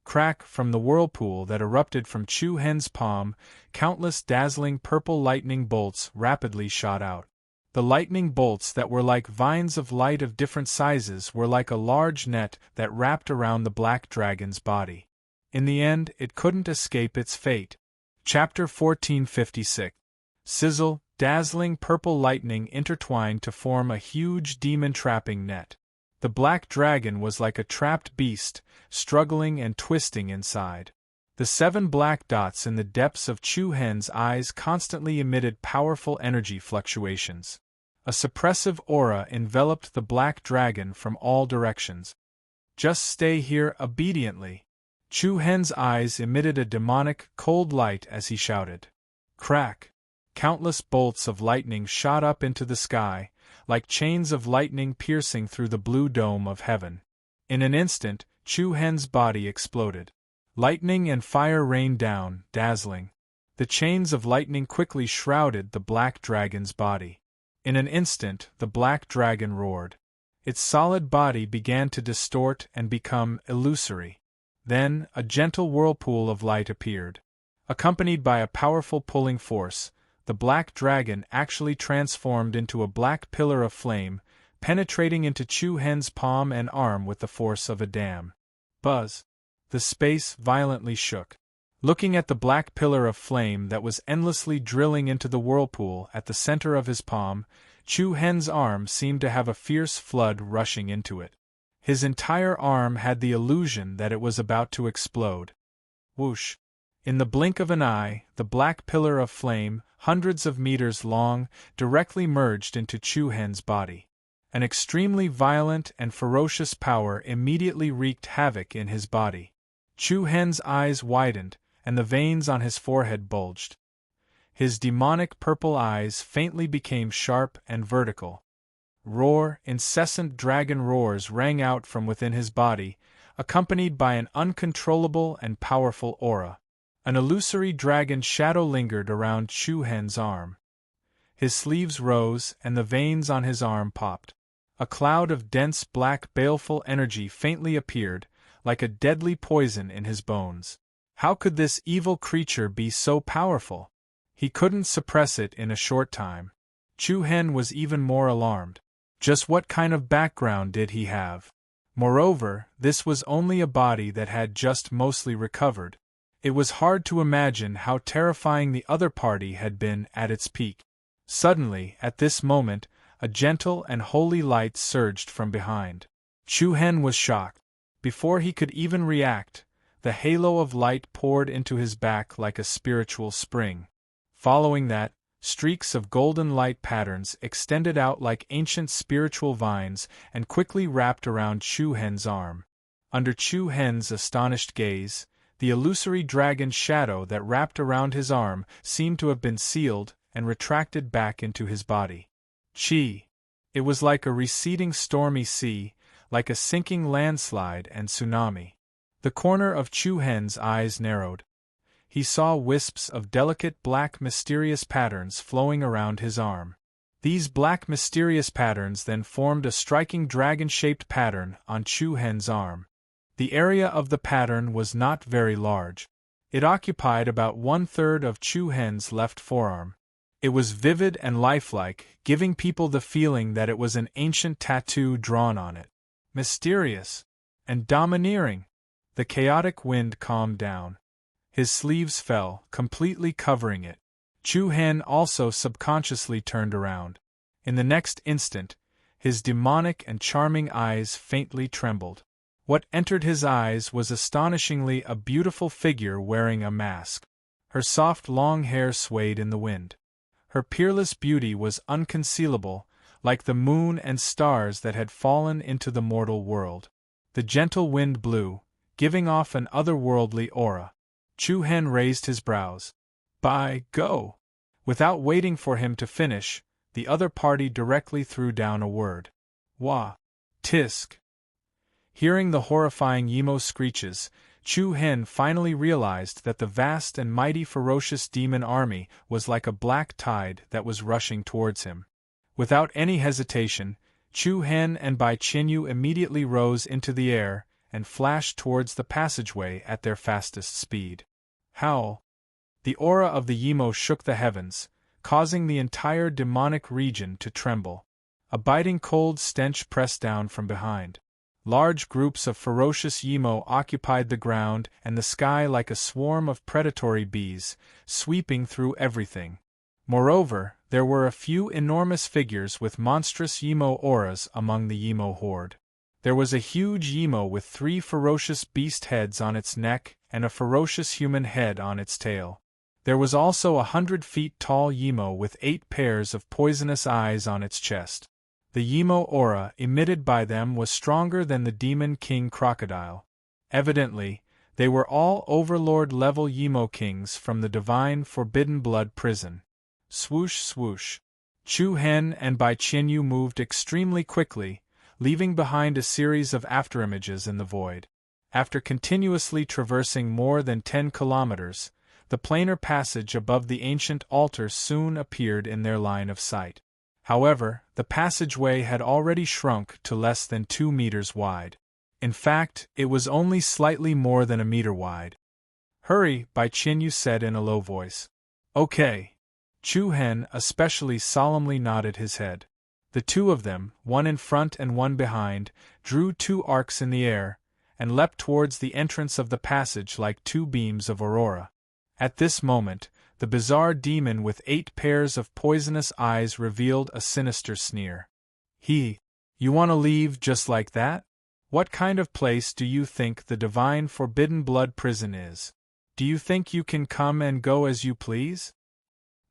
Speaker 1: Crack, from the whirlpool that erupted from Chu Hen's palm, countless dazzling purple lightning bolts rapidly shot out. The lightning bolts that were like vines of light of different sizes were like a large net that wrapped around the black dragon's body. In the end, it couldn't escape its fate. Chapter 1456. Sizzle, dazzling purple lightning intertwined to form a huge demon-trapping net. The black dragon was like a trapped beast, struggling and twisting inside. The 7 black dots in the depths of Chu Hen's eyes constantly emitted powerful energy fluctuations. A suppressive aura enveloped the black dragon from all directions. Just stay here obediently. Chu Hen's eyes emitted a demonic, cold light as he shouted. Crack! Countless bolts of lightning shot up into the sky, like chains of lightning piercing through the blue dome of heaven. In an instant, Chu Hen's body exploded. Lightning and fire rained down, dazzling. The chains of lightning quickly shrouded the black dragon's body. In an instant, the black dragon roared. Its solid body began to distort and become illusory. Then, a gentle whirlpool of light appeared. Accompanied by a powerful pulling force, the black dragon actually transformed into a black pillar of flame, penetrating into Chu Hen's palm and arm with the force of a dam. Buzz! The space violently shook. Looking at the black pillar of flame that was endlessly drilling into the whirlpool at the center of his palm, Chu Hen's arm seemed to have a fierce flood rushing into it. His entire arm had the illusion that it was about to explode. Whoosh! In the blink of an eye, the black pillar of flame, hundreds of meters long, directly merged into Chu Hen's body. An extremely violent and ferocious power immediately wreaked havoc in his body. Chu Hen's eyes widened, and the veins on his forehead bulged. His demonic purple eyes faintly became sharp and vertical. Roar, incessant dragon roars rang out from within his body, accompanied by an uncontrollable and powerful aura. An illusory dragon shadow lingered around Chu Hen's arm. His sleeves rose, and the veins on his arm popped. A cloud of dense black baleful energy faintly appeared, like a deadly poison in his bones. How could this evil creature be so powerful? He couldn't suppress it in a short time. Chu Hen was even more alarmed. Just what kind of background did he have? Moreover, this was only a body that had just mostly recovered. It was hard to imagine how terrifying the other party had been at its peak. Suddenly, at this moment, a gentle and holy light surged from behind. Chu Hen was shocked. Before he could even react, the halo of light poured into his back like a spiritual spring. Following that, streaks of golden light patterns extended out like ancient spiritual vines and quickly wrapped around Chu Hen's arm. Under Chu Hen's astonished gaze, the illusory dragon shadow that wrapped around his arm seemed to have been sealed and retracted back into his body. Chi! It was like a receding stormy sea, like a sinking landslide and tsunami. The corner of Chu Hen's eyes narrowed. He saw wisps of delicate black mysterious patterns flowing around his arm. These black mysterious patterns then formed a striking dragon-shaped pattern on Chu Hen's arm. The area of the pattern was not very large. It occupied about 1/3 of Chu Hen's left forearm. It was vivid and lifelike, giving people the feeling that it was an ancient tattoo drawn on it. Mysterious and domineering. The chaotic wind calmed down. His sleeves fell, completely covering it. Chu Hen also subconsciously turned around. In the next instant, his demonic and charming eyes faintly trembled. What entered his eyes was astonishingly a beautiful figure wearing a mask. Her soft long hair swayed in the wind. Her peerless beauty was unconcealable, like the moon and stars that had fallen into the mortal world. The gentle wind blew, giving off an otherworldly aura. Chu Hen raised his brows. By go! Without waiting for him to finish, the other party directly threw down a word. Wah! Tisk! Hearing the horrifying Yimo screeches, Chu Hen finally realized that the vast and mighty ferocious demon army was like a black tide that was rushing towards him. Without any hesitation, Chu Hen and Bai Qinyu immediately rose into the air and flashed towards the passageway at their fastest speed. Howl! The aura of the Yimo shook the heavens, causing the entire demonic region to tremble. A biting cold stench pressed down from behind. Large groups of ferocious Yimo occupied the ground and the sky like a swarm of predatory bees, sweeping through everything. Moreover, there were a few enormous figures with monstrous Yimo auras among the Yimo horde. There was a huge Yimo with 3 ferocious beast heads on its neck and a ferocious human head on its tail. There was also a 100 feet tall Yimo with 8 pairs of poisonous eyes on its chest. The Yimo aura emitted by them was stronger than the Demon King Crocodile. Evidently, they were all Overlord-level Yimo kings from the divine Forbidden Blood prison. Swoosh swoosh. Chu Hen and Bai Qinyu moved extremely quickly, leaving behind a series of afterimages in the void. After continuously traversing more than 10 kilometers, the planar passage above the ancient altar soon appeared in their line of sight. However, the passageway had already shrunk to less than 2 meters wide. In fact, it was only slightly more than a meter wide. "Hurry," Bai Qinyu said in a low voice. "Okay." Chu Hen especially solemnly nodded his head. The 2 of them, one in front and one behind, drew 2 arcs in the air, and leapt towards the entrance of the passage like 2 beams of aurora. At this moment, the bizarre demon with 8 pairs of poisonous eyes revealed a sinister sneer. You want to leave just like that? What kind of place do you think the divine Forbidden Blood prison is? Do you think you can come and go as you please?"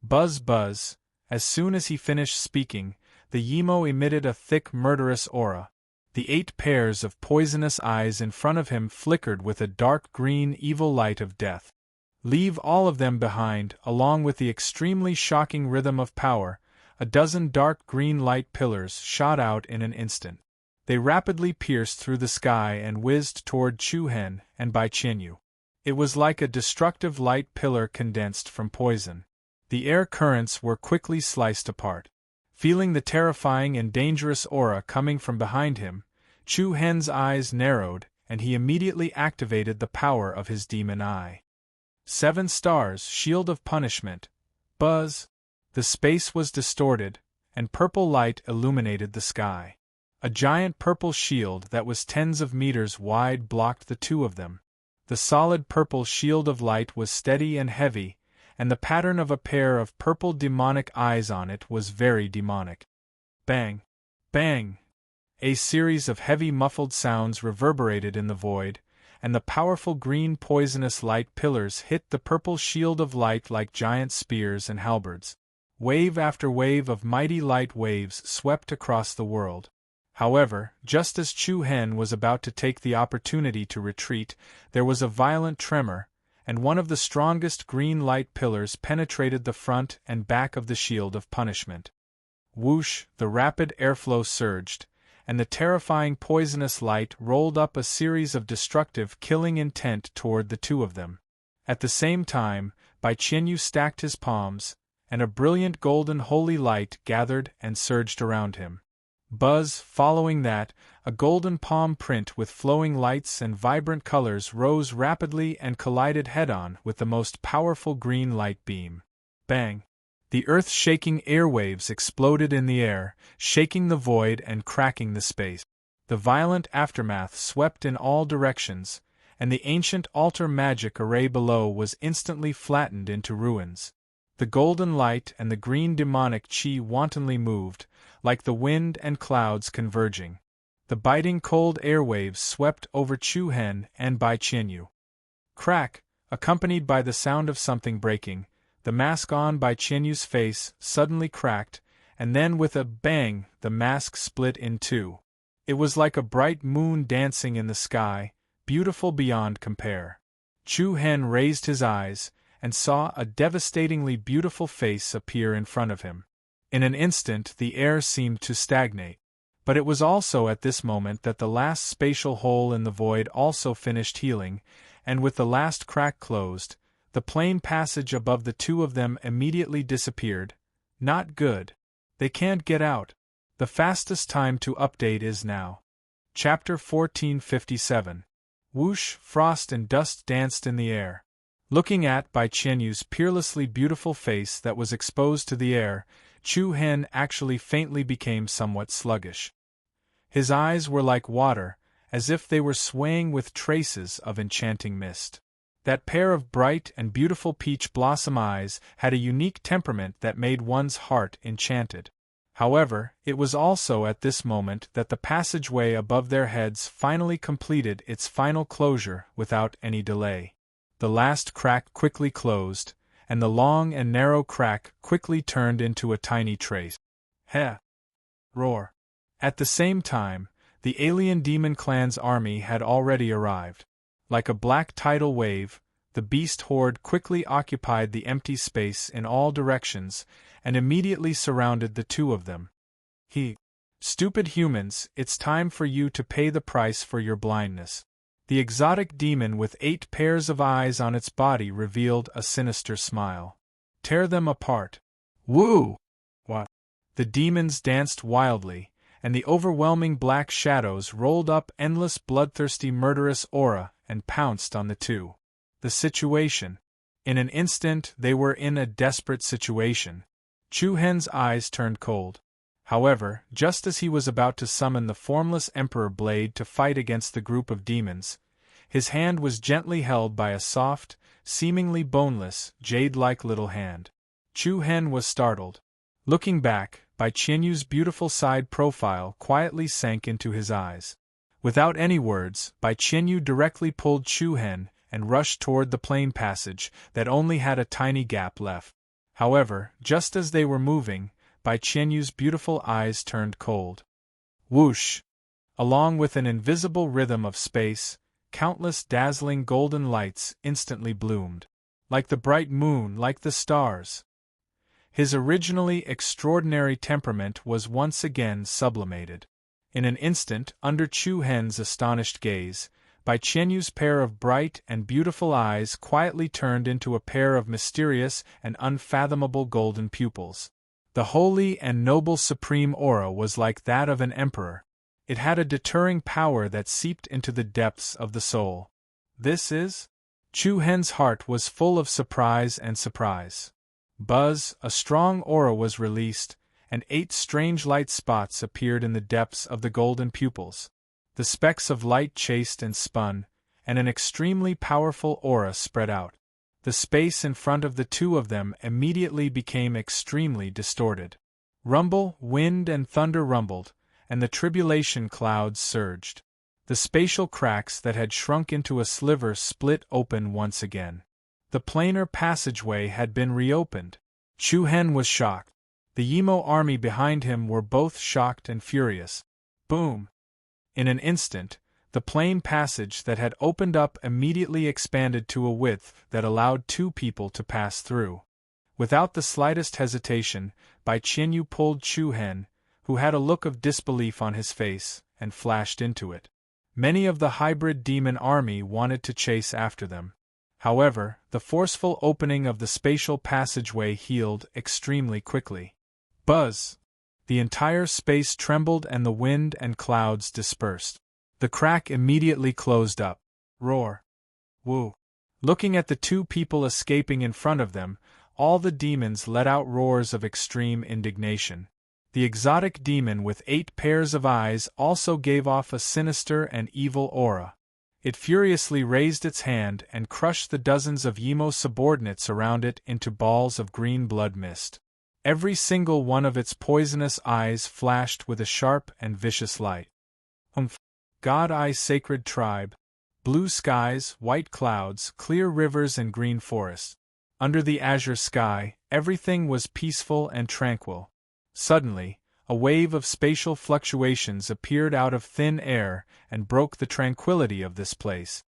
Speaker 1: Buzz buzz. As soon as he finished speaking, the Yimo emitted a thick murderous aura. The 8 pairs of poisonous eyes in front of him flickered with a dark green evil light of death. "Leave all of them behind," along with the extremely shocking rhythm of power. A dozen dark green light pillars shot out in an instant. They rapidly pierced through the sky and whizzed toward Chu Hen and Bai Qinyu. It was like a destructive light pillar condensed from poison. The air currents were quickly sliced apart. Feeling the terrifying and dangerous aura coming from behind him, Chu Hen's eyes narrowed, and he immediately activated the power of his demon eye. 7 stars, shield of punishment. Buzz! The space was distorted, and purple light illuminated the sky. A giant purple shield that was tens of meters wide blocked the 2 of them. The solid purple shield of light was steady and heavy, and the pattern of a pair of purple demonic eyes on it was very demonic. Bang! Bang! A series of heavy muffled sounds reverberated in the void, and the powerful green poisonous light pillars hit the purple shield of light like giant spears and halberds. Wave after wave of mighty light waves swept across the world. However, just as Chu Hen was about to take the opportunity to retreat, there was a violent tremor, and one of the strongest green light pillars penetrated the front and back of the shield of punishment. Whoosh! The rapid airflow surged, and the terrifying poisonous light rolled up a series of destructive killing intent toward the 2 of them. At the same time, Bai Qinyu stacked his palms, and a brilliant golden holy light gathered and surged around him. Buzz! Following that, a golden palm print with flowing lights and vibrant colors rose rapidly and collided head-on with the most powerful green light beam. Bang! The earth-shaking airwaves exploded in the air, shaking the void and cracking the space. The violent aftermath swept in all directions, and the ancient altar magic array below was instantly flattened into ruins. The golden light and the green demonic chi wantonly moved, like the wind and clouds converging. The biting cold airwaves swept over Chu Hen and Bai Qinyu. Crack! Accompanied by the sound of something breaking, the mask on Bai Qinyu's face suddenly cracked, and then with a bang the mask split in 2. It was like a bright moon dancing in the sky, beautiful beyond compare. Chu Hen raised his eyes, and saw a devastatingly beautiful face appear in front of him. In an instant the air seemed to stagnate. But it was also at this moment that the last spatial hole in the void also finished healing, and with the last crack closed, the plain passage above the 2 of them immediately disappeared. Not good. They can't get out. The fastest time to update is now. Chapter 1457. Whoosh, frost and dust danced in the air. Looking at Bai Qianyu's peerlessly beautiful face that was exposed to the air, Chu Hen actually faintly became somewhat sluggish. His eyes were like water, as if they were swaying with traces of enchanting mist. That pair of bright and beautiful peach blossom eyes had a unique temperament that made one's heart enchanted. However, it was also at this moment that the passageway above their heads finally completed its final closure without any delay. The last crack quickly closed, and the long and narrow crack quickly turned into a tiny trace. Heh! Roar! At the same time, the alien demon clan's army had already arrived. Like a black tidal wave, the beast horde quickly occupied the empty space in all directions, and immediately surrounded the two of them. Stupid humans, it's time for you to pay the price for your blindness. The exotic demon with 8 pairs of eyes on its body revealed a sinister smile. Tear them apart. Woo! What? The demons danced wildly, and the overwhelming black shadows rolled up endless bloodthirsty murderous aura and pounced on the two. The situation. In an instant they were in a desperate situation. Chu Hen's eyes turned cold. However, just as he was about to summon the formless Emperor Blade to fight against the group of demons, his hand was gently held by a soft, seemingly boneless, jade-like little hand. Chu Hen was startled. Looking back, Bai Qianyu's beautiful side profile quietly sank into his eyes. Without any words, Bai Qianyu directly pulled Chu Hen and rushed toward the plain passage that only had a tiny gap left. However, just as they were moving, Bai Qianyu's beautiful eyes turned cold. Whoosh! Along with an invisible rhythm of space, countless dazzling golden lights instantly bloomed. Like the bright moon, like the stars. His originally extraordinary temperament was once again sublimated. In an instant, under Chu Hen's astonished gaze, Bai Qianyu's pair of bright and beautiful eyes quietly turned into a pair of mysterious and unfathomable golden pupils. The holy and noble supreme aura was like that of an emperor. It had a deterring power that seeped into the depths of the soul. This is? Chu Hen's heart was full of surprise and surprise. Buzz, a strong aura was released, and 8 strange light spots appeared in the depths of the golden pupils. The specks of light chased and spun, and an extremely powerful aura spread out. The space in front of the two of them immediately became extremely distorted. Rumble, wind and thunder rumbled, and the tribulation clouds surged. The spatial cracks that had shrunk into a sliver split open once again. The planar passageway had been reopened. Chu Hen was shocked. The Yimo army behind him were both shocked and furious. Boom! In an instant, the plain passage that had opened up immediately expanded to a width that allowed 2 people to pass through. Without the slightest hesitation, Bai Qianyu pulled Chu Hen, who had a look of disbelief on his face, and flashed into it. Many of the hybrid demon army wanted to chase after them. However, the forceful opening of the spatial passageway healed extremely quickly. Buzz! The entire space trembled and the wind and clouds dispersed. The crack immediately closed up. Roar! Woo! Looking at the 2 people escaping in front of them, all the demons let out roars of extreme indignation. The exotic demon with 8 pairs of eyes also gave off a sinister and evil aura. It furiously raised its hand and crushed the dozens of Yimo subordinates around it into balls of green blood mist. Every single one of its poisonous eyes flashed with a sharp and vicious light. God-Eye Sacred Tribe. Blue skies, white clouds, clear rivers and green forests. Under the azure sky, everything was peaceful and tranquil. Suddenly, a wave of spatial fluctuations appeared out of thin air and broke the tranquility of this place.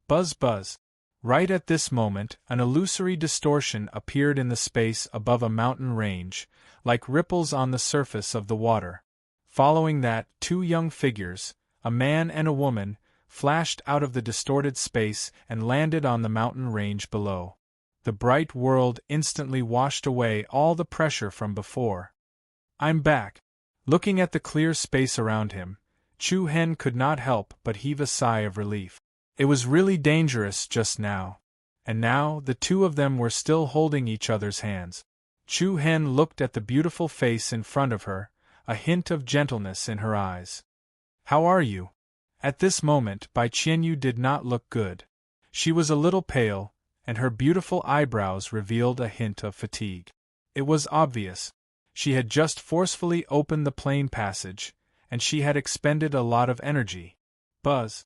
Speaker 1: Buzz buzz. Right at this moment, an illusory distortion appeared in the space above a mountain range, like ripples on the surface of the water. Following that, 2 young figures, a man and a woman, flashed out of the distorted space and landed on the mountain range below. The bright world instantly washed away all the pressure from before. I'm back. Looking at the clear space around him, Chu Hen could not help but heave a sigh of relief. It was really dangerous just now. And now the two of them were still holding each other's hands. Chu Hen looked at the beautiful face in front of her, a hint of gentleness in her eyes. "How are you?" At this moment Bai Qianyu did not look good. She was a little pale, and her beautiful eyebrows revealed a hint of fatigue. It was obvious. She had just forcefully opened the plane passage, and she had expended a lot of energy. Buzz!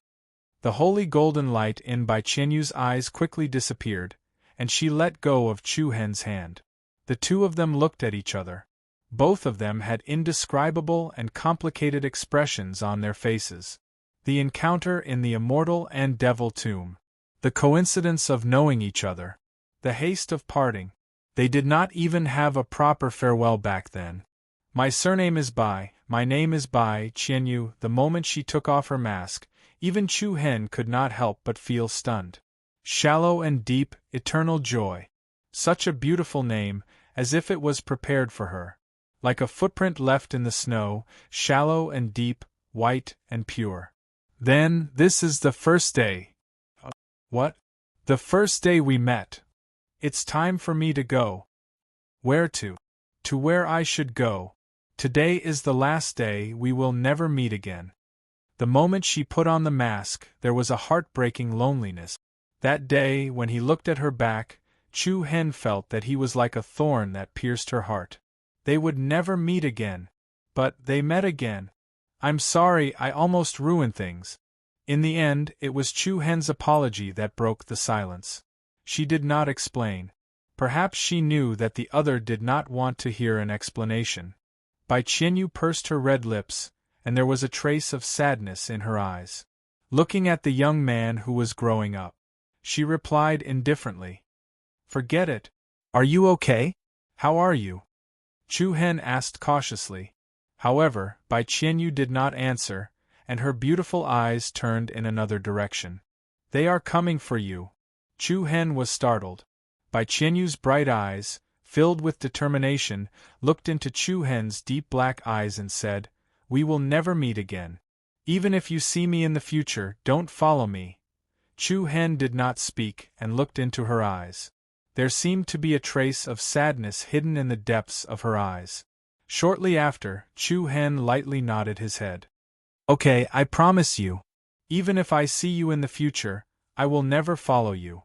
Speaker 1: The holy golden light in Bai Qianyu's eyes quickly disappeared, and she let go of Chu Hen's hand. The two of them looked at each other. Both of them had indescribable and complicated expressions on their faces. The encounter in the immortal and devil tomb. The coincidence of knowing each other. The haste of parting. They did not even have a proper farewell back then. "My surname is Bai, my name is Bai Qianyu." The moment she took off her mask, even Chu Hen could not help but feel stunned. Shallow and deep, eternal joy. Such a beautiful name, as if it was prepared for her. Like a footprint left in the snow, shallow and deep, white and pure. "Then, this is the first day." "What?" "The first day we met. It's time for me to go." "Where to?" "To where I should go. Today is the last day, we will never meet again." The moment she put on the mask, there was a heartbreaking loneliness. That day, when he looked at her back, Chu Hen felt that he was like a thorn that pierced her heart. They would never meet again. But they met again. "I'm sorry, I almost ruined things." In the end, it was Chu Hen's apology that broke the silence. She did not explain. Perhaps she knew that the other did not want to hear an explanation. Bai Qianyu pursed her red lips, and there was a trace of sadness in her eyes. Looking at the young man who was growing up, she replied indifferently, "Forget it. Are you okay? How are you?" Chu Hen asked cautiously. However, Bai Qianyu did not answer, and her beautiful eyes turned in another direction. "They are coming for you." Chu Hen was startled. Bai Qianyu's bright eyes, filled with determination, looked into Chu Hen's deep black eyes and said, "We will never meet again. Even if you see me in the future, don't follow me." Chu Hen did not speak and looked into her eyes. There seemed to be a trace of sadness hidden in the depths of her eyes. Shortly after, Chu Hen lightly nodded his head. "Okay, I promise you. Even if I see you in the future, I will never follow you.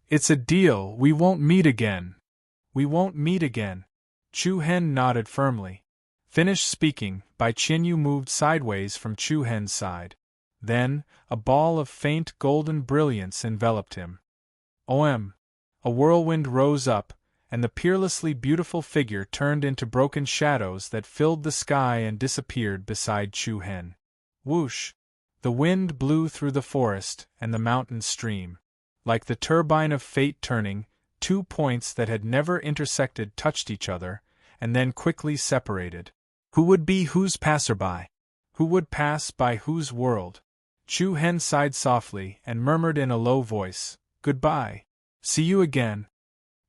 Speaker 1: It's a deal, we won't meet again." "We won't meet again." Chu Hen nodded firmly. Finished speaking, Bai Qianyu moved sideways from Chu Hen's side. Then, a ball of faint golden brilliance enveloped him. OM. A whirlwind rose up, and the peerlessly beautiful figure turned into broken shadows that filled the sky and disappeared beside Chu Hen. Whoosh! The wind blew through the forest and the mountain stream. Like the turbine of fate turning, 2 points that had never intersected touched each other, and then quickly separated. Who would be whose passerby? Who would pass by whose world? Chu Hen sighed softly and murmured in a low voice, "Goodbye. See you again."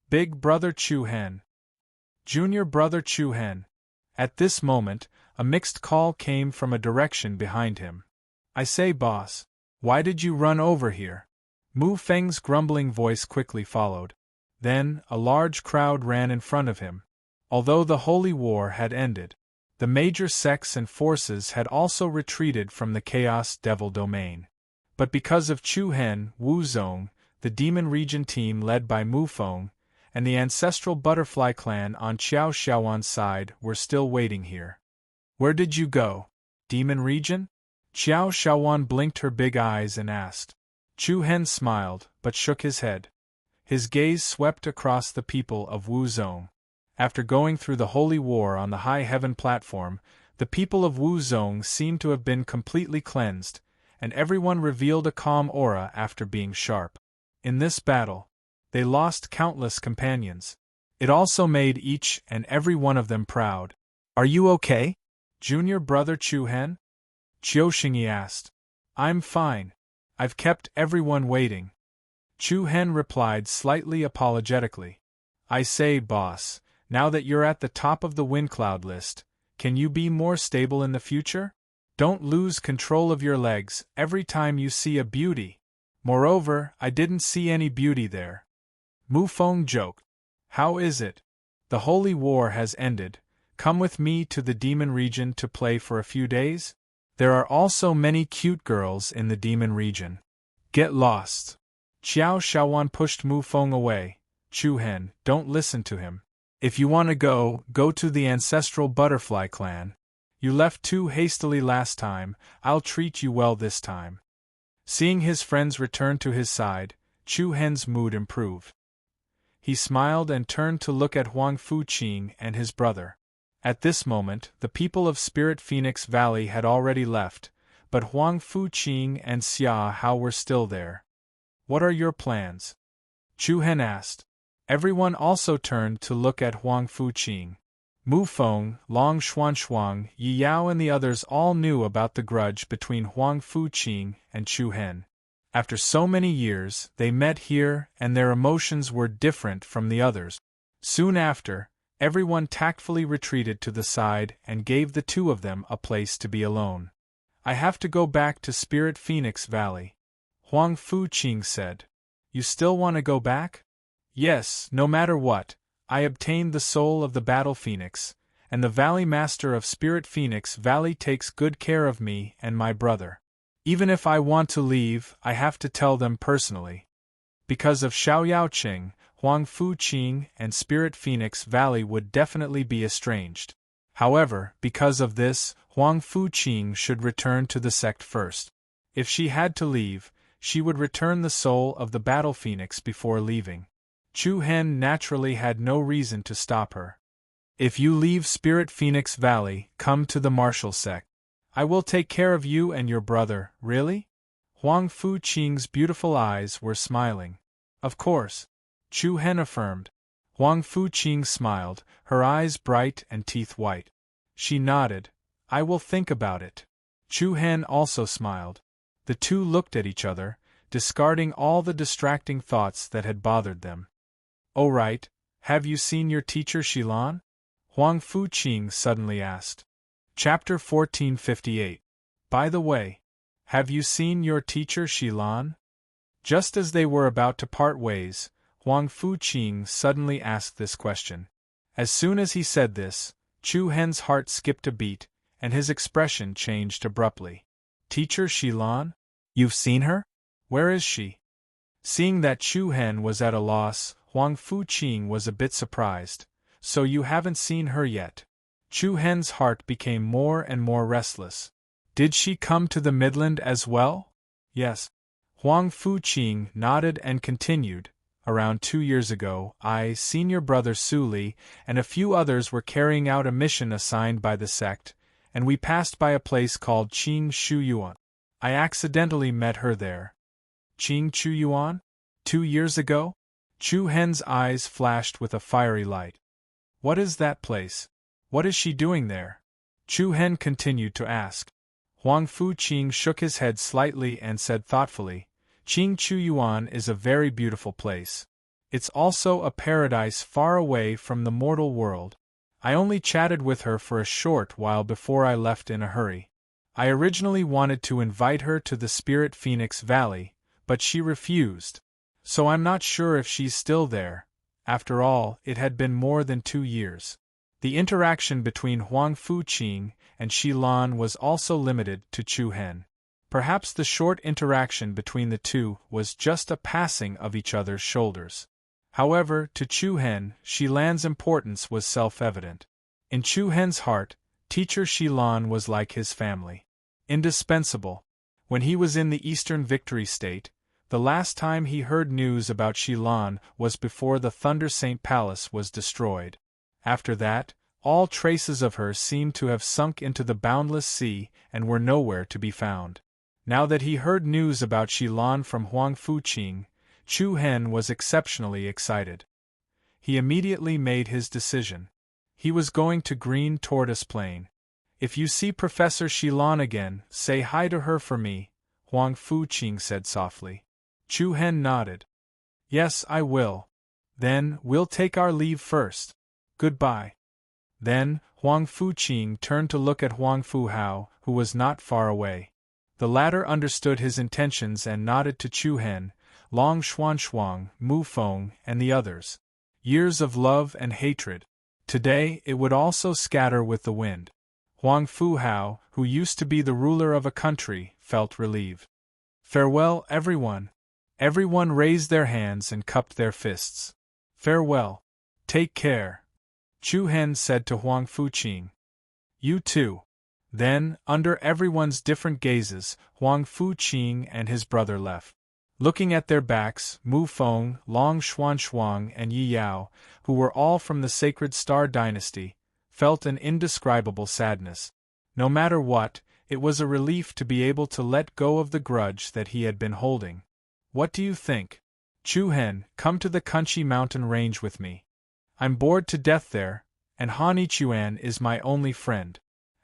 Speaker 1: Big Brother Chu Hen. Junior Brother Chu Hen. At this moment, a mixed call came from a direction behind him. "I say, boss, why did you run over here?" Mu Feng's grumbling voice quickly followed. Then, a large crowd ran in front of him. Although the holy war had ended, the major sects and forces had also retreated from the Chaos Devil domain. But because of Chu Hen, Wu Zong, the Demon Region team led by Mu Feng, and the ancestral Butterfly clan on Qiao Xiaowan's side were still waiting here. "Where did you go? Demon Region?" Qiao Xiaowan blinked her big eyes and asked. Chu Hen smiled, but shook his head. His gaze swept across the people of Wu Zong. After going through the holy war on the high heaven platform, the people of Wu Zong seemed to have been completely cleansed, and everyone revealed a calm aura after being sharp. In this battle, they lost countless companions. It also made each and every one of them proud. "Are you okay, Junior Brother Chu Hen?" Qiu Xingyi asked. "I'm fine. I've kept everyone waiting." Chu Hen replied slightly apologetically. "I say, boss, now that you're at the top of the wind cloud list, Can you be more stable in the future? Don't lose control of your legs every time you see a beauty. Moreover, I didn't see any beauty there. Mu Feng joked. How is it? The holy war has ended. Come with me to the demon region to play for a few days? There are also many cute girls in the demon region. Get lost. Qiao Shaowan pushed Mu Feng away. Chu Hen, don't listen to him. If you want to go, go to the ancestral butterfly clan. You left too hastily last time, I'll treat you well this time. Seeing his friends return to his side, Chu Hen's mood improved. He smiled and turned to look at Huang Fuqing and his brother. At this moment, the people of Spirit Phoenix Valley had already left, but Huang Fuqing and Xia Hao were still there. What are your plans? Chu Hen asked. Everyone also turned to look at Huang Fuqing. Mu Feng, Long Xuanshuang, Yi Yao and the others all knew about the grudge between Huang Fuqing and Chu Hen. After so many years, they met here and their emotions were different from the others. Soon after, everyone tactfully retreated to the side and gave the two of them a place to be alone. I have to go back to Spirit Phoenix Valley. Huang Fuqing said. You still want to go back? Yes, no matter what. I obtained the soul of the Battle Phoenix, and the Valley Master of Spirit Phoenix Valley takes good care of me and my brother. Even if I want to leave, I have to tell them personally. Because of Xiao Yaoqing, Huang Fuqing and Spirit Phoenix Valley would definitely be estranged. However, because of this, Huang Fuqing should return to the sect first. If she had to leave, she would return the soul of the Battle Phoenix before leaving. Chu Hen naturally had no reason to stop her. If you leave Spirit Phoenix Valley, come to the martial sect. I will take care of you and your brother, really? Huang Fuqing's beautiful eyes were smiling. Of course. Chu Hen affirmed. Huang Fuqing smiled, her eyes bright and teeth white. She nodded. I will think about it. Chu Hen also smiled. The two looked at each other, discarding all the distracting thoughts that had bothered them. Oh right, have you seen your teacher Xilan? Huang Fuqing suddenly asked. Chapter 1458. By the way, have you seen your teacher Xilan? Just as they were about to part ways, Huang Fuqing suddenly asked this question. As soon as he said this, Chu Hen's heart skipped a beat, and his expression changed abruptly. Teacher Xilan? You've seen her? Where is she? Seeing that Chu Hen was at a loss, Huang Fuqing was a bit surprised. So you haven't seen her yet? Chu Hen's heart became more and more restless. Did she come to the Midland as well? Yes. Huang Fuqing nodded and continued. Around 2 years ago, I, senior brother Su Li, and a few others were carrying out a mission assigned by the sect, and we passed by a place called Qing Shu Yuan. I accidentally met her there. Qing Shu Yuan? 2 years ago? Chu Hen's eyes flashed with a fiery light. What is that place? What is she doing there? Chu Hen continued to ask. Huang Fuqing shook his head slightly and said thoughtfully, Qing Shu Yuan is a very beautiful place. It's also a paradise far away from the mortal world. I only chatted with her for a short while before I left in a hurry. I originally wanted to invite her to the Spirit Phoenix Valley, but she refused. So I'm not sure if she's still there. After all, it had been more than 2 years. The interaction between Huang Fuqing and Xilan was also limited to Chu Hen. Perhaps the short interaction between the two was just a passing of each other's shoulders. However, to Chu Hen, Xilan's importance was self-evident. In Chu Hen's heart, teacher Xilan was like his family. Indispensable. When he was in the Eastern Victory State, the last time he heard news about Xilan was before the Thunder Saint Palace was destroyed. After that, all traces of her seemed to have sunk into the boundless sea and were nowhere to be found. Now that he heard news about Xilan from Huang Fuqing, Chu Hen was exceptionally excited. He immediately made his decision. He was going to Green Tortoise Plain. If you see Professor Xilan again, say hi to her for me, Huang Fuqing said softly. Chu Hen nodded. Yes, I will. Then, we'll take our leave first. Goodbye. Then, Huang Fuqing turned to look at Huang Fuhao, who was not far away. The latter understood his intentions and nodded to Chu Hen, Long Xuanshuang, Mu Feng, and the others. Years of love and hatred. Today it would also scatter with the wind. Huang Fuhao, who used to be the ruler of a country, felt relieved. Farewell, everyone. Everyone raised their hands and cupped their fists. Farewell. Take care. Chu Hen said to Huang Fuqing. You too. Then, under everyone's different gazes, Huang Fuqing and his brother left. Looking at their backs, Mu Feng, Long Xuanshuang, and Yi Yao, who were all from the sacred Star dynasty, felt an indescribable sadness. No matter what, it was a relief to be able to let go of the grudge that he had been holding. What do you think? Chu Hen, come to the Kunchi mountain range with me. I'm bored to death there, and Han Ichuan is my only friend.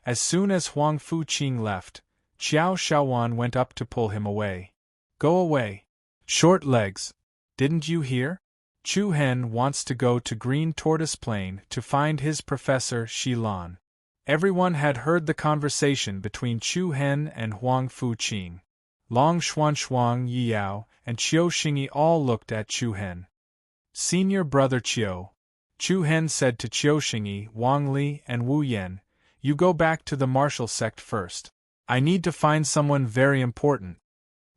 Speaker 1: As soon as Huang Fuqing left, Qiao Shaowan went up to pull him away. Go away. Short legs. Didn't you hear? Chu Hen wants to go to Green Tortoise Plain to find his professor Shi Lan. Everyone had heard the conversation between Chu Hen and Huang Fuqing. Long Xuanshuang, Yi Yao, and Qiu Xingyi all looked at Chu Hen. Senior brother Qiu. Chu Hen said to Qiu Xingyi, Wang Li, and Wu Yan, you go back to the martial sect first. I need to find someone very important.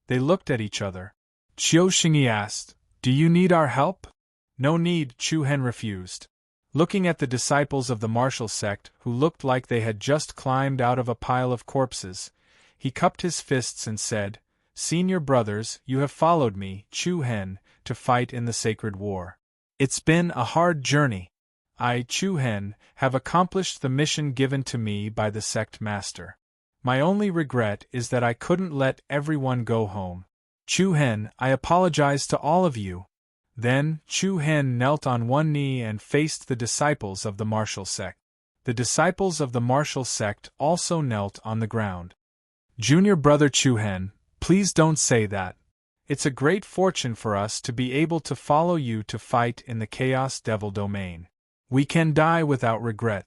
Speaker 1: They looked at each other. Qiu Xingyi asked, do you need our help? No need, Chu Hen refused. Looking at the disciples of the martial sect, who looked like they had just climbed out of a pile of corpses, he cupped his fists and said, Senior brothers, you have followed me, Chu Hen, to fight in the sacred war. It's been a hard journey. I, Chu Hen, have accomplished the mission given to me by the sect master. My only regret is that I couldn't let everyone go home. Chu Hen, I apologize to all of you. Then, Chu Hen knelt on one knee and faced the disciples of the martial sect. The disciples of the martial sect also knelt on the ground. Junior brother Chu Hen, please don't say that. It's a great fortune for us to be able to follow you to fight in the Chaos Devil domain. We can die without regret.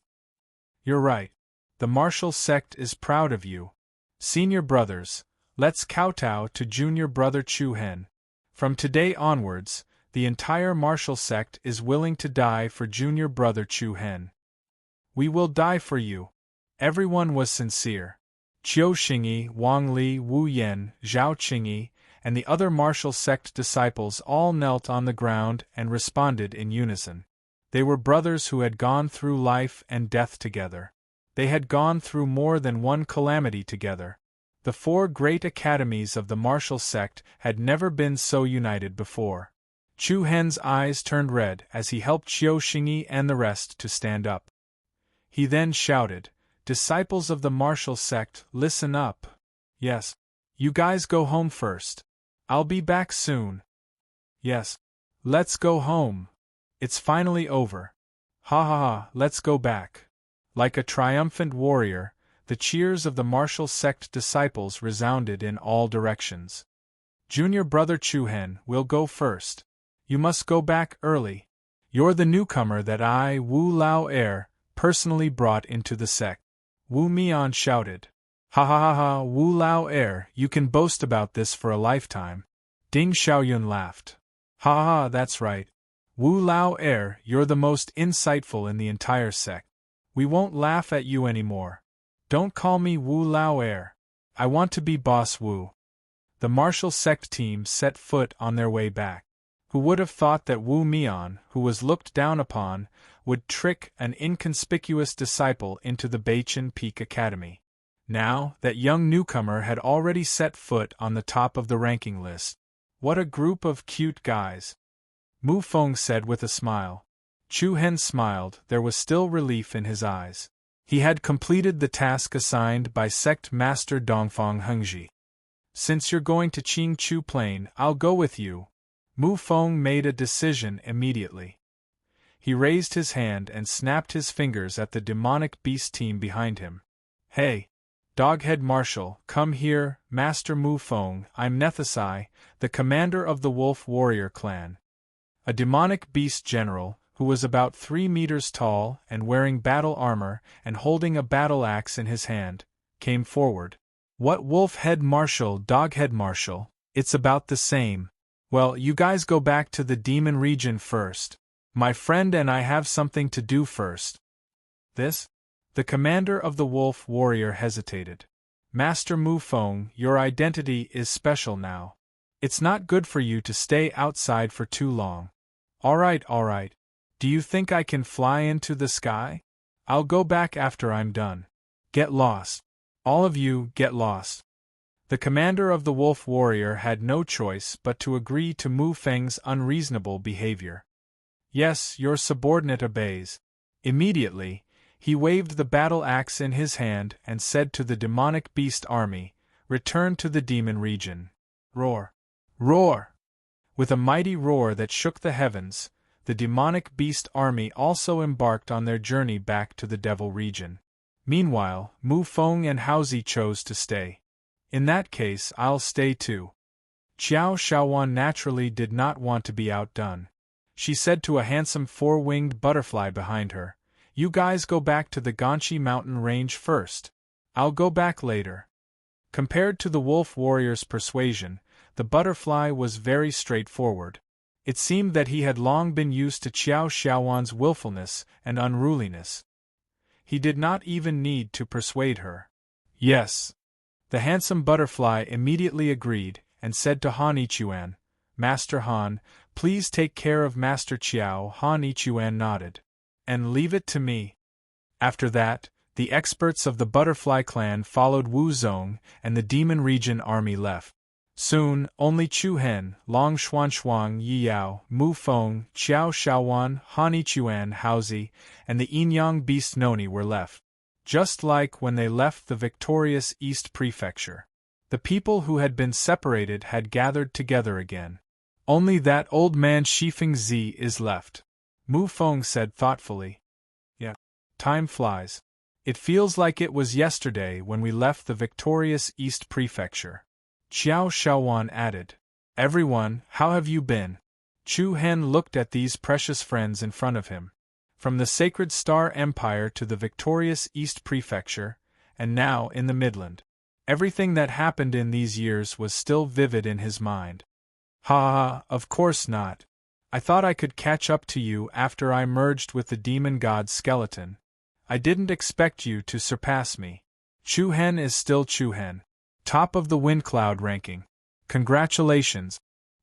Speaker 1: You're right. The martial sect is proud of you. Senior brothers, let's kowtow to junior brother Chu Hen. From today onwards, the entire martial sect is willing to die for junior brother Chu Hen. We will die for you. Everyone was sincere. Qiu Xingyi, Wang Li, Wu Yan, Zhao Qingyi, and the other martial sect disciples all knelt on the ground and responded in unison. They were brothers who had gone through life and death together. They had gone through more than one calamity together. The four great academies of the martial sect had never been so united before. Chu Hen's eyes turned red as he helped Qiu Xingyi and the rest to stand up. He then shouted, Disciples of the martial sect, listen up. Yes. You guys go home first. I'll be back soon. Yes. Let's go home. It's finally over. Ha ha ha, let's go back. Like a triumphant warrior, the cheers of the martial sect disciples resounded in all directions. Junior brother Chu Hen will go first. You must go back early. You're the newcomer that I, Wu Lao Er, personally brought into the sect. Wu Mian shouted. Ha ha ha ha, Wu Lao Er, you can boast about this for a lifetime. Ding Xiaoyun laughed. Ha ha ha, that's right. Wu Lao Er, you're the most insightful in the entire sect. We won't laugh at you anymore. Don't call me Wu Lao Er. I want to be Boss Wu. The martial sect team set foot on their way back. Who would have thought that Wu Mian, who was looked down upon, would trick an inconspicuous disciple into the Beichen Peak Academy? Now, that young newcomer had already set foot on the top of the ranking list. What a group of cute guys! Mu Feng said with a smile. Chu Hen smiled, there was still relief in his eyes. He had completed the task assigned by Sect Master Dongfang Hengji. Since you're going to Qing Chu Plain, I'll go with you. Mu Feng made a decision immediately. He raised his hand and snapped his fingers at the demonic beast team behind him. Hey! Doghead Marshal, come here, Master Mu Feng, I'm Nethasai, the commander of the Wolf Warrior clan. A demonic beast general, who was about 3 meters tall and wearing battle armor and holding a battle axe in his hand, came forward. What wolf head marshal, dog head marshal, it's about the same. Well, you guys go back to the demon region first. My friend and I have something to do first. This? The commander of the wolf warrior hesitated. Master Mu Feng, your identity is special now. It's not good for you to stay outside for too long. Alright. Do you think I can fly into the sky? I'll go back after I'm done. Get lost. All of you, get lost. The commander of the wolf warrior had no choice but to agree to Mu Feng's unreasonable behavior. Yes, your subordinate obeys. Immediately, he waved the battle axe in his hand and said to the demonic beast army, "Return to the demon region. Roar! Roar!" With a mighty roar that shook the heavens, the demonic beast army also embarked on their journey back to the devil region. Meanwhile, Mu Feng and Haozi chose to stay. In that case, I'll stay too. Qiao Shaowan naturally did not want to be outdone. She said to a handsome four-winged butterfly behind her, "You guys go back to the Ganshi mountain range first. I'll go back later." Compared to the wolf warrior's persuasion, the butterfly was very straightforward. It seemed that he had long been used to Qiao Shaowan's willfulness and unruliness. He did not even need to persuade her. Yes. The handsome butterfly immediately agreed, and said to Han Ichuan, "Master Han, please take care of Master Qiao." Han Ichuan nodded. "And leave it to me." After that, the experts of the butterfly clan followed Wu Zong, and the demon region army left. Soon, only Chu Hen, Long Xuanxuang, Yi Yao, Mu Feng, Qiao Shaowan, Han Ichuan, Haozi, and the Yinyang beast Noni were left. Just like when they left the victorious East Prefecture. The people who had been separated had gathered together again. Only that old man Shifeng Zi is left. Mu Feng said thoughtfully. Yeah. Time flies. It feels like it was yesterday when we left the victorious East Prefecture. Qiao Shaowan added. "Everyone, how have you been?" Chu Hen looked at these precious friends in front of him. From the Sacred Star Empire to the victorious East Prefecture, and now in the Midland. Everything that happened in these years was still vivid in his mind. "Ha, of course not. I thought I could catch up to you after I merged with the demon god skeleton. I didn't expect you to surpass me. Chu Hen is still Chu Hen. Top of the wind cloud ranking. Congratulations,"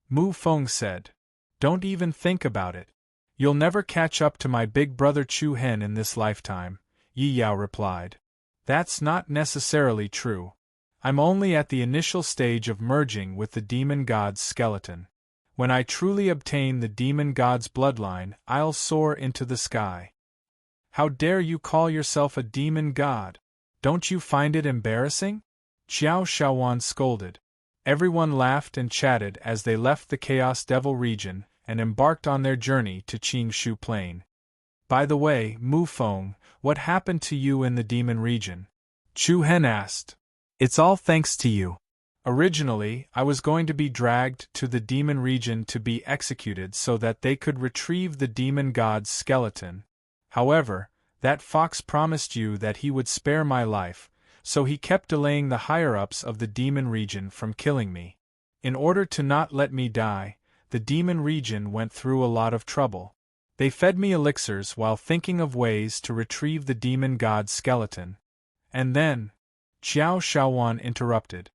Speaker 1: Mu Feng said. "Don't even think about it. You'll never catch up to my big brother Chu Hen in this lifetime," Yi Yao replied. "That's not necessarily true. I'm only at the initial stage of merging with the demon god's skeleton. When I truly obtain the demon god's bloodline, I'll soar into the sky." "How dare you call yourself a demon god? Don't you find it embarrassing?" Qiao Shaowan scolded. Everyone laughed and chatted as they left the Chaos Devil region and embarked on their journey to Qingshu Plain. "By the way, Mu Feng, what happened to you in the demon region?" Chu Hen asked. "It's all thanks to you. Originally, I was going to be dragged to the demon region to be executed so that they could retrieve the demon god's skeleton. However, that fox promised you that he would spare my life, so he kept delaying the higher-ups of the demon region from killing me. In order to not let me die, the demon region went through a lot of trouble. They fed me elixirs while thinking of ways to retrieve the demon god's skeleton. And then," Qiao Shaowan interrupted.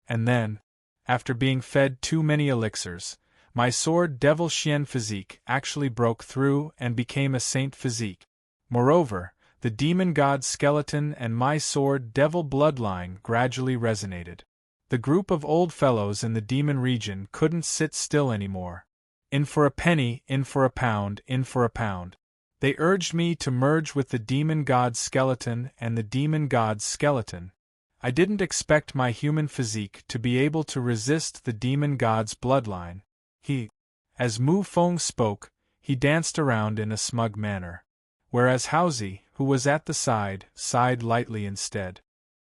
Speaker 1: "And then, after being fed too many elixirs, my sword Devil Xian physique actually broke through and became a saint physique. Moreover, the demon god's skeleton and my sword Devil bloodline gradually resonated. The group of old fellows in the demon region couldn't sit still anymore. In for a penny, in for a pound, in for a pound. They urged me to merge with the demon god's skeleton and the demon god's skeleton. I didn't expect my human physique to be able to resist the demon god's bloodline." As Mu Feng spoke, he danced around in a smug manner. Whereas Haozi, who was at the side, sighed lightly instead.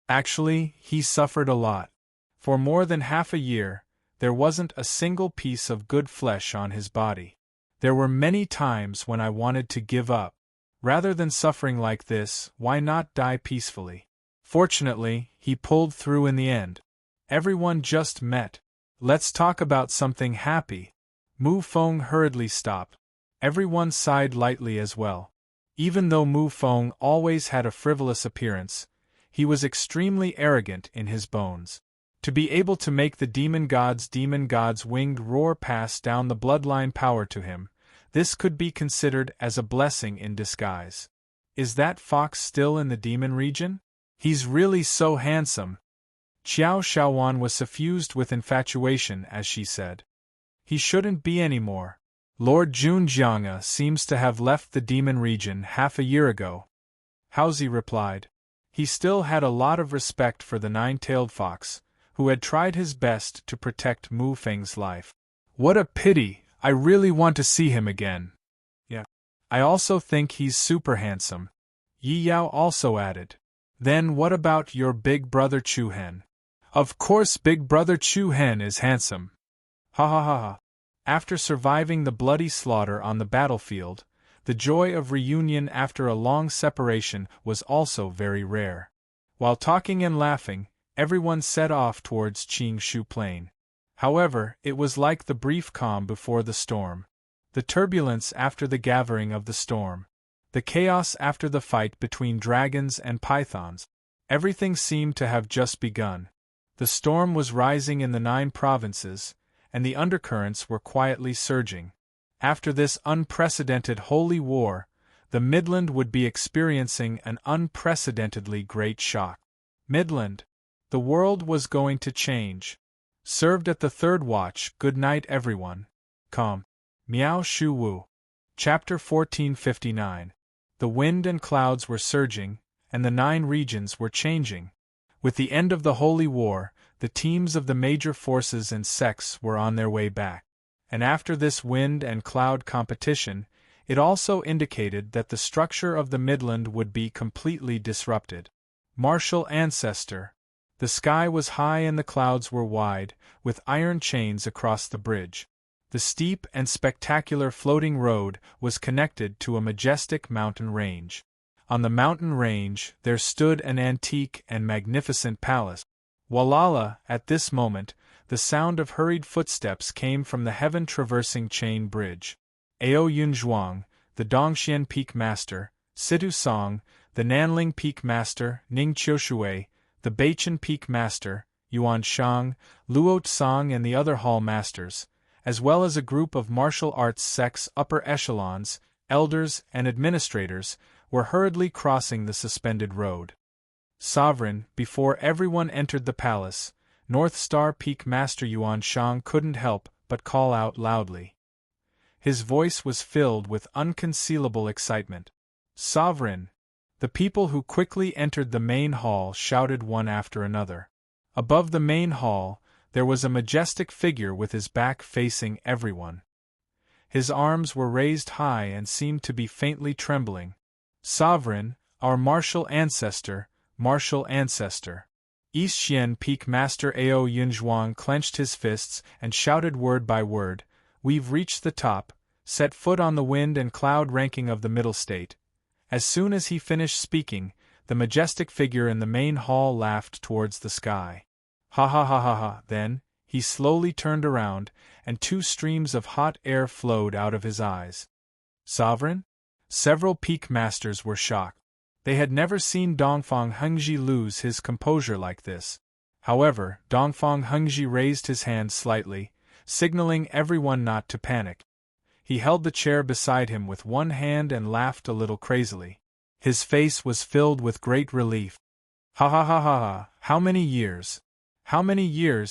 Speaker 1: Actually, he suffered a lot. For more than half a year, there wasn't a single piece of good flesh on his body. There were many times when I wanted to give up. Rather than suffering like this, why not die peacefully? Fortunately, he pulled through in the end. Everyone just met. Let's talk about something happy. Mu Feng hurriedly stopped. Everyone sighed lightly as well. Even though Mu Feng always had a frivolous appearance, he was extremely arrogant in his bones. To be able to make the demon god's winged roar pass down the bloodline power to him, this could be considered as a blessing in disguise. Is that fox still in the demon region? He's really so handsome. Qiao Shaowan was suffused with infatuation as she said. He shouldn't be anymore. Lord Junjianga seems to have left the demon region half a year ago. Haozi replied. He still had a lot of respect for the nine-tailed fox, who had tried his best to protect Mu Feng's life. What a pity, I really want to see him again. Yeah. I also think he's super handsome. Yi Yao also added. Then what about your big brother Chu Hen? Of course big brother Chu Hen is handsome. Ha ha ha ha. After surviving the bloody slaughter on the battlefield, the joy of reunion after a long separation was also very rare. While talking and laughing, everyone set off towards Qingshu Plain. However, it was like the brief calm before the storm. The turbulence after the gathering of the storm. The chaos after the fight between dragons and pythons. Everything seemed to have just begun. The storm was rising in the 9 provinces, and the undercurrents were quietly surging. After this unprecedented holy war, the Midland would be experiencing an unprecedentedly great shock. Midland. The world was going to change. Served at the 3rd watch. Good night everyone. Calm. Miao Shu Wu. Chapter 1459. The wind and clouds were surging, and the 9 regions were changing. With the end of the Holy War, the teams of the major forces and sects were on their way back. And after this wind and cloud competition, it also indicated that the structure of the Midland would be completely disrupted. Martial ancestor. The sky was high and the clouds were wide, with iron chains across the bridge. The steep and spectacular floating road was connected to a majestic mountain range. On the mountain range there stood an antique and magnificent palace. Walala, at this moment, the sound of hurried footsteps came from the heaven-traversing chain bridge. Ao Yunzhuang, the Dongxian Peak Master, Situ Song, the Nanling Peak Master, Ning Qiushui, the Beichen Peak Master, Yuan Shang, Luo Tsang and the other hall masters, as well as a group of martial arts sects upper echelons, elders and administrators, were hurriedly crossing the suspended road. Sovereign, before everyone entered the palace, North Star Peak Master Yuan Shang couldn't help but call out loudly. His voice was filled with unconcealable excitement. Sovereign! The people who quickly entered the main hall shouted one after another. Above the main hall, there was a majestic figure with his back facing everyone. His arms were raised high and seemed to be faintly trembling. Sovereign, our martial ancestor, martial ancestor. Eastxian Peak Master Ao Yunzhuang clenched his fists and shouted word by word, "We've reached the top, set foot on the wind and cloud ranking of the middle state." As soon as he finished speaking, the majestic figure in the main hall laughed towards the sky. Ha ha ha ha ha. Then, he slowly turned around, and 2 streams of hot air flowed out of his eyes. Sovereign? Several peak masters were shocked. They had never seen Dongfang Hengji lose his composure like this. However, Dongfang Hengji raised his hand slightly, signaling everyone not to panic. He held the chair beside him with one hand and laughed a little crazily. His face was filled with great relief. Ha ha ha ha ha, how many years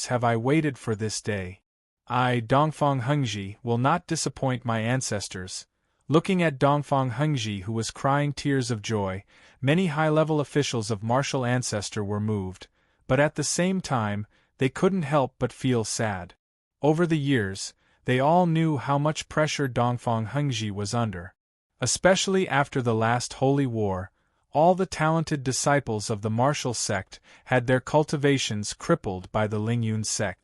Speaker 1: have I waited for this day? I, Dongfang Hengji, will not disappoint my ancestors. Looking at Dongfang Hengji, who was crying tears of joy, many high-level officials of martial ancestor were moved, but at the same time, they couldn't help but feel sad. Over the years, they all knew how much pressure Dongfang Hengji was under. Especially after the last Holy War, all the talented disciples of the martial sect had their cultivations crippled by the Lingyun sect.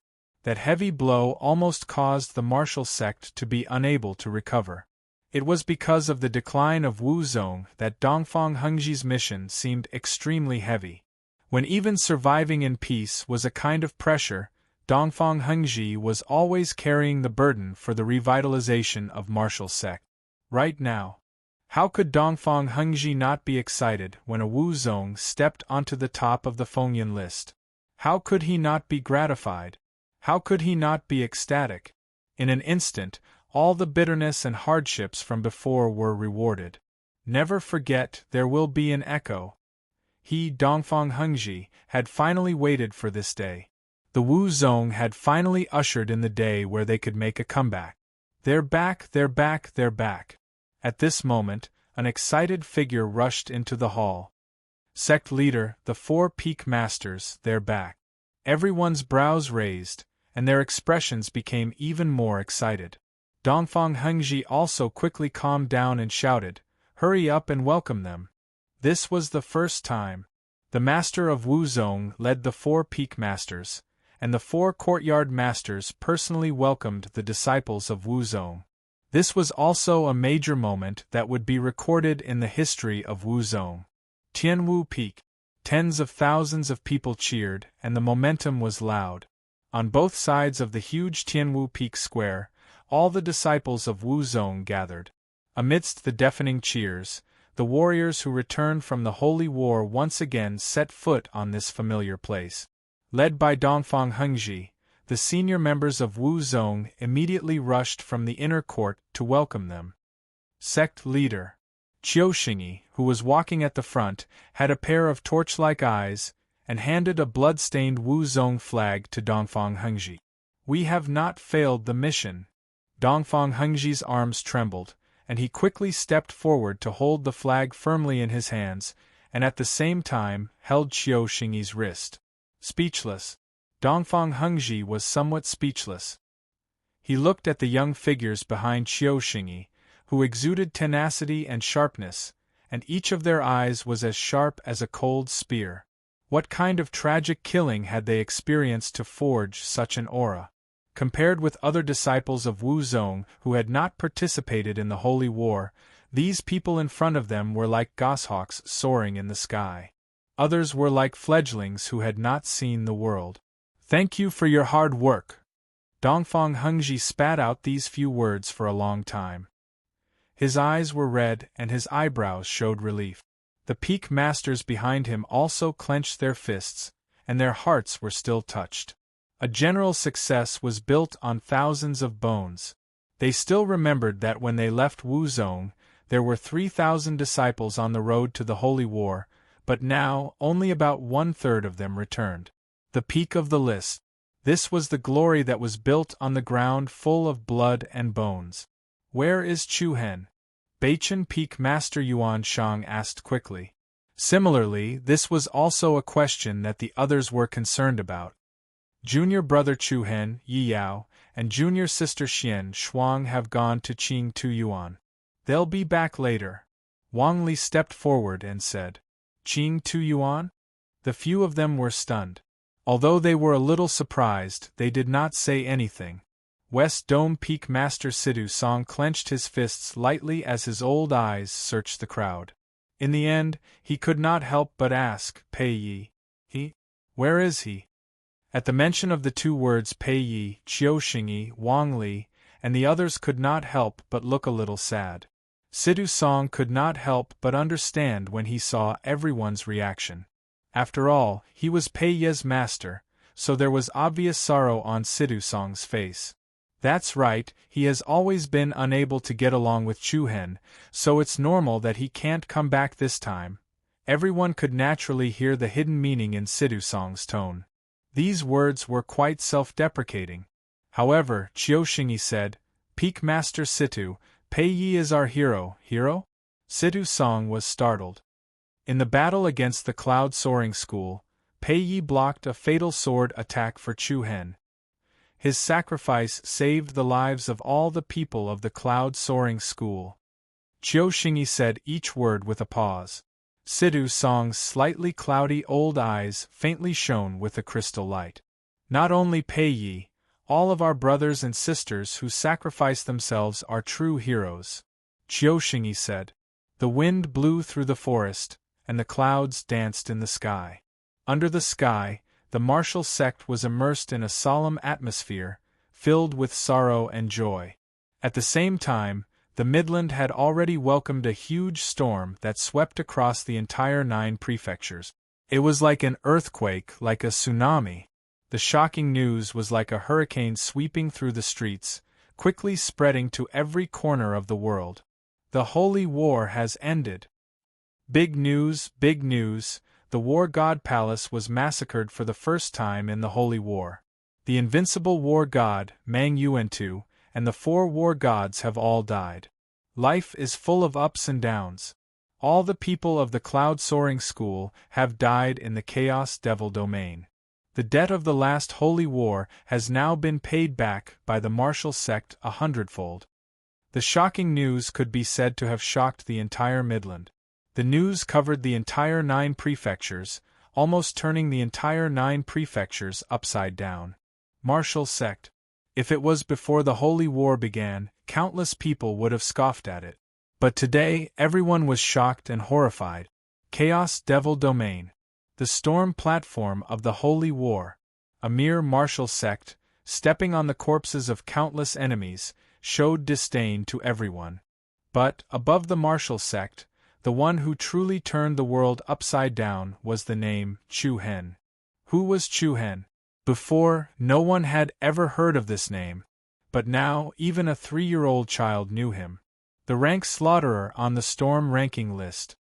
Speaker 1: That heavy blow almost caused the martial sect to be unable to recover. It was because of the decline of Wu Zong that Dongfang Hengji's mission seemed extremely heavy. When even surviving in peace was a kind of pressure, Dongfang Hengji was always carrying the burden for the revitalization of martial sect. Right now, how could Dongfang Hengji not be excited when a Wu Zong stepped onto the top of the Fengyan list? How could he not be gratified? How could he not be ecstatic? In an instant, all the bitterness and hardships from before were rewarded. Never forget, there will be an echo. He, Dongfang Hengji, had finally waited for this day. The Wu Zong had finally ushered in the day where they could make a comeback. They're back, they're back, they're back. At this moment, an excited figure rushed into the hall. Sect leader, the 4 peak masters, they're back. Everyone's brows raised, and their expressions became even more excited. Dongfang Hengji also quickly calmed down and shouted, "Hurry up and welcome them." This was the first time. The master of Wu Zong led the 4 peak masters, and the 4 courtyard masters personally welcomed the disciples of Wu Zong. This was also a major moment that would be recorded in the history of Wu Zong. Tianwu Peak. Tens of thousands of people cheered, and the momentum was loud. On both sides of the huge Tianwu Peak square, all the disciples of Wu Zong gathered. Amidst the deafening cheers, the warriors who returned from the Holy War once again set foot on this familiar place. Led by Dongfang Hengji, the senior members of Wu Zong immediately rushed from the inner court to welcome them. Sect leader Qiuxingyi, who was walking at the front, had a pair of torch-like eyes, and handed a blood-stained Wu Zong flag to Dongfang Hengji. "We have not failed the mission." Dongfang Hengji's arms trembled, and he quickly stepped forward to hold the flag firmly in his hands, and at the same time held Qiuxingyi's wrist. Speechless. Dongfang Hengji was somewhat speechless. He looked at the young figures behind Qiuxingyi, who exuded tenacity and sharpness, and each of their eyes was as sharp as a cold spear. What kind of tragic killing had they experienced to forge such an aura? Compared with other disciples of Wu Zong who had not participated in the Holy War, these people in front of them were like goshawks soaring in the sky. Others were like fledglings who had not seen the world. "Thank you for your hard work." Dongfang Hengji spat out these few words for a long time. His eyes were red and his eyebrows showed relief. The peak masters behind him also clenched their fists, and their hearts were still touched. A general success was built on thousands of bones. They still remembered that when they left Wu Zong, there were 3,000 disciples on the road to the Holy War, but now only about 1/3 of them returned. The peak of the list. This was the glory that was built on the ground full of blood and bones. "Where is Chuhen?" Beichen Peak Master Yuan Shang asked quickly. Similarly, this was also a question that the others were concerned about. Junior brother Chuhen, Yi Yao, and junior sister Xian Shuang have gone to Qing Tu Yuan. They'll be back later. Wang Li stepped forward and said, "Qing Tu Yuan?" The few of them were stunned. Although they were a little surprised, they did not say anything. West Dome Peak Master Sidhu Song clenched his fists lightly as his old eyes searched the crowd. In the end, he could not help but ask, "Pei Yi? He? Where is he?" At the mention of the two words Pei Yi, Qiuxingyi, Wang Li, and the others could not help but look a little sad. Sidhu Song could not help but understand when he saw everyone's reaction. After all, he was Pei Yi's master, so there was obvious sorrow on Sidhu Song's face. That's right, he has always been unable to get along with Chuhen, so it's normal that he can't come back this time. Everyone could naturally hear the hidden meaning in Sidhu Song's tone. These words were quite self-deprecating. However, Qiuxingyi said, "Peak Master Sidhu, Pei Yi is our hero." "Hero?" Sidhu Song was startled. In the battle against the Cloud Soaring School, Pei Yi blocked a fatal sword attack for Chuhen. His sacrifice saved the lives of all the people of the Cloud Soaring School. Qiuxingyi said each word with a pause. Sidhu Song's slightly cloudy old eyes faintly shone with a crystal light. Not only Pei Yi, All of our brothers and sisters who sacrifice themselves are true heroes. Qiuxingyi said. The wind blew through the forest, and the clouds danced in the sky. Under the sky, the martial sect was immersed in a solemn atmosphere, filled with sorrow and joy. At the same time, the Midland had already welcomed a huge storm that swept across the entire 9 prefectures. It was like an earthquake, like a tsunami. The shocking news was like a hurricane sweeping through the streets, quickly spreading to every corner of the world. The Holy War has ended. Big news, the War God Palace was massacred for the first time in the Holy War. The invincible War God, Mang Yuantu, and the 4 War Gods have all died. Life is full of ups and downs. All the people of the cloud-soaring school have died in the Chaos Devil domain. The debt of the last Holy War has now been paid back by the martial sect 100-fold. The shocking news could be said to have shocked the entire Midland. The news covered the entire 9 prefectures, almost turning the entire 9 prefectures upside down. Martial sect. If it was before the Holy War began, countless people would have scoffed at it. But today, everyone was shocked and horrified. Chaos Devil Domain. The storm platform of the Holy War. A mere martial sect, stepping on the corpses of countless enemies, showed disdain to everyone. But, above the martial sect, the one who truly turned the world upside down was the name Chu Hen. Who was Chu Hen? Before, no one had ever heard of this name, but now even a 3-year-old child knew him. The rank slaughterer on the storm ranking list.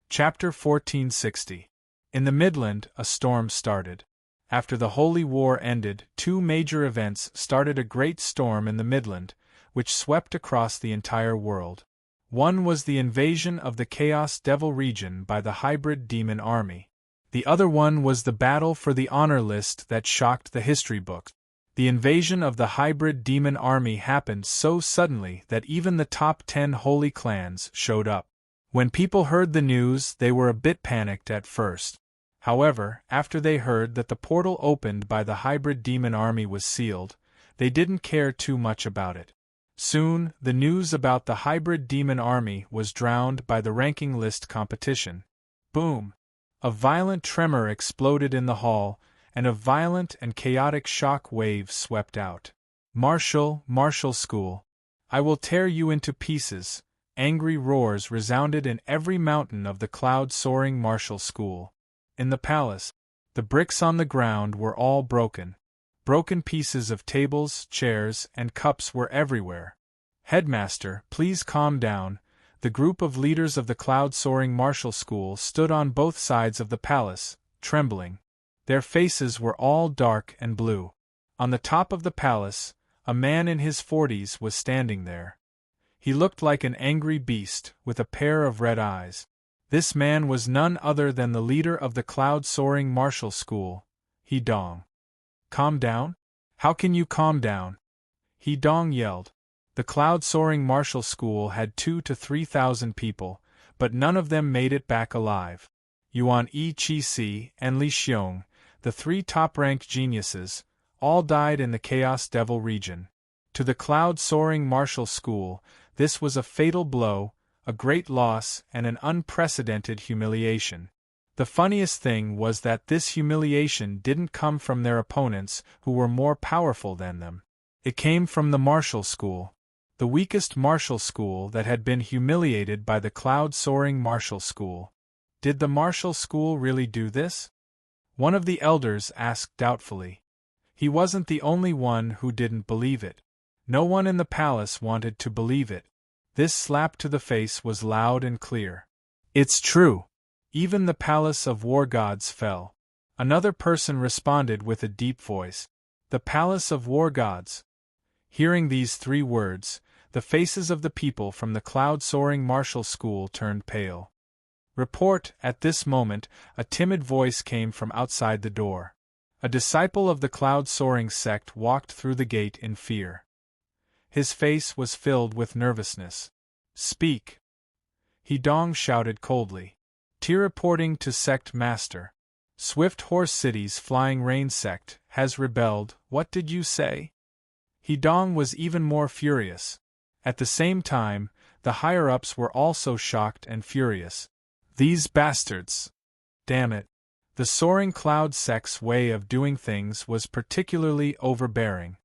Speaker 1: Chapter 1460. In the Midland, a storm started. After the Holy War ended, 2 major events started a great storm in the Midland, which swept across the entire world. One was the invasion of the Chaos Devil region by the hybrid demon army. The other one was the battle for the honor list that shocked the history books. The invasion of the hybrid demon army happened so suddenly that even the top 10 holy clans showed up. When people heard the news, they were a bit panicked at first. However, after they heard that the portal opened by the hybrid demon army was sealed, they didn't care too much about it. Soon, the news about the hybrid demon army was drowned by the ranking list competition. Boom! A violent tremor exploded in the hall, and a violent and chaotic shock wave swept out. Martial school. I will tear you into pieces. Angry roars resounded in every mountain of the cloud-soaring martial school. In the palace, the bricks on the ground were all broken. Broken pieces of tables, chairs, and cups were everywhere. Headmaster, please calm down. The group of leaders of the cloud-soaring martial school stood on both sides of the palace, trembling. Their faces were all dark and blue. On the top of the palace, a man in his 40s was standing there. He looked like an angry beast, with a pair of red eyes. This man was none other than the leader of the cloud-soaring martial school, He Dong. Calm down? How can you calm down? He Dong yelled. The cloud-soaring martial school had 2,000 to 3,000 people, but none of them made it back alive. Yuan Yi Qi and Li Xiong, the 3 top-ranked geniuses, all died in the Chaos Devil region. To the cloud-soaring martial school, this was a fatal blow, a great loss, and an unprecedented humiliation. The funniest thing was that this humiliation didn't come from their opponents who were more powerful than them. It came from the martial school. The weakest martial school that had been humiliated by the cloud-soaring martial school. Did the martial school really do this? One of the elders asked doubtfully. He wasn't the only one who didn't believe it. No one in the palace wanted to believe it. This slap to the face was loud and clear. It's true. Even the palace of war gods fell. Another person responded with a deep voice. The palace of war gods. Hearing these 3 words, the faces of the people from the cloud-soaring martial school turned pale. Report, at this moment, a timid voice came from outside the door. A disciple of the cloud-soaring sect walked through the gate in fear. His face was filled with nervousness. Speak. He Dong shouted coldly. Reporting to sect master. Swift Horse City's Flying Rain sect has rebelled. What did you say? Dong was even more furious. At the same time, the higher-ups were also shocked and furious. These bastards! Damn it! The soaring cloud sect's way of doing things was particularly overbearing.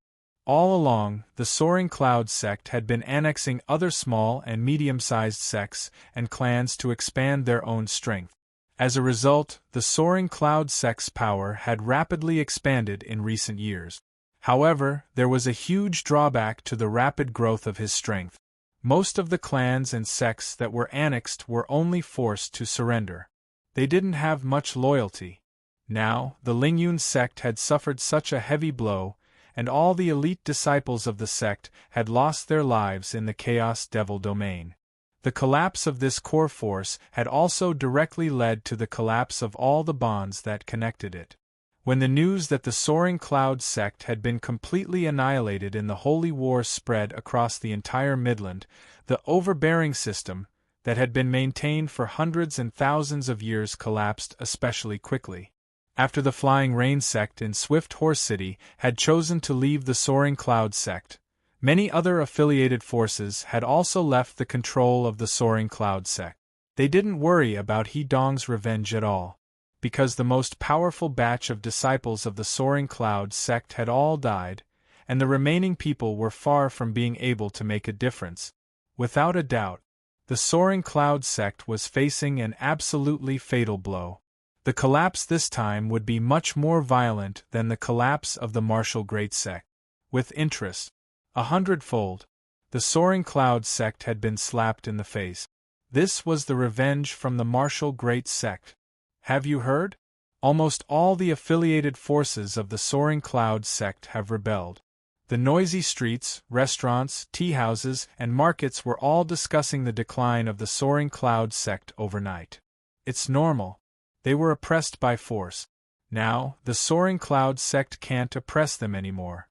Speaker 1: All along, the soaring cloud sect had been annexing other small and medium-sized sects and clans to expand their own strength. As a result, the soaring cloud sect's power had rapidly expanded in recent years. However, there was a huge drawback to the rapid growth of his strength. Most of the clans and sects that were annexed were only forced to surrender. They didn't have much loyalty. Now, the Lingyun sect had suffered such a heavy blow, and all the elite disciples of the sect had lost their lives in the Chaos Devil domain. The collapse of this core force had also directly led to the collapse of all the bonds that connected it. When the news that the Soaring Cloud sect had been completely annihilated in the Holy War spread across the entire Midland, the overbearing system, that had been maintained for hundreds and thousands of years, collapsed especially quickly. After the Flying Rain sect in Swift Horse City had chosen to leave the Soaring Cloud sect, many other affiliated forces had also left the control of the Soaring Cloud sect. They didn't worry about He Dong's revenge at all, because the most powerful batch of disciples of the Soaring Cloud sect had all died, and the remaining people were far from being able to make a difference. Without a doubt, the Soaring Cloud sect was facing an absolutely fatal blow. The collapse this time would be much more violent than the collapse of the Martial Great sect. With interest, 100-fold, the Soaring Cloud sect had been slapped in the face. This was the revenge from the Martial Great sect. Have you heard? Almost all the affiliated forces of the Soaring Cloud sect have rebelled. The noisy streets, restaurants, tea-houses, and markets were all discussing the decline of the Soaring Cloud sect overnight. It's normal. They were oppressed by force. Now, the Soaring Cloud sect can't oppress them anymore.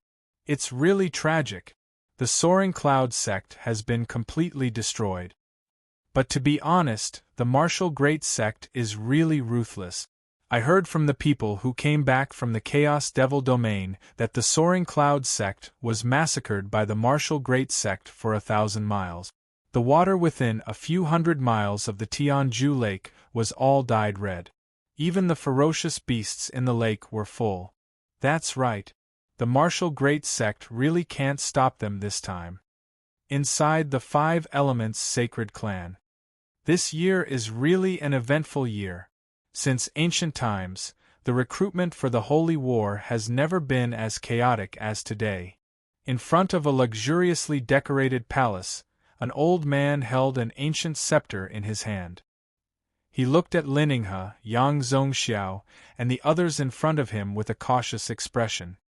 Speaker 1: It's really tragic. The Soaring Cloud sect has been completely destroyed. But to be honest, the Martial Great sect is really ruthless. I heard from the people who came back from the Chaos Devil domain that the Soaring Cloud sect was massacred by the Martial Great sect for 1,000 miles. The water within a few hundred miles of the Tianju Lake was all dyed red. Even the ferocious beasts in the lake were full. That's right. The Martial Great sect really can't stop them this time. Inside the Five Elements Sacred Clan. This year is really an eventful year. Since ancient times, the recruitment for the Holy War has never been as chaotic as today. In front of a luxuriously decorated palace, an old man held an ancient scepter in his hand. He looked at Lininghe, Yang Zongxiao, and the others in front of him with a cautious expression.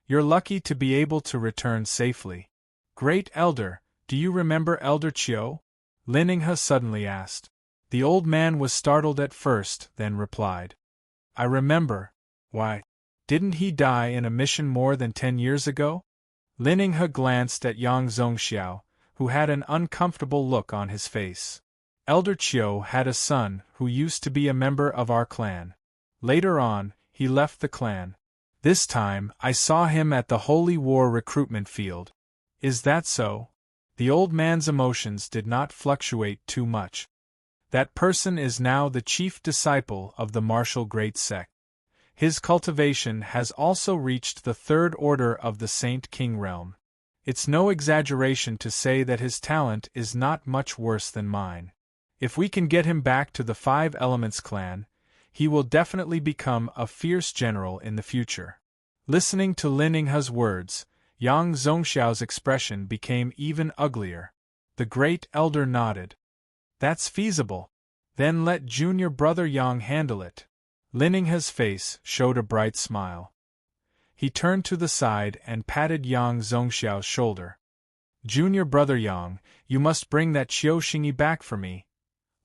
Speaker 1: You're lucky to be able to return safely. Great Elder, do you remember Elder Chiu? Lininghe suddenly asked. The old man was startled at first, then replied. I remember. Why? Didn't he die in a mission more than 10 years ago? Lininghe glanced at Yang Zongxiao, who had an uncomfortable look on his face. Elder Chiu had a son who used to be a member of our clan. Later on, he left the clan. This time, I saw him at the Holy War recruitment field. Is that so? The old man's emotions did not fluctuate too much. That person is now the chief disciple of the Martial Great sect. His cultivation has also reached the third order of the Saint King realm. It's no exaggeration to say that his talent is not much worse than mine. If we can get him back to the Five Elements clan, he will definitely become a fierce general in the future. Listening to Lininghe's words, Yang Zongxiao's expression became even uglier. The Great Elder nodded. That's feasible. Then let junior brother Yang handle it. Lininghe's face showed a bright smile. He turned to the side and patted Yang Zongxiao's shoulder. Junior brother Yang, you must bring that Qiu Xingyi back for me.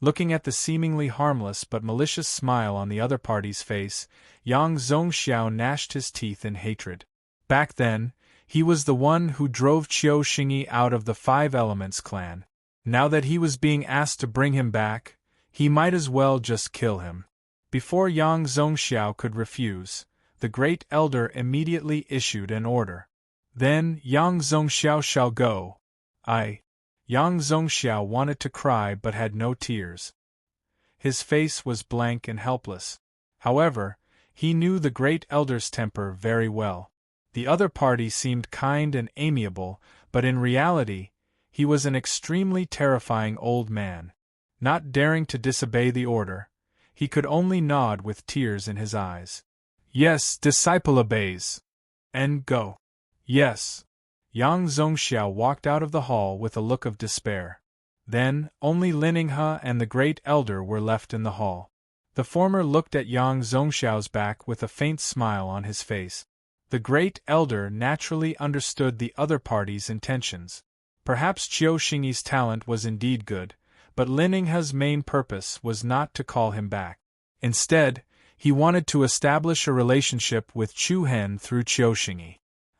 Speaker 1: Looking at the seemingly harmless but malicious smile on the other party's face, Yang Zongxiao gnashed his teeth in hatred. Back then, he was the one who drove Qiu Xingyi out of the Five Elements clan. Now that he was being asked to bring him back, he might as well just kill him. Before Yang Zongxiao could refuse, the Great Elder immediately issued an order. Then Yang Zongxiao shall go. Yang Zongxiao wanted to cry but had no tears. His face was blank and helpless. However, he knew the great elder's temper very well. The other party seemed kind and amiable, but in reality, he was an extremely terrifying old man. Not daring to disobey the order, he could only nod with tears in his eyes. Yes, disciple obeys. And go. Yes. Yang Zongxiao walked out of the hall with a look of despair. Then, only Lininghe and the great elder were left in the hall. The former looked at Yang Zongxiao's back with a faint smile on his face. The great elder naturally understood the other party's intentions. Perhaps Qiu Xingyi's talent was indeed good, but Lininghe's main purpose was not to call him back. Instead, he wanted to establish a relationship with Chu Hen through Qiu Xingyi.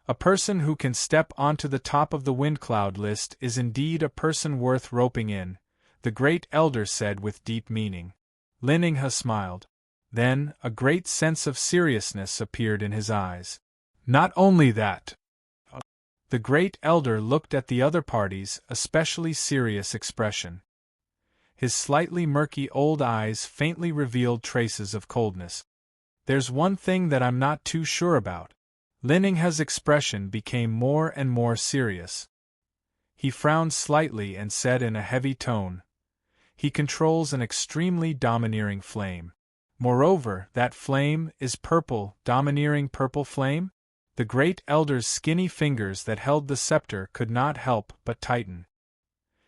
Speaker 1: A person who can step onto the top of the wind cloud list is indeed a person worth roping in, the great elder said with deep meaning. Lininghe smiled. Then, a great sense of seriousness appeared in his eyes. Not only that. The great elder looked at the other party's especially serious expression. His slightly murky old eyes faintly revealed traces of coldness. There's one thing that I'm not too sure about. Lininghe's expression became more and more serious. He frowned slightly and said in a heavy tone, "He controls an extremely domineering flame. Moreover, that flame is purple, domineering purple flame?" The great elder's skinny fingers that held the scepter could not help but tighten.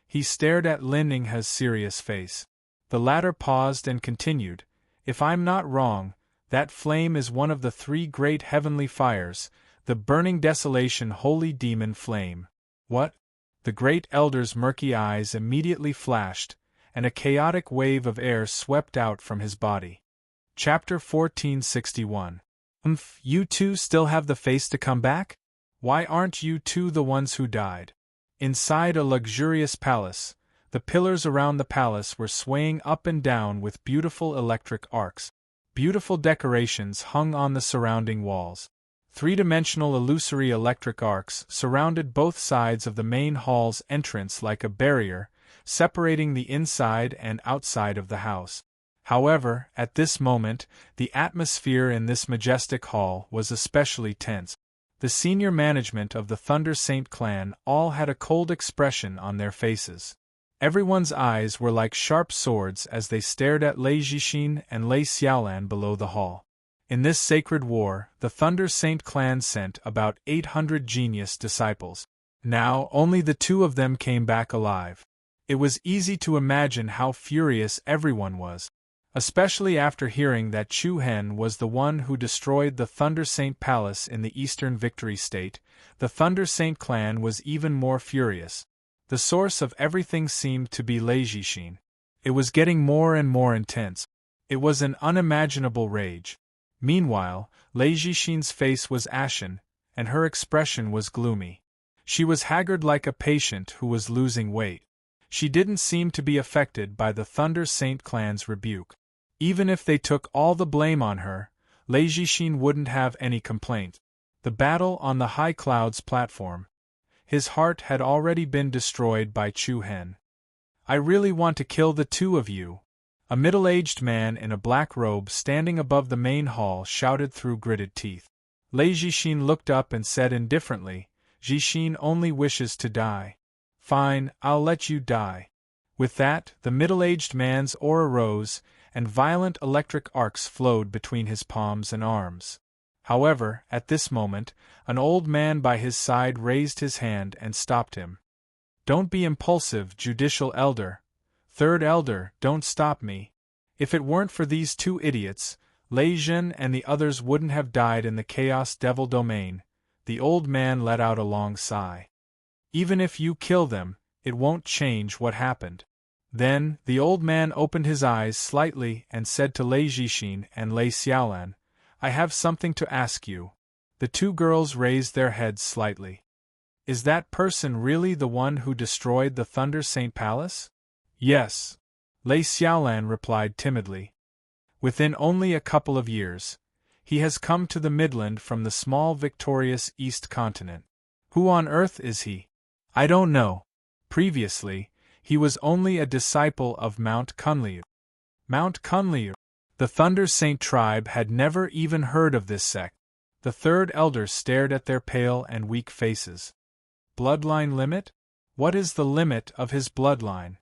Speaker 1: He stared at Lininghe's serious face. The latter paused and continued, "If I'm not wrong, that flame is one of the three great heavenly fires, the burning desolation holy demon flame." What? The great elder's murky eyes immediately flashed, and a chaotic wave of air swept out from his body. Chapter 1461. You two still have the face to come back? Why aren't you two the ones who died? Inside a luxurious palace, the pillars around the palace were swaying up and down with beautiful electric arcs. Beautiful decorations hung on the surrounding walls. Three-dimensional illusory electric arcs surrounded both sides of the main hall's entrance like a barrier, separating the inside and outside of the house. However, at this moment, the atmosphere in this majestic hall was especially tense. The senior management of the Thunder Saint clan all had a cold expression on their faces. Everyone's eyes were like sharp swords as they stared at Lei Zhixin and Lei Xiaolan below the hall. In this sacred war, the Thunder Saint clan sent about 800 genius disciples. Now, only the two of them came back alive. It was easy to imagine how furious everyone was. Especially after hearing that Chu Hen was the one who destroyed the Thunder Saint Palace in the Eastern Victory State, the Thunder Saint clan was even more furious. The source of everything seemed to be Lei Zhixin. It was getting more and more intense. It was an unimaginable rage. Meanwhile, Lei Zhixin's face was ashen, and her expression was gloomy. She was haggard like a patient who was losing weight. She didn't seem to be affected by the Thunder Saint clan's rebuke. Even if they took all the blame on her, Lei Zhixin wouldn't have any complaint. The battle on the High Clouds platform. His heart had already been destroyed by Chu Hen. "I really want to kill the two of you," a middle-aged man in a black robe standing above the main hall shouted through gritted teeth. Lei Zhixin looked up and said indifferently, "Zhixin only wishes to die." "Fine, I'll let you die." With that, the middle-aged man's aura rose, and violent electric arcs flowed between his palms and arms. However, at this moment, an old man by his side raised his hand and stopped him. "Don't be impulsive, judicial elder. Third elder, don't stop me. If it weren't for these two idiots, Lei Zhen and the others wouldn't have died in the Chaos Devil domain." The old man let out a long sigh. "Even if you kill them, it won't change what happened." Then, the old man opened his eyes slightly and said to Lei Zhixin and Lei Xiaolan, "I have something to ask you." The two girls raised their heads slightly. "Is that person really the one who destroyed the Thunder Saint Palace?" "Yes," Lei Xiaolan replied timidly. "Within only a couple of years, he has come to the Midland from the small victorious East continent. Who on earth is he? I don't know. Previously, he was only a disciple of Mount Kunliu. Mount Kunliu. The Thunder Saint tribe had never even heard of this sect. The third elder stared at their pale and weak faces. Bloodline limit? What is the limit of his bloodline?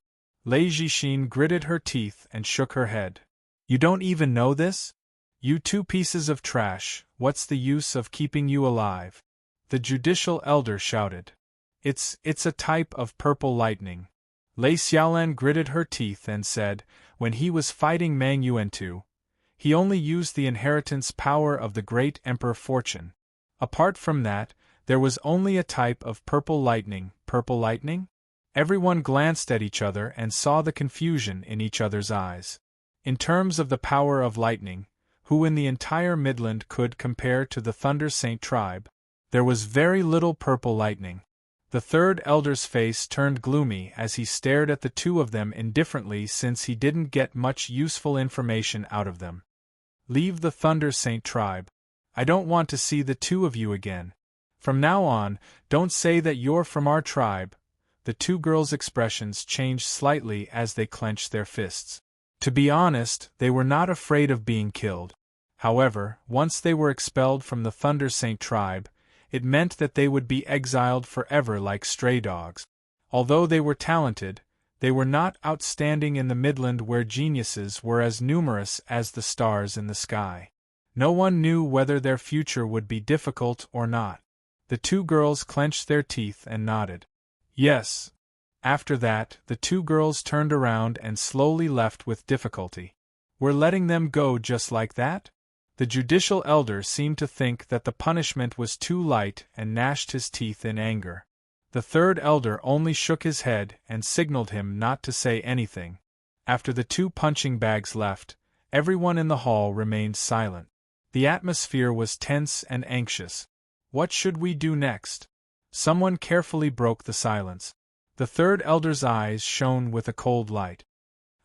Speaker 1: Lei Jixin gritted her teeth and shook her head. You don't even know this? You two pieces of trash, what's the use of keeping you alive? The judicial elder shouted. It's a type of purple lightning. Lei Xiaolan gritted her teeth and said, when he was fighting Mang Yuantu, he only used the inheritance power of the great Emperor Fortune. Apart from that, there was only a type of purple lightning. Purple lightning? Everyone glanced at each other and saw the confusion in each other's eyes. In terms of the power of lightning, who in the entire Midland could compare to the Thunder Saint tribe? There was very little purple lightning. The third elder's face turned gloomy as he stared at the two of them indifferently since he didn't get much useful information out of them. Leave the Thunder Saint tribe. I don't want to see the two of you again. From now on, don't say that you're from our tribe. The two girls' expressions changed slightly as they clenched their fists. To be honest, they were not afraid of being killed. However, once they were expelled from the Thunder Saint tribe, it meant that they would be exiled forever like stray dogs. Although they were talented, they were not outstanding in the Midland where geniuses were as numerous as the stars in the sky. No one knew whether their future would be difficult or not. The two girls clenched their teeth and nodded. Yes. After that, the two girls turned around and slowly left with difficulty. We're letting them go just like that? The judicial elder seemed to think that the punishment was too light and gnashed his teeth in anger. The third elder only shook his head and signaled him not to say anything. After the two punching bags left, everyone in the hall remained silent. The atmosphere was tense and anxious. What should we do next? Someone carefully broke the silence. The third elder's eyes shone with a cold light.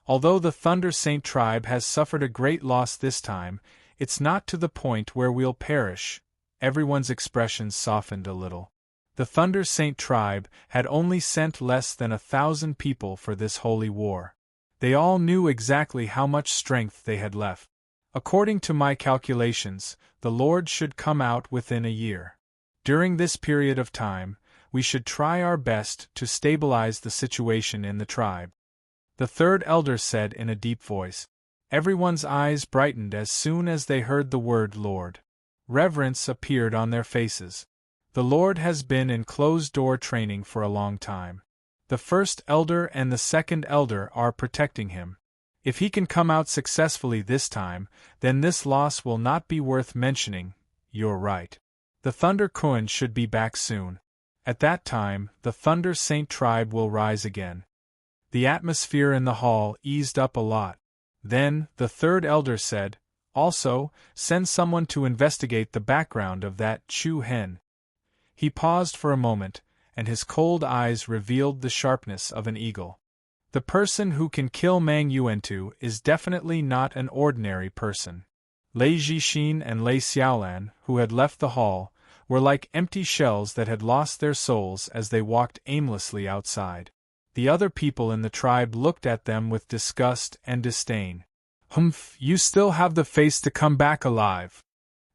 Speaker 1: Although the Thunder Saint tribe has suffered a great loss this time, it's not to the point where we'll perish. Everyone's expressions softened a little. The Thunder Saint tribe had only sent less than 1,000 people for this holy war. They all knew exactly how much strength they had left. According to my calculations, the Lord should come out within a year. During this period of time, we should try our best to stabilize the situation in the tribe. The third elder said in a deep voice. Everyone's eyes brightened as soon as they heard the word Lord. Reverence appeared on their faces. The Lord has been in closed-door training for a long time. The first elder and the second elder are protecting him. If he can come out successfully this time, then this loss will not be worth mentioning. You're right. The Thunder Kun should be back soon. At that time, the Thunder Saint tribe will rise again. The atmosphere in the hall eased up a lot. Then, the third elder said, also, send someone to investigate the background of that Chu Hen. He paused for a moment, and his cold eyes revealed the sharpness of an eagle. The person who can kill Mang Yuantu is definitely not an ordinary person. Lei Jixin and Lei Xiaolan, who had left the hall, were like empty shells that had lost their souls as they walked aimlessly outside. The other people in the tribe looked at them with disgust and disdain. Humph, you still have the face to come back alive.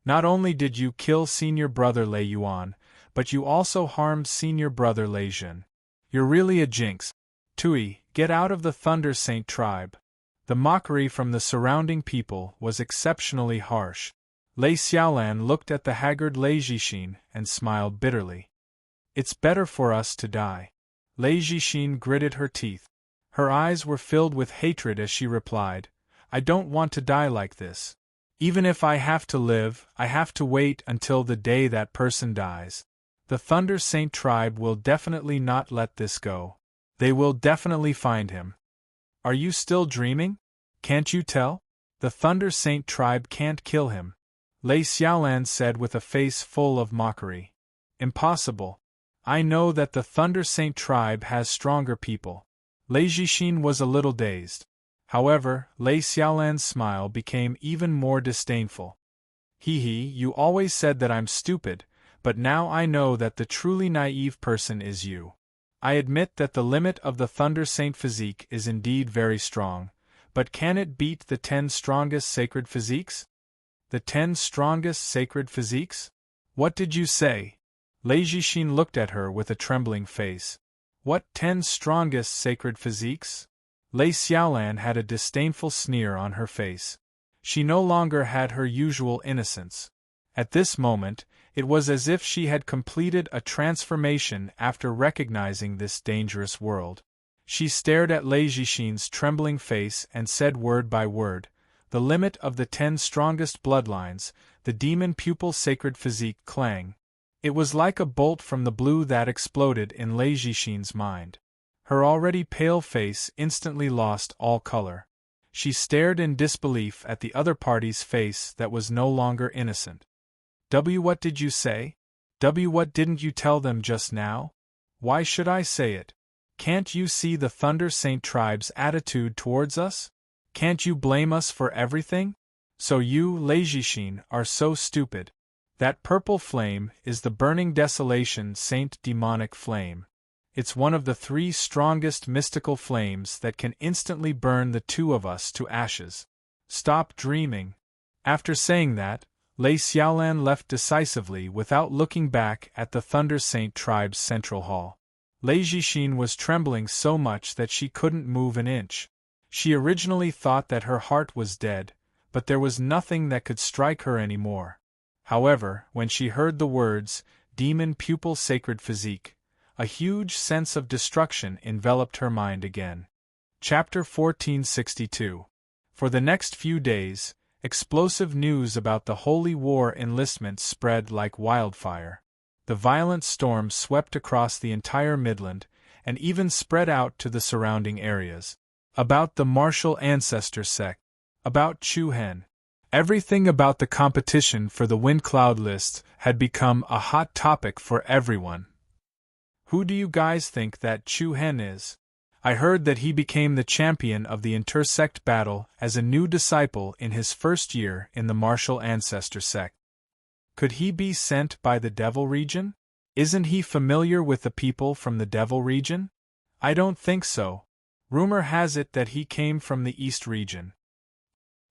Speaker 1: Not only did you kill senior brother Lei Yuan, but you also harmed senior brother Lei Jun. You're really a jinx. Tui, get out of the Thunder Saint tribe. The mockery from the surrounding people was exceptionally harsh. Lei Xiaolan looked at the haggard Lei Jixin and smiled bitterly. It's better for us to die. Lei Jixin gritted her teeth. Her eyes were filled with hatred as she replied, I don't want to die like this. Even if I have to live, I have to wait until the day that person dies. The Thunder Saint tribe will definitely not let this go. They will definitely find him. Are you still dreaming? Can't you tell? The Thunder Saint tribe can't kill him. Lei Xiaolan said with a face full of mockery. Impossible. I know that the Thunder Saint tribe has stronger people. Lei Jixin was a little dazed. However, Lei Xiaolan's smile became even more disdainful. Hee hee, you always said that I'm stupid, but now I know that the truly naive person is you. I admit that the limit of the Thunder Saint physique is indeed very strong, but can it beat the 10 strongest sacred physiques? The 10 strongest sacred physiques? What did you say? Lei Jixin looked at her with a trembling face. What 10 strongest sacred physiques? Lei Xiaolan had a disdainful sneer on her face. She no longer had her usual innocence. At this moment, it was as if she had completed a transformation after recognizing this dangerous world. She stared at Lei Jixin's trembling face and said word by word, "The limit of the 10 strongest bloodlines, the demon pupil sacred physique clang." It was like a bolt from the blue that exploded in Lei Jixin's mind. Her already pale face instantly lost all color. She stared in disbelief at the other party's face that was no longer innocent. What did you say? What didn't you tell them just now? Why should I say it? Can't you see the Thunder Saint tribe's attitude towards us? Can't you blame us for everything? So you, Lei Jixin, are so stupid. That purple flame is the burning desolation saint demonic flame. It's one of the 3 strongest mystical flames that can instantly burn the 2 of us to ashes. Stop dreaming. After saying that, Lei Xiaolan left decisively without looking back at the Thunder Saint tribe's central hall. Lei Jixin was trembling so much that she couldn't move an inch. She originally thought that her heart was dead, but there was nothing that could strike her anymore. However, when she heard the words, "Demon Pupil Sacred Physique," a huge sense of destruction enveloped her mind again. Chapter 1462. For the next few days, explosive news about the Holy War enlistment spread like wildfire. The violent storm swept across the entire Midland, and even spread out to the surrounding areas. About the martial ancestor sect. About Chu Hen. Everything about the competition for the Wind Cloud list had become a hot topic for everyone. Who do you guys think that Chu Hen is? I heard that he became the champion of the intersect battle as a new disciple in his first year in the martial ancestor sect. Could he be sent by the Devil region? Isn't he familiar with the people from the Devil region? I don't think so. Rumor has it that he came from the East region.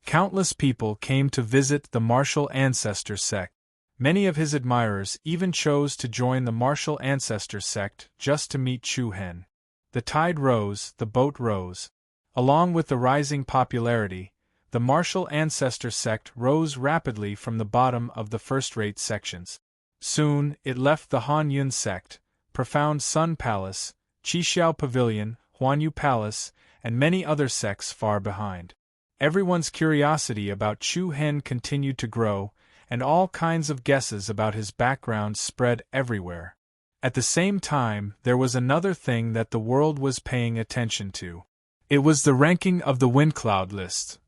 Speaker 1: Countless people came to visit the martial ancestor sect. Many of his admirers even chose to join the martial ancestor sect just to meet Chu Hen. The tide rose, the boat rose. Along with the rising popularity, the martial ancestor sect rose rapidly from the bottom of the first-rate sections. Soon, it left the Han Yun sect, Profound Sun Palace, Qixiao Pavilion, Huanyu Palace, and many other sects far behind. Everyone's curiosity about Chu Hen continued to grow, and all kinds of guesses about his background spread everywhere. At the same time, there was another thing that the world was paying attention to. It was the ranking of the Wind Cloud list.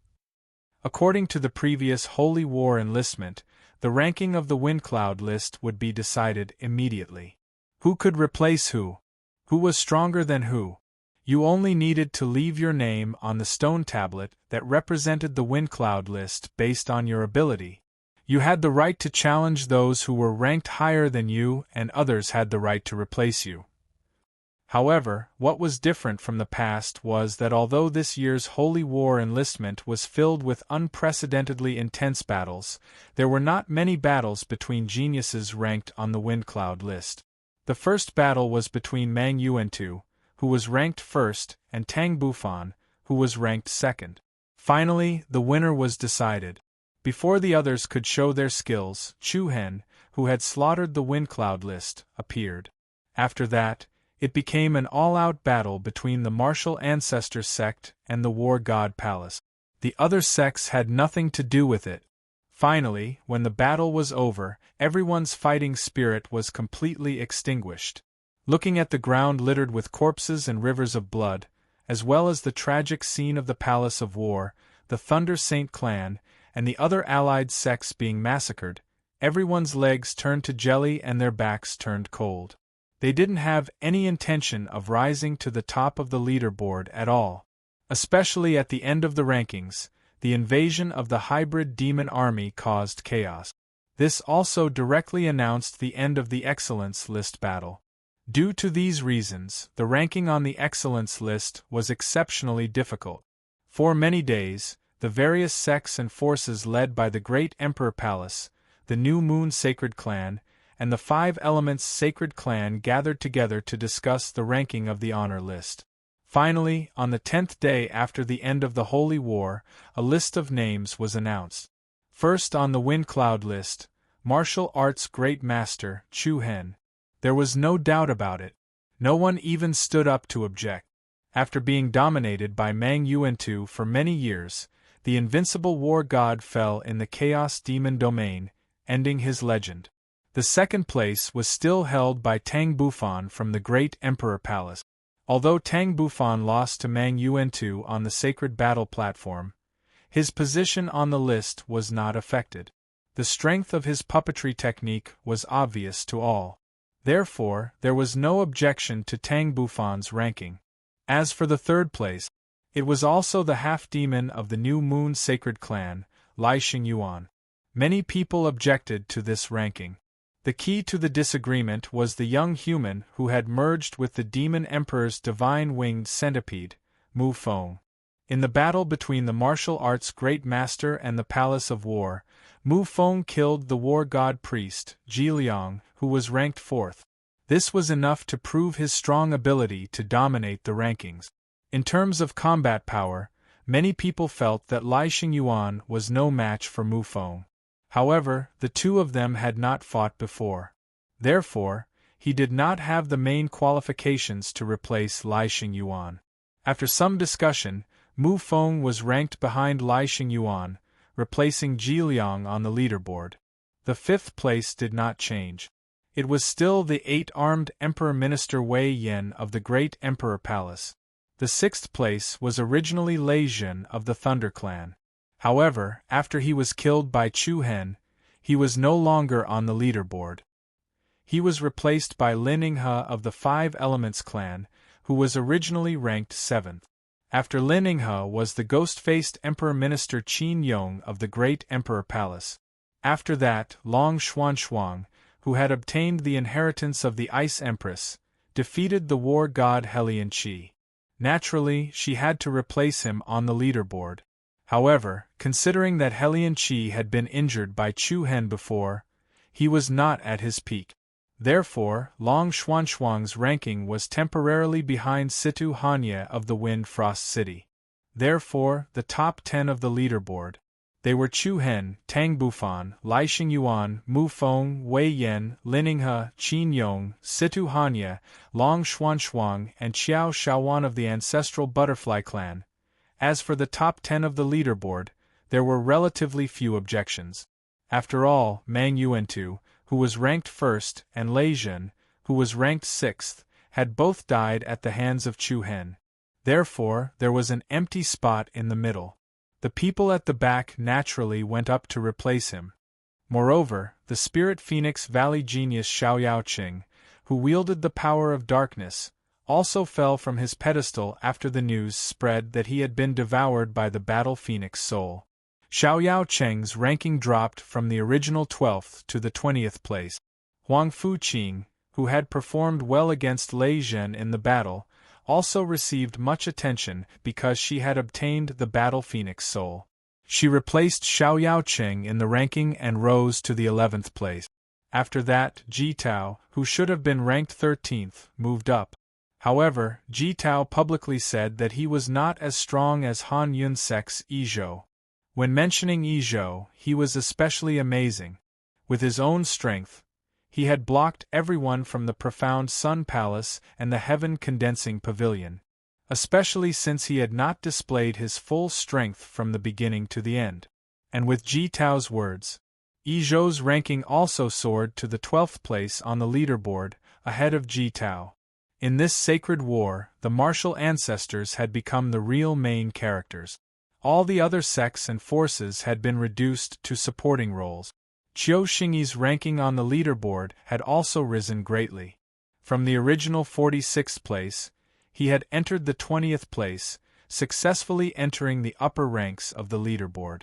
Speaker 1: According to the previous Holy War enlistment, the ranking of the Wind Cloud list would be decided immediately. Who could replace who? Who was stronger than who? You only needed to leave your name on the stone tablet that represented the Wind Cloud list based on your ability. You had the right to challenge those who were ranked higher than you, and others had the right to replace you. However, what was different from the past was that although this year's Holy War enlistment was filled with unprecedentedly intense battles, there were not many battles between geniuses ranked on the Wind Cloud list. The first battle was between Mang Yuantu, who was ranked first, and Tang Bufan, who was ranked second. Finally, the winner was decided. Before the others could show their skills, Chu Hen, who had slaughtered the Wind Cloud list, appeared. After that, it became an all-out battle between the martial ancestor sect and the war god palace. The other sects had nothing to do with it. Finally, when the battle was over, everyone's fighting spirit was completely extinguished. Looking at the ground littered with corpses and rivers of blood, as well as the tragic scene of the Palace of War, the Thunder Saint clan, and the other allied sects being massacred, everyone's legs turned to jelly and their backs turned cold. They didn't have any intention of rising to the top of the leaderboard at all. Especially at the end of the rankings, the invasion of the hybrid demon army caused chaos. This also directly announced the end of the Excellence List battle. Due to these reasons, the ranking on the Excellence List was exceptionally difficult. For many days, the various sects and forces led by the Great Emperor Palace, the New Moon Sacred Clan, and the Five Elements Sacred Clan gathered together to discuss the ranking of the honor list. Finally, on the 10th day after the end of the Holy War, a list of names was announced. First on the Wind Cloud list, Martial Arts Great Master Chu Hen. There was no doubt about it. No one even stood up to object. After being dominated by Mang Yuantu for many years, the invincible war god fell in the Chaos Demon domain, ending his legend. The second place was still held by Tang Bufan from the Great Emperor Palace. Although Tang Bufan lost to Mang Yuantu on the Sacred Battle platform, his position on the list was not affected. The strength of his puppetry technique was obvious to all. Therefore, there was no objection to Tang Bufan's ranking. As for the third place, it was also the half-demon of the New Moon Sacred Clan, Lai Xingyuan. Many people objected to this ranking. The key to the disagreement was the young human who had merged with the Demon Emperor's divine winged centipede, Mu Feng. In the battle between the martial arts Great Master and the Palace of War, Mu Feng killed the war god priest, Ji Liang, who was ranked 4th. This was enough to prove his strong ability to dominate the rankings. In terms of combat power, many people felt that Lai Xingyuan was no match for Mu Feng. However, the two of them had not fought before. Therefore, he did not have the main qualifications to replace Lai Xingyuan. After some discussion, Mu Feng was ranked behind Lai Xingyuan, replacing Ji Liang on the leaderboard. The 5th place did not change. It was still the 8-armed Emperor Minister Wei Yan of the Great Emperor Palace. The 6th place was originally Lei Jin of the Thunder Clan. However, after he was killed by Chu Hen, he was no longer on the leaderboard. He was replaced by Lin Yinghe of the Five Elements Clan, who was originally ranked 7th. After Lin Yinghe was the ghost-faced Emperor Minister Qin Yong of the Great Emperor Palace. After that, Long Xuanxuang, who had obtained the inheritance of the Ice Empress, defeated the war god Helian Qi. Naturally, she had to replace him on the leaderboard. However, considering that Helian Qi had been injured by Chu Hen before, he was not at his peak. Therefore, Long Xuanxuang's ranking was temporarily behind Situ Hanye of the Wind Frost City. Therefore, the top 10 of the leaderboard. They were Chu Hen, Tang Bufan, Lai Xingyuan, Mu Feng, Wei Yan, Lin Yinghe, Qin Yong, Situ Hanye, Long Xuanxuang, and Qiao Shaowan of the ancestral Butterfly Clan. As for the top 10 of the leaderboard, there were relatively few objections. After all, Mang Yuantu, who was ranked 1st, and Lei Jin, who was ranked 6th, had both died at the hands of Chu Hen. Therefore, there was an empty spot in the middle. The people at the back naturally went up to replace him. Moreover, the Spirit Phoenix Valley genius Xiao Qing, who wielded the power of darkness, also fell from his pedestal after the news spread that he had been devoured by the Battle Phoenix soul. Xiao Cheng's ranking dropped from the original 12th to the 20th place. Huang Fuqing, who had performed well against Lei Jin in the battle, also received much attention because she had obtained the Battle Phoenix soul. She replaced Xiao Qing in the ranking and rose to the 11th place. After that, Ji Tao, who should have been ranked 13th, moved up. However, Ji Tao publicly said that he was not as strong as Han Yunsek's Yizhou. When mentioning Yizhou, he was especially amazing. With his own strength, he had blocked everyone from the profound Sun Palace and the Heaven-Condensing Pavilion, especially since he had not displayed his full strength from the beginning to the end. And with Ji Tao's words, Yizhou's ranking also soared to the 12th place on the leaderboard, ahead of Ji Tao. In this sacred war, the martial ancestors had become the real main characters. All the other sects and forces had been reduced to supporting roles. Qiu Xingyi's ranking on the leaderboard had also risen greatly. From the original 46th place, he had entered the 20th place, successfully entering the upper ranks of the leaderboard.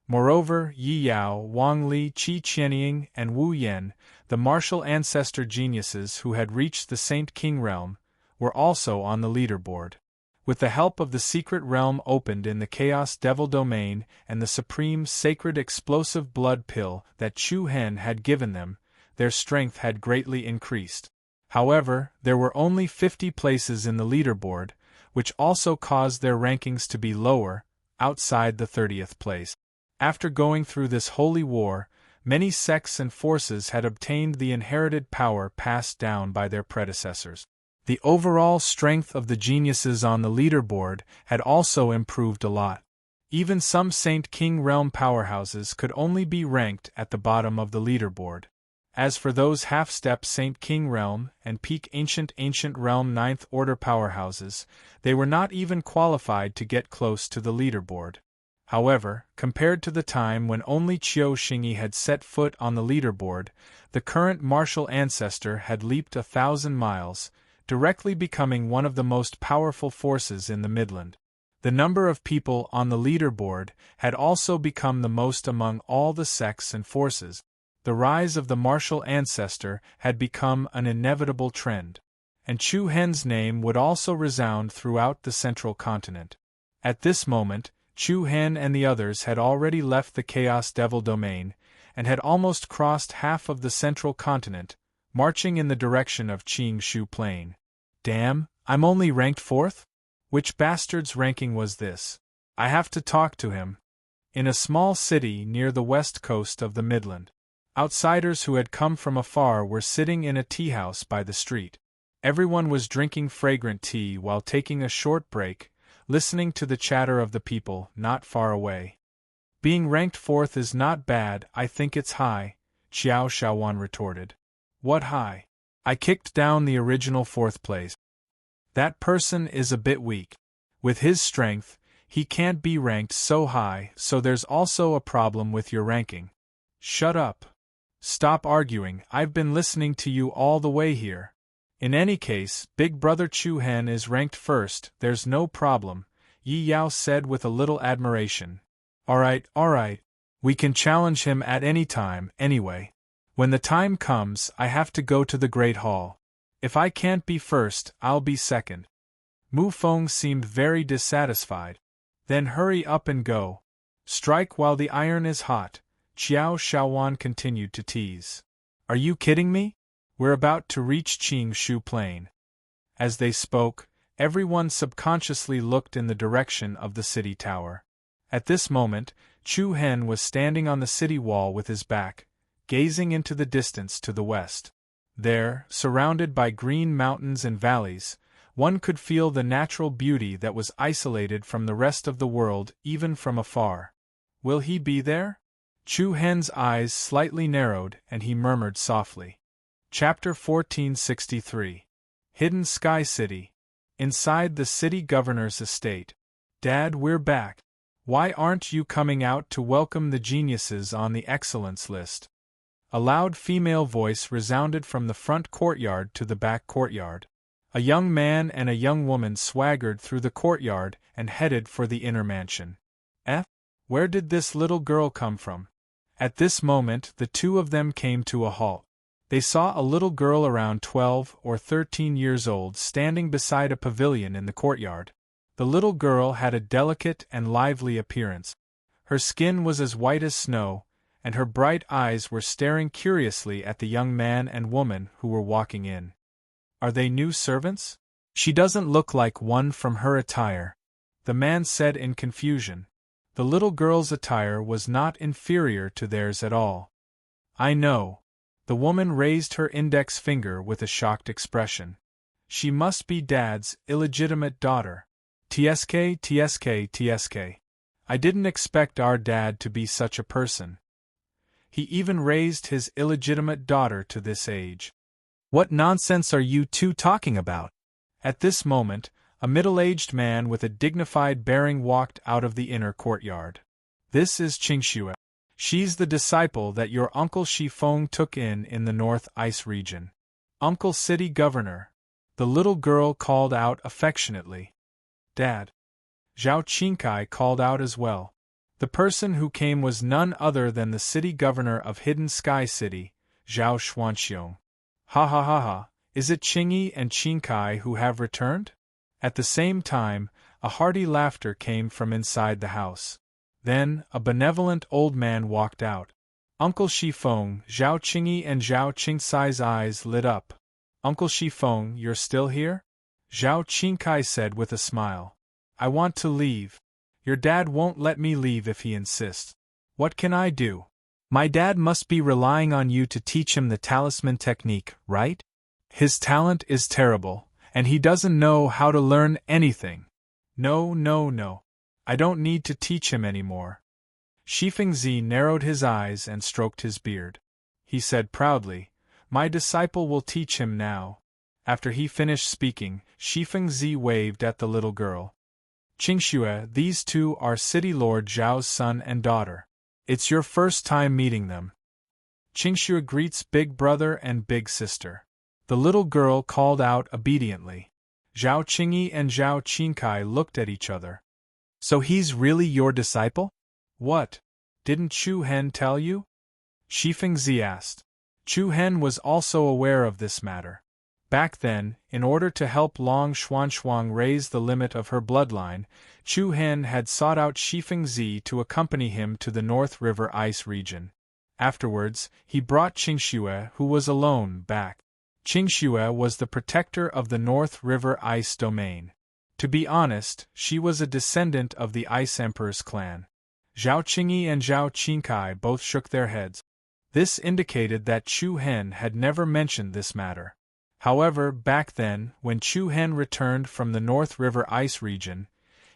Speaker 1: Moreover, Yi Yao, Wang Li, Qi Qianying, and Wu Yan, the martial ancestor geniuses who had reached the Saint King realm, were also on the leaderboard. With the help of the secret realm opened in the Chaos Devil domain and the supreme sacred explosive blood pill that Chu Hen had given them, their strength had greatly increased. However, there were only 50 places in the leaderboard, which also caused their rankings to be lower, outside the 30th place. After going through this holy war, many sects and forces had obtained the inherited power passed down by their predecessors. The overall strength of the geniuses on the leaderboard had also improved a lot. Even some Saint King realm powerhouses could only be ranked at the bottom of the leaderboard. As for those half-step Saint King realm and peak ancient realm 9th order powerhouses, they were not even qualified to get close to the leaderboard. However, compared to the time when only Qiu Xingyi had set foot on the leaderboard, the current martial ancestor had leaped 1,000 miles, directly becoming one of the most powerful forces in the Midland. The number of people on the leaderboard had also become the most among all the sects and forces. The rise of the martial ancestor had become an inevitable trend, and Chu Hen's name would also resound throughout the central continent. At this moment, Chu Hen and the others had already left the Chaos Devil domain, and had almost crossed half of the central continent, marching in the direction of Qingshu Plain. Damn, I'm only ranked 4th? Which bastard's ranking was this? I have to talk to him. In a small city near the west coast of the Midland, outsiders who had come from afar were sitting in a tea-house by the street. Everyone was drinking fragrant tea while taking a short break, listening to the chatter of the people not far away. Being ranked 4th is not bad, I think it's high, Xiao Shaowan retorted. What high? I kicked down the original 4th place. That person is a bit weak. With his strength, he can't be ranked so high, so there's also a problem with your ranking. Shut up. Stop arguing, I've been listening to you all the way here. In any case, Big Brother Chu Hen is ranked 1st, there's no problem, Yi Yao said with a little admiration. Alright, we can challenge him at any time, anyway. When the time comes, I have to go to the Great Hall. If I can't be 1st, I'll be 2nd. Mu Feng seemed very dissatisfied. Then hurry up and go. Strike while the iron is hot, Xiao Shaowan continued to tease. Are you kidding me? We're about to reach Qingshu Plain. As they spoke, everyone subconsciously looked in the direction of the city tower. At this moment, Chu Hen was standing on the city wall with his back, gazing into the distance to the west. There, surrounded by green mountains and valleys, one could feel the natural beauty that was isolated from the rest of the world even from afar. Will he be there? Chu Hen's eyes slightly narrowed and he murmured softly. Chapter 1463. Hidden Sky City. Inside the city governor's estate. Dad, we're back. Why aren't you coming out to welcome the geniuses on the excellence list? A loud female voice resounded from the front courtyard to the back courtyard. A young man and a young woman swaggered through the courtyard and headed for the inner mansion. Where did this little girl come from? At this moment, the two of them came to a halt. They saw a little girl around 12 or 13 years old standing beside a pavilion in the courtyard. The little girl had a delicate and lively appearance. Her skin was as white as snow, and her bright eyes were staring curiously at the young man and woman who were walking in. Are they new servants? She doesn't look like one from her attire, the man said in confusion. The little girl's attire was not inferior to theirs at all. I know. The woman raised her index finger with a shocked expression. She must be Dad's illegitimate daughter. TSK. I didn't expect our dad to be such a person. He even raised his illegitimate daughter to this age. What nonsense are you two talking about? At this moment, a middle-aged man with a dignified bearing walked out of the inner courtyard. This is Qingxue. She's the disciple that your Uncle Shifeng took in the North Ice region. Uncle City Governor. The little girl called out affectionately. Dad. Zhao Qingkai called out as well. The person who came was none other than the city governor of Hidden Sky City, Zhao Xuanxiong. Ha ha ha ha, is it Qingyi and Qingkai who have returned? At the same time, a hearty laughter came from inside the house. Then, a benevolent old man walked out. Uncle Shifeng, Zhao Qingyi and Zhao Qingcai's eyes lit up. Uncle Shifeng, you're still here? Zhao Qingkai said with a smile. I want to leave. Your dad won't let me leave if he insists. What can I do? My dad must be relying on you to teach him the talisman technique, right? His talent is terrible, and he doesn't know how to learn anything. No, no, no. I don't need to teach him anymore. Shifengzi narrowed his eyes and stroked his beard. He said proudly, My disciple will teach him now. After he finished speaking, Shifengzi waved at the little girl. Qingxue, these two are City Lord Zhao's son and daughter. It's your first time meeting them. Qingxue greets big brother and big sister. The little girl called out obediently. Zhao Qingyi and Zhao Qingkai looked at each other. So he's really your disciple? What? Didn't Chu Hen tell you? Shifengzi asked. Chu Hen was also aware of this matter. Back then, in order to help Long Xuanshuang raise the limit of her bloodline, Chu Hen had sought out Shifengzi to accompany him to the North River Ice region. Afterwards, he brought Qingxue, who was alone, back. Qingxue was the protector of the North River Ice domain. To be honest, she was a descendant of the Ice Emperor's clan. Zhao Qingyi and Zhao Qingkai both shook their heads. This indicated that Chu Hen had never mentioned this matter. However, back then, when Chu Hen returned from the North River Ice region,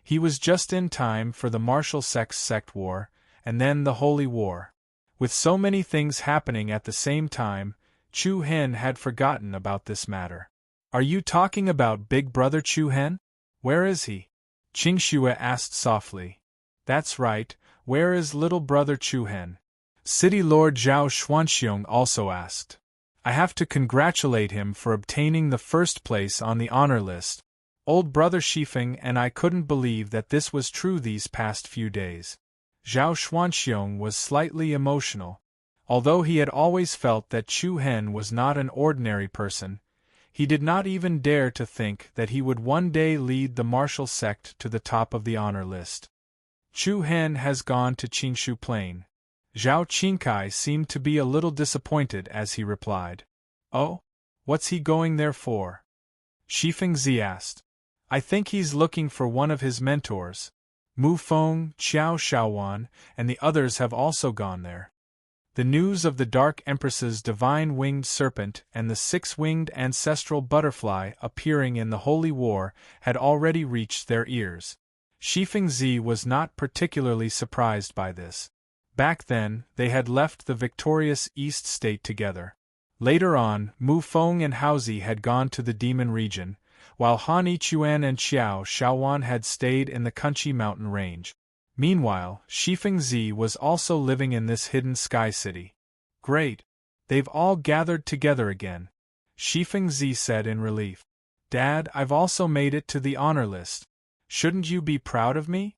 Speaker 1: he was just in time for the martial sect war, and then the Holy War. With so many things happening at the same time, Chu Hen had forgotten about this matter. Are you talking about Big Brother Chu Hen? Where is he? Qingxue asked softly. That's right, where is little brother Chu Hen? City Lord Zhao Xuanxiong also asked. I have to congratulate him for obtaining the first place on the honor list. Old brother Shifeng and I couldn't believe that this was true these past few days. Zhao Xuanxiong was slightly emotional. Although he had always felt that Chu Hen was not an ordinary person, he did not even dare to think that he would one day lead the martial sect to the top of the honor list. Chu Hen has gone to Qingshu Plain. Zhao Qingkai seemed to be a little disappointed as he replied. Oh? What's he going there for? Shifengzi asked. I think he's looking for one of his mentors. Mu Feng, Qiao Shaowan, and the others have also gone there. The news of the Dark Empress's divine winged serpent and the six-winged ancestral butterfly appearing in the Holy War had already reached their ears. Shifengzi was not particularly surprised by this. Back then, they had left the victorious East State together. Later on, Mu Feng and Haozi had gone to the Demon region, while Han Yichuan and Qiao Shaowan had stayed in the Kunchi mountain range. Meanwhile, Shifengzi was also living in this hidden sky city. Great! They've all gathered together again. Shifengzi said in relief. Dad, I've also made it to the honor list. Shouldn't you be proud of me?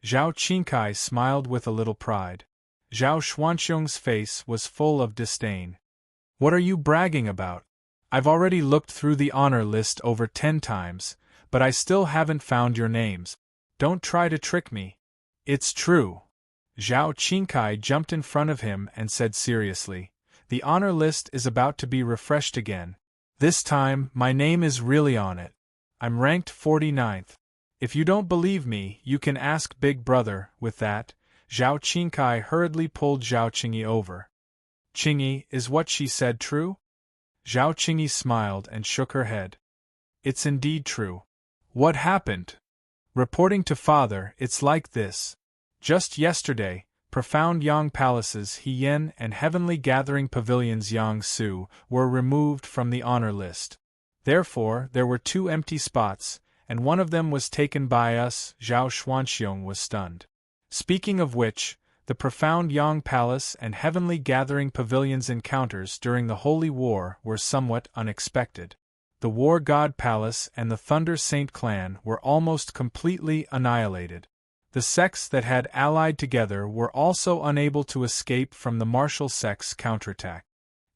Speaker 1: Zhao Qingkai smiled with a little pride. Zhao Xuanxiong's face was full of disdain. What are you bragging about? I've already looked through the honor list over 10 times, but I still haven't found your names. Don't try to trick me. It's true. Zhao Qingkai jumped in front of him and said seriously, the honor list is about to be refreshed again. This time, my name is really on it. I'm ranked 49th. If you don't believe me, you can ask Big Brother. With that, Zhao Qingkai hurriedly pulled Zhao Qingyi over. Qingyi, is what she said true? Zhao Qingyi smiled and shook her head. It's indeed true. What happened? Reporting to father, it's like this. Just yesterday, Profound Yang Palace's Heyan and Heavenly Gathering Pavilion's Yang Su were removed from the honor list. Therefore, there were 2 empty spots, and one of them was taken by us. Zhao Xuanxiong was stunned. Speaking of which, the Profound Yang Palace and Heavenly Gathering Pavilion's encounters during the Holy War were somewhat unexpected. The War God Palace and the Thunder Saint clan were almost completely annihilated. The sects that had allied together were also unable to escape from the martial sects' counterattack.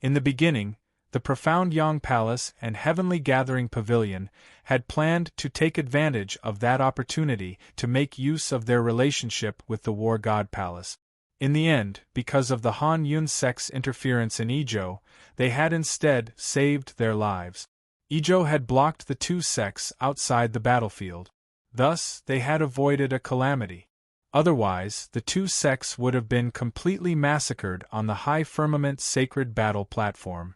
Speaker 1: In the beginning, the profound Yang Palace and Heavenly Gathering Pavilion had planned to take advantage of that opportunity to make use of their relationship with the War God Palace. In the end, because of the Han Yun sect's interference in Izhou, they had instead saved their lives. Izhou had blocked the two sects outside the battlefield. Thus, they had avoided a calamity. Otherwise, the two sects would have been completely massacred on the high firmament sacred battle platform.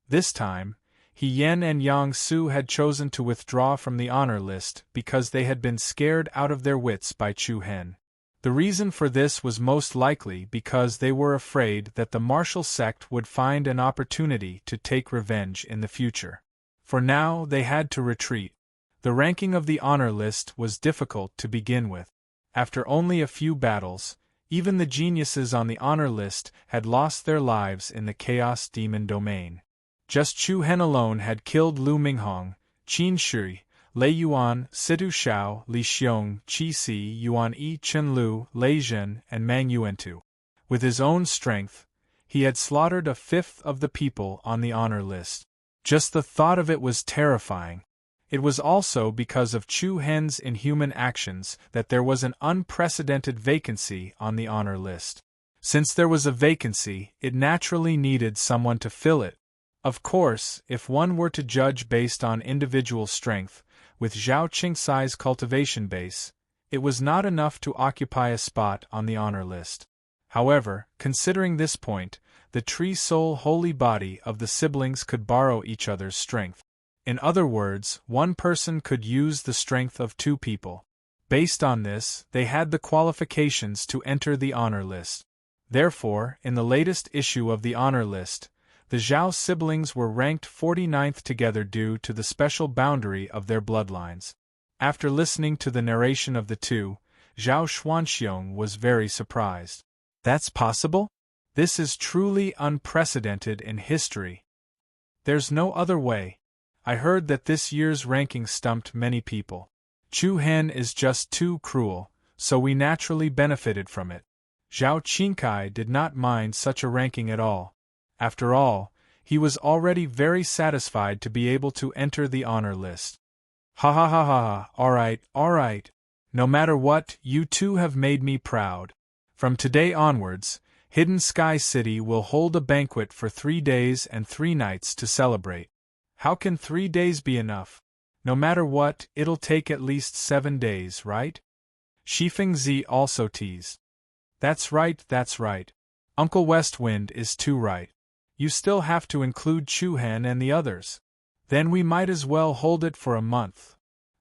Speaker 1: This time, He Yen and Yang Su had chosen to withdraw from the honor list because they had been scared out of their wits by Chu Hen. The reason for this was most likely because they were afraid that the martial sect would find an opportunity to take revenge in the future. For now they had to retreat. The ranking of the honor list was difficult to begin with. After only a few battles, even the geniuses on the honor list had lost their lives in the Chaos Demon domain. Just Chu Hen alone had killed Lu Minghong, Qin Shi, Lei Yuan, Situ Shao, Li Xiong, Qi Si, Yuan Yi, Chen Lu, Lei Zhen, and Mang Yuantu. With his own strength, he had slaughtered a fifth of the people on the honor list. Just the thought of it was terrifying. It was also because of Chu Hen's inhuman actions that there was an unprecedented vacancy on the honor list. Since there was a vacancy, it naturally needed someone to fill it. Of course, if one were to judge based on individual strength, with Zhao Qingsai's cultivation base, it was not enough to occupy a spot on the honor list. However, considering this point, the tree-soul holy body of the siblings could borrow each other's strength. In other words, one person could use the strength of two people. Based on this, they had the qualifications to enter the honor list. Therefore, in the latest issue of the honor list, the Zhao siblings were ranked 49th together due to the special boundary of their bloodlines. After listening to the narration of the two, Zhao Xuanxiong was very surprised. That's possible? This is truly unprecedented in history. There's no other way. I heard that this year's ranking stumped many people. Chu Hen is just too cruel, so we naturally benefited from it. Zhao Qingkai did not mind such a ranking at all. After all, he was already very satisfied to be able to enter the honor list. Ha ha ha ha, all right. No matter what, you two have made me proud. From today onwards, Hidden Sky City will hold a banquet for 3 days and 3 nights to celebrate. How can 3 days be enough? No matter what, it'll take at least 7 days, right? Shifeng Zi also teased. That's right. Uncle Westwind is too right. You still have to include Chu Hen and the others. Then we might as well hold it for a month.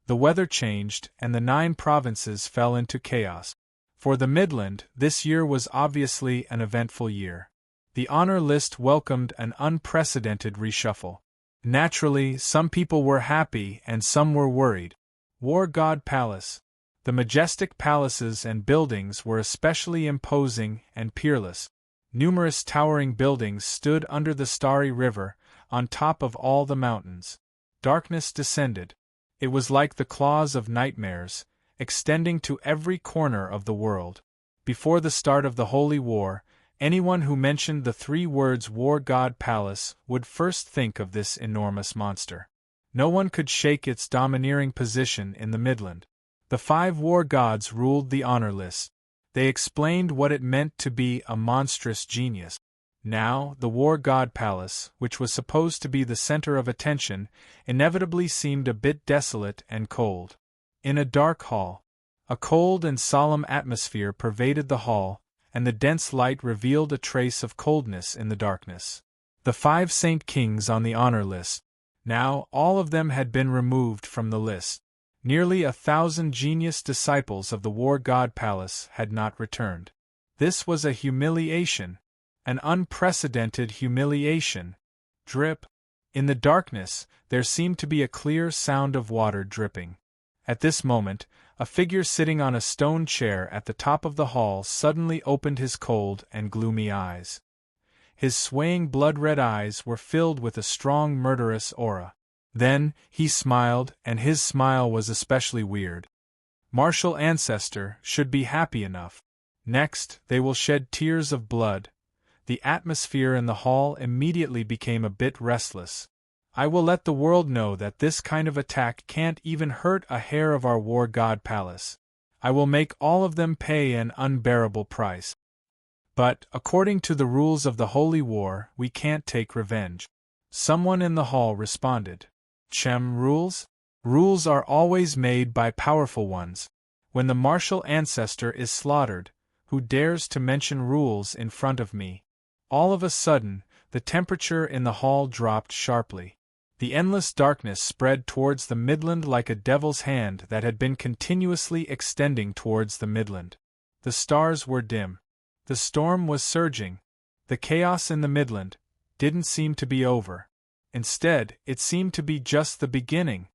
Speaker 1: The weather changed and the 9 provinces fell into chaos. For the Midland, this year was obviously an eventful year. The honor list welcomed an unprecedented reshuffle. Naturally, some people were happy and some were worried. War God Palace. The majestic palaces and buildings were especially imposing and peerless. Numerous towering buildings stood under the starry river, on top of all the mountains. Darkness descended. It was like the claws of nightmares, extending to every corner of the world. Before the start of the Holy War, anyone who mentioned the 3 words War God Palace would first think of this enormous monster. No one could shake its domineering position in the Midland. The 5 war gods ruled the honor list. They explained what it meant to be a monstrous genius. Now, the War God Palace, which was supposed to be the center of attention, inevitably seemed a bit desolate and cold. In a dark hall, a cold and solemn atmosphere pervaded the hall, and the dense light revealed a trace of coldness in the darkness. The 5 Saint Kings on the honor list. Now, all of them had been removed from the list. Nearly 1,000 genius disciples of the War God Palace had not returned. This was a humiliation. An unprecedented humiliation. Drip. In the darkness, there seemed to be a clear sound of water dripping. At this moment, a figure sitting on a stone chair at the top of the hall suddenly opened his cold and gloomy eyes. His swaying blood-red eyes were filled with a strong murderous aura. Then, he smiled, and his smile was especially weird. Martial ancestor should be happy enough. Next, they will shed tears of blood. The atmosphere in the hall immediately became a bit restless. I will let the world know that this kind of attack can't even hurt a hair of our war god palace. I will make all of them pay an unbearable price. But, according to the rules of the Holy War, we can't take revenge. Someone in the hall responded. Rules? Rules are always made by powerful ones. When the martial ancestor is slaughtered, who dares to mention rules in front of me? All of a sudden, the temperature in the hall dropped sharply. The endless darkness spread towards the Midland like a devil's hand that had been continuously extending towards the Midland. The stars were dim. The storm was surging. The chaos in the Midland didn't seem to be over. Instead, it seemed to be just the beginning.